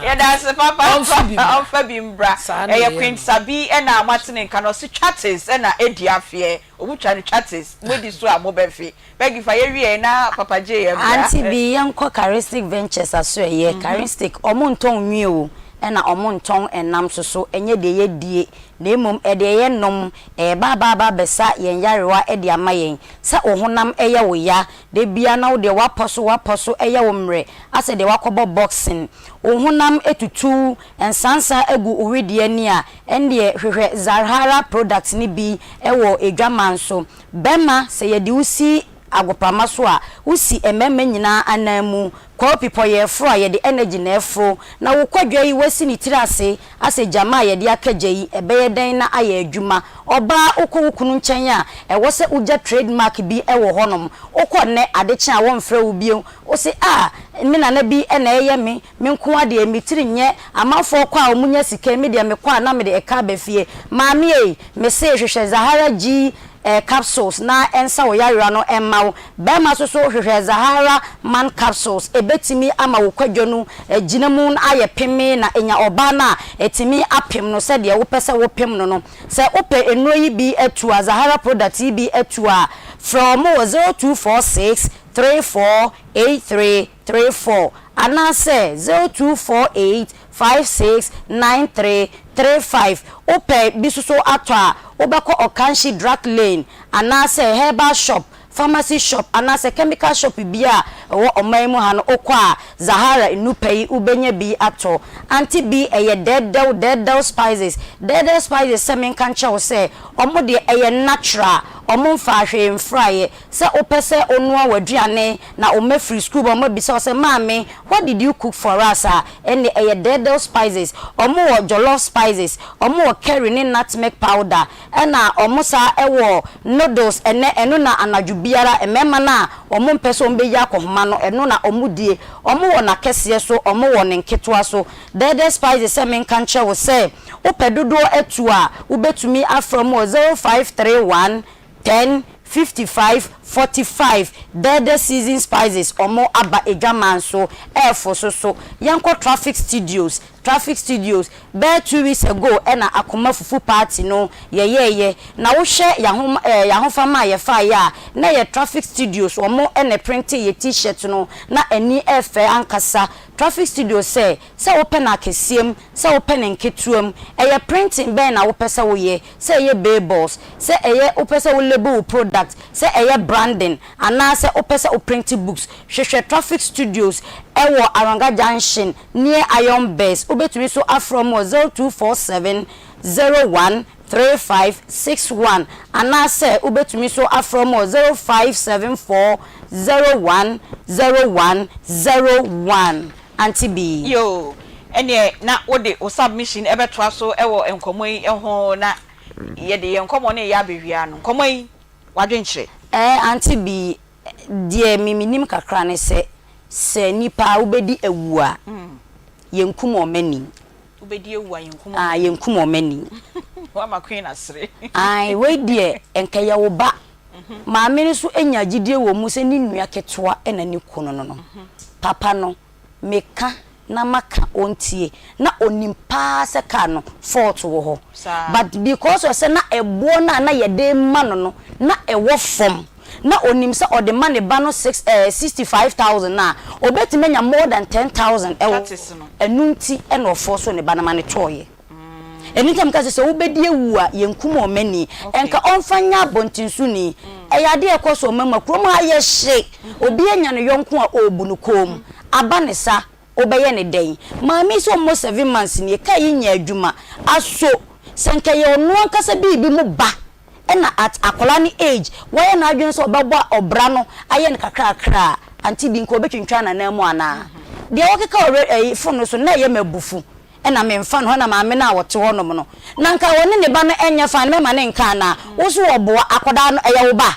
ya da se papa onfa bi mbra e queen sabi e na amatene nka no se tratis e na ediafie obutwa ne tratis wedi so amobefi begi fa ye wie na papa je ye mbra Aunty bi yanko charistic ventures aso ye charistic omonton nwie o ena omonton enam soso enye de ye die na emom ede ye nom ba besa yen yarewa ede amayen sa ohunam eye wo ya de bia na wo de waposo eye wo mre ase de wakobo boxing ohunam etutu ensansa egu owidi ani a ende hwehwe Zahara products ni bi ewo edwamanso bema se ye de usi agopama so a usi ememme nyina anamu kwa pipo ye fro ye de energy na efro na wo kwadwa yi wasi ni tirase ase jama ye de akaje yi ebeye den na aye adwuma oba okunu nchen a ewo se uja trademark bi ewo honom okone adeche a wo mfra wo bio o se me na bi na eye me nko ade emitiri nye amafo kwa omunya sika me de me kwa na me de eka befie maami me se hwehwe Zahara G capsules na ensa wo yarira no emma bema so hwehwe Zahara man capsules ebetimi ama wo kwadwo no ginamu na aye peme na enya oba na etimi apem no se de wo pese wo pem no se ope eno yi bi etu Zahara product yi bi etu a from 0246 348334 ana se 0248 569335 ope bisuso atwa obeko Okanshi Drug Lane ana se herbal shop pharmacy shop ana se chemical shop bia wo omaimu ha no okwa Zahara inupai ubenya bi ato Aunty bi eye dead spices semen kancha wo se omo de eye natural omo fa hwe mfraye se opese onua waduane na o free school bo ma bisa se maame what did you cook for us and eye dead spices omo wo jollof spices omo wo curry ni nutmeg powder na omo sa ewo noodles eno na anadwo biara emema na omo mpese ombe ya kohoma no eno na omo die omo wo na kese so omo wo ne nketwa so dead spices semen kancha wo se opedodo etu a ubetumi afrom 0531 10 55 45 the season spices omo aba ejaman so for so yanko traffic studios be 2 weeks ago na Akoma fufu party no ye na wo hye yaho fama ye fa ya na ye traffic studios omo na print ye t-shirt no na ani efe ankasa traffic studios say open na kesiem say open nketuam ye printing be na wo pese wo ye say ye billboards say ye wo pese wo label product say ye branding ana say wo pese wo print books hwehwe traffic studios ewo Aranga Junction near Iron Base obetumi so afrom 0247 013561 ana say obetumi so afrom 0574 010101 Aunty B yo ene na wode o submission ebetwa so ewo enkomoi eho na ye de enkomo na ya behwia no enkomoi wadwenkyere Aunty B die miminim kakra ne se nipa ubedi ewua yenkum omani ubedi ewua yenkum yenkum omani Wa ma queen asre. Ai we die enka ye wo ba. Maame ni so enya gidie wo mu se ni nua ketwa ena ni kunu no. Papa no meka na maka ontie na onimpa se ka no fault wo ho. But because o se na ebo na ye de ma no na ewo fom. Na onim se o de ma ne ba no 65,000 na obeti menya more than 10,000 ewo. Enunti ena ofo so ne ba na ma ne toye. Anytime ka se wo bedi ewu a yenkum o mani enka onfanya bontinsu ni eyade ekoso mama krom aye hye obi anya no yonko a obu no kom aba ne sa obeye ne den maami so mo 7 months ni ka yinya adwuma aso senka ye onu ankasa bibi mu ba ena at akola ni age why na adwen so obebo obra no aye ne kakra anti bi nko obetwintwa na na mu ana de wokeka phone so na ye mabufu ena me mfa no na maame na wote ho no no na nka woni ne ba no enya fa me ma ne nka na wo so oboa akoda no eye wo ba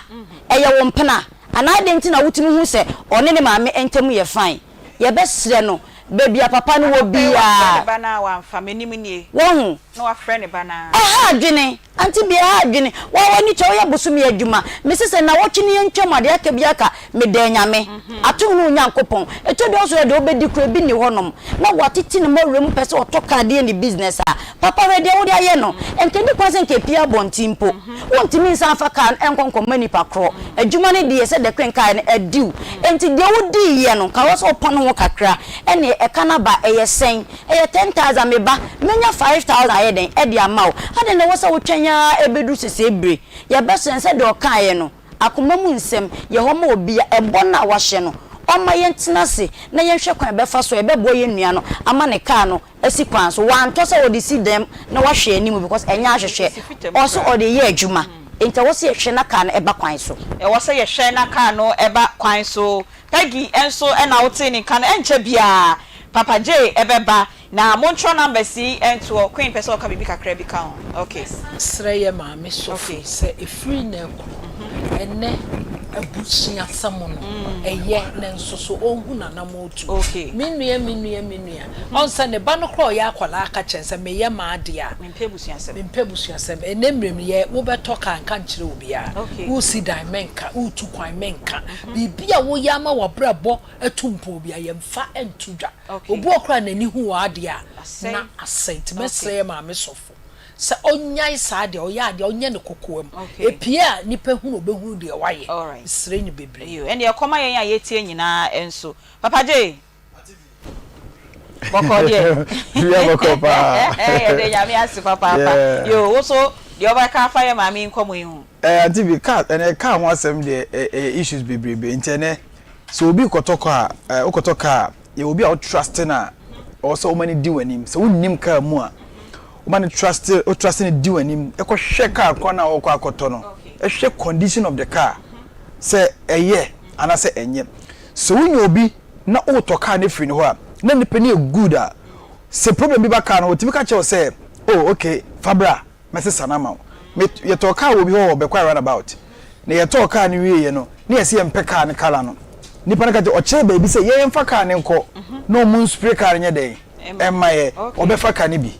eye wo mpena ana de ntina wutimi hu se one ne maame entemu ye fine ye besre no baby papa no wo bia ba na wa mfa menim nie wo hu no wa frɛ ne ba na adwene anti bia adwene wa woni che wo ya bosumi adwuma me sese na wo twini ye ntwam ade aka bia ka me dan nyame ato no nyankopon eto de oso de obedi kura bi ni honom na watiti ne mawrem pese otoka de ni business a papa we de wo de aye no enkedi kwasen ke pia bontimpo wontimi nsan fa kan enkonkom mani pakro adwuma ne de se de kwenkan ne adiu enti de wo di ye no ka wo so pon ho kakra ene ekana ba eye sen eye 10,000 me ba menya 5,000 aye den e de amaw ade ne wo se wo twanya ebedu sese ebre ye besense de okaye no Akoma mu nsem ye homo obia ebo na wahye no oma ye ntena se na ye hwe kwan befa so ebebo ye nua no ama ne ka no asi kwan so wanto so odi si dem na wahwe anim because enya ahwehwe also odi ye adwuma enta wo se ye hwe na ka no eba kwan so wo se ye hwe na ka no eba kwan so Peggy enso ena wote ni ka no enche bia Papa J ebeba na montro number si ento queen person ka bibi kakra bi ka okay sreye ma me so se e free na ko ene abusia samono eye na nsoso onhu na na motu okay minua onse ne ba no kro ya akwala aka chense meye ma ade a mempe busia sem ene mrem ye wo beto ka nka nkyere obia wo si dimenka wo tu kwan menka bibia wo ya ma wo brabo atumpo obia ye mfa entudwa obu okra na ni hu ade a na asent mesreye ma me sofo se onyai sa de oya de onye ne kokoam epia nipa hu obehunu de waye sire ni bebre yo ene Akoma yen ya yetie nyina enso Papa J boko de ya boko pa de nyame asi papa yo wo so de obaka fa ye maami nkomo yin anti bi ka ene ka ho asem de issues bebrebe ntene so obi kotoka ukotoka ye obi a trust na also o mani di wanim so wonnim ka mu a man trust in do anim e ko hwe car ko na wo ko akoto no e hwe condition of the car say eye ana say enye so when you obi na o to car na free ni ho a na ni pani good a se problem bi ba car no timi ka che say oh okay fabra message sanama me ye to car wo bi ho be kwa run about na ye to car ni wie ye no na ye se empe car ni kala no ni pa na ka che o che baby say ye emfa car ni nko no mun spray car nye den emaye obefa car ni bi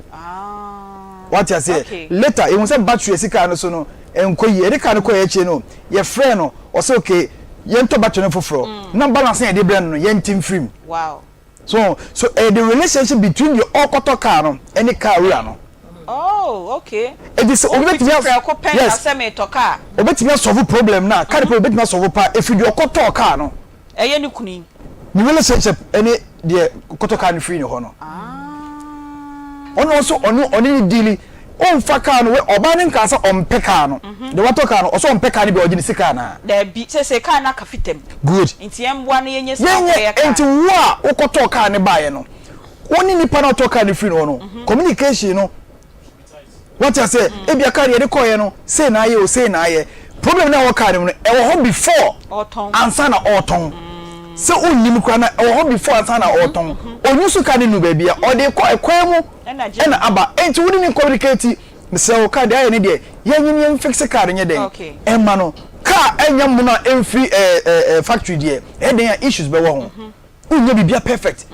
what you say later e won say battery esika no so no enkoyi e ka no ko ye che no ye frɛ no o say okay ye nto battery no foforo na balance e de brand no ye ntim film wow so the relationship between the okoto car no any car ura no oh okay it is obetimi yes aseme to car obetimi solve problem na car problem obetimi solve pa if you okoto car no eye ni kuni the relationship any the okoto car no free no ho no ono so oni dili on faka no we oba ne nka sa ompe ka no de wato ka no oso ompe ka ne be ogini sika na da bi se ka na ka fitem good nti emboa no yenye sa ya ka nti wo a ukoto ka ne bae no oni nipa na to ka ne free no communication no what you say e bia ka de ko ye no say na ye o say na ye problem na wo ka ne no e wo ho before oton answer na oton se unnim kwa na wo ho before answer na oton onyusu ka ne nu ba bia o de ko ekwan mu ena aba enti wudi ni communicate se o ka de aye ne de yenyin yem fix car nye den emma no car enya mu na emfree factory de e den ya issues be wo ho unya bibia perfect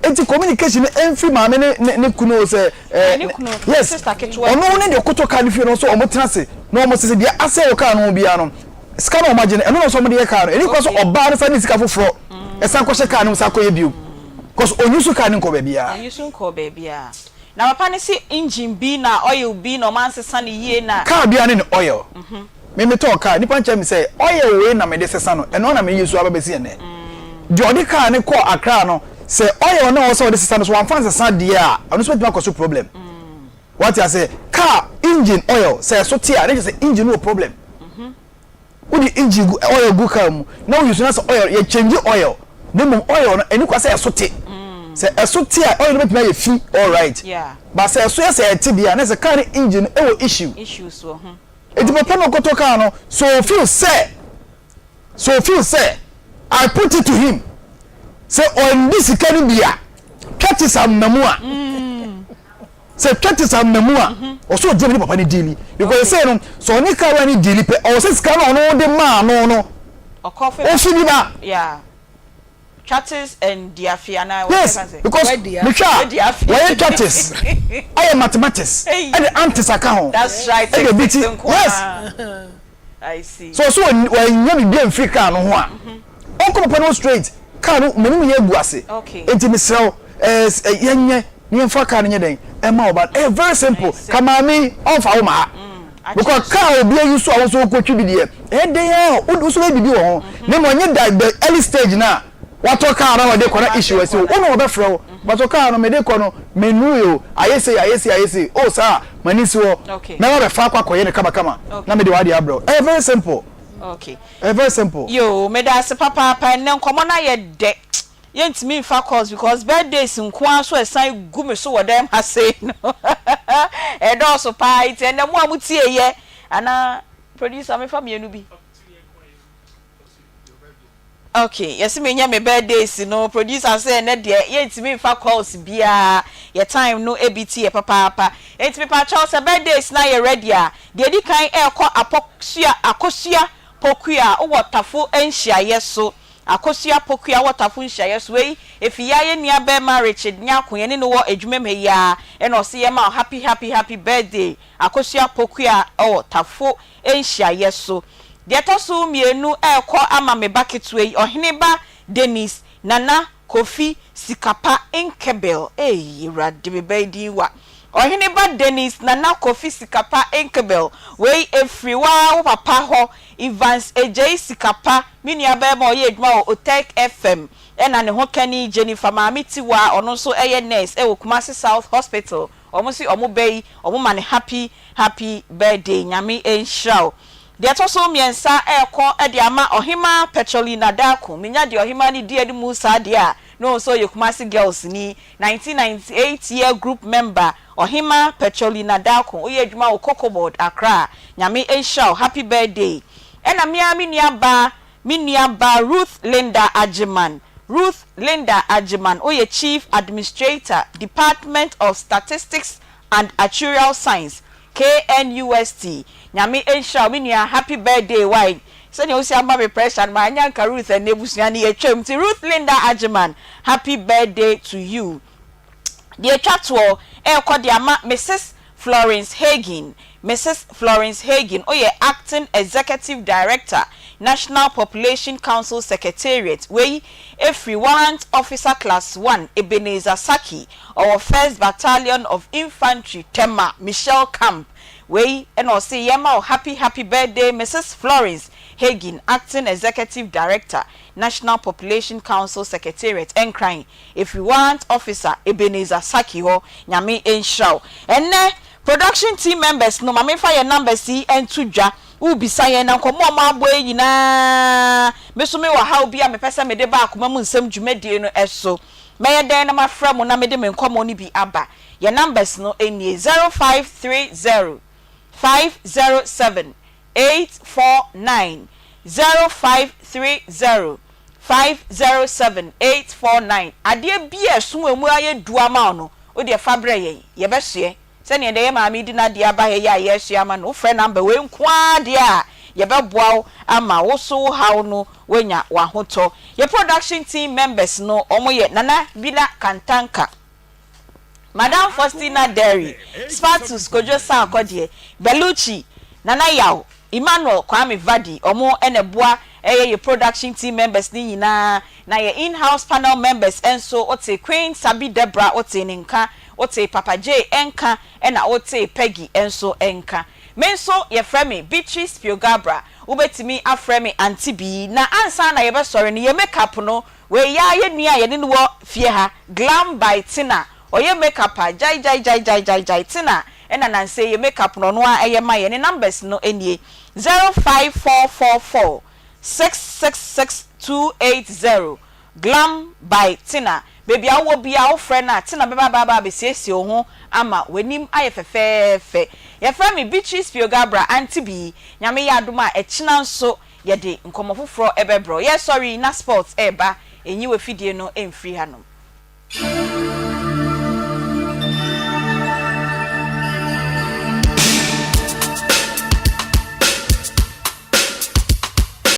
enti communication every maame ne kuno say yes ono ne de koto ka ne fie no so omo tenase no omo sese dia ase o ka no bia no ska no imagine eno no so mo de ka no eni ko so oba ne sa ne sika foforo esa ko hye ka no sa ko ye biu cause onyusu ka ne ko ba bia onyusu ko ba bia na papa ne si engine bi na oil bi no man sesa ne yie na ka bia ne oil me to ka nipa ncha me say oil we na me de sesa no eno na me yesu aba besi ene de odi ka ne ko akra no say oil no also de sesa no so wan fan sesa de a ono so be cause problem what I say car engine oil say so tia they say engine no problem udi engine oil go kam now you say oil you change oil dem oil no eni kwa say so tia say so tia oil no be na fi all right yeah but say so say ti bia na say car engine e wo issues so eti papa no koto car no so feel say I put it to him say on this can be a catch some namua say catch some namua also jemi papa ni daily because say no so ni car ni daily pe o say scan no de man no o coffee o fi bi ba yeah chatters and diafiana yes because me try why chatters I am mathematics and the antis account that's right yes I see so when you be free car no ho a on come up no straight car no me no ye guase okay enti me srew yenye ni mfa car no nyeden e ma oba very simple kamami on fa wo ma because car obi use so awon so kwotwi bi de e den ya o so bibi wo ho ne mo nye the early stage na what car na de kona issue we say ono obe frɛ but car no me de kono menu yo ayese oh sir manisi wo na wa be fa kwa koye ne kama na me de wade abro very simple okay very simple yo me da se papa ne nkomo na ye de yentimi fa calls because birthdays nko so esan gu me so wodam ha say no e do so pa ite ne mo amutie ye ana producer me fa mienu bi okay yes me nya me birthdays no producer say na de yentimi fa calls bia your time no ABT e papa yentimi pa cha say birthdays na ye ready a de di kan e ko akosua pokua o wotafo enhia ye so akosua pokua wotafo enhia ye so we efia ye nia be ma Richard nya akoye ne no wo adwuma meya e no se ye ma happy birthday akosua pokua o tafo enhia ye so de to so mienu e ko ama me bucket we oheneba Dennis Nana Kofi Sikapa Enkebel rade me baidi wa oheneba Dennis Nana Kofi Sikapa Enkebel we efriwa wo papa ho Evans AJ Sikapa minia be ma oye adwuma o Otek FM na ne ho kani Jennifer Mamiti wa ono so eye nurse wo Kumasi South Hospital omo si omo bei omo ma ne happy birthday nyame enhraw de atoso miensa eko e de ama ohima Petrolina Daku minya de ohima ni die mu sa de a no so Kumasi girls ni 1998 year group member ohima Petrolina Daku oye adwuma o Cocoboard Accra nyame enhraw happy birthday ena minia ba Ruth Linda Ajiman oye chief administrator Department of Statistics and Actuarial Science KNUST nyame enhraw minia happy birthday why say you see amba me pressure ma nyanka Ruth and nebusua ni etwam ti Ruth Linda Ajiman happy birthday to you the chatwo e de ama Mrs. Florence Hagen oye acting executive director National Population Council Secretariat we every warrant officer class 1 Ebenezer Saki our 1st Battalion of Infantry Tema Michelle Camp we and or say yema happy birthday Mrs. Florence Hagen acting executive director National Population Council Secretariat encrying if you want officer Ebenezer Saki ho nyame enhraw enne production team members no mame fa your number C and tudwa u bisa ye na nkomo ma aboy nyina me so me wa ha obi a me pese me de ba akoma mu nsem dwumadie no eso me ye den na ma fra mu na me de me nkomo no bi aba your numbers no eni 0530 507 849 0530 507 849 ade bia so emu aye duama no o de fabre ye be hye se ne de ma mi di na de aba he ya ye hye ama no friend number we nkwa de a yebeboa ama wo so how no wenya wahoto your production team members no omoye Nana Bila Kantanka, Madam Faustina Derry, Spatus Kojo Sankodie, Beluchi, Nana Yao, Emmanuel Kwame Vadi, Omo Eneboa, your production team members ni na your in-house panel members enso ote Queen Sabi Debra ote Ninka, ote Papa J Enka, ena ote Peggy enso Enka. Menso ye frame Beatrice Piogabra, ubetimi aframe Aunty B, na ansa na yebe sorry ni ye makeup no, we ya ye nua ye ni wo fie ha, Glam by Tina. Oye makeup jai tina ena nan say ye makeup no a eye ma ye ne numbers no enie 05444 666280 Glam by Tina baby awo bia wo friend na Tina baba be siesie ho ama wenim aye fefefe ye friend me Beatrice Piogabra Aunty B nyame ya adoma e kina nso ye de nkomofoforo ebebro ye sorry na sports eba enyi we fidie no emfiri hanom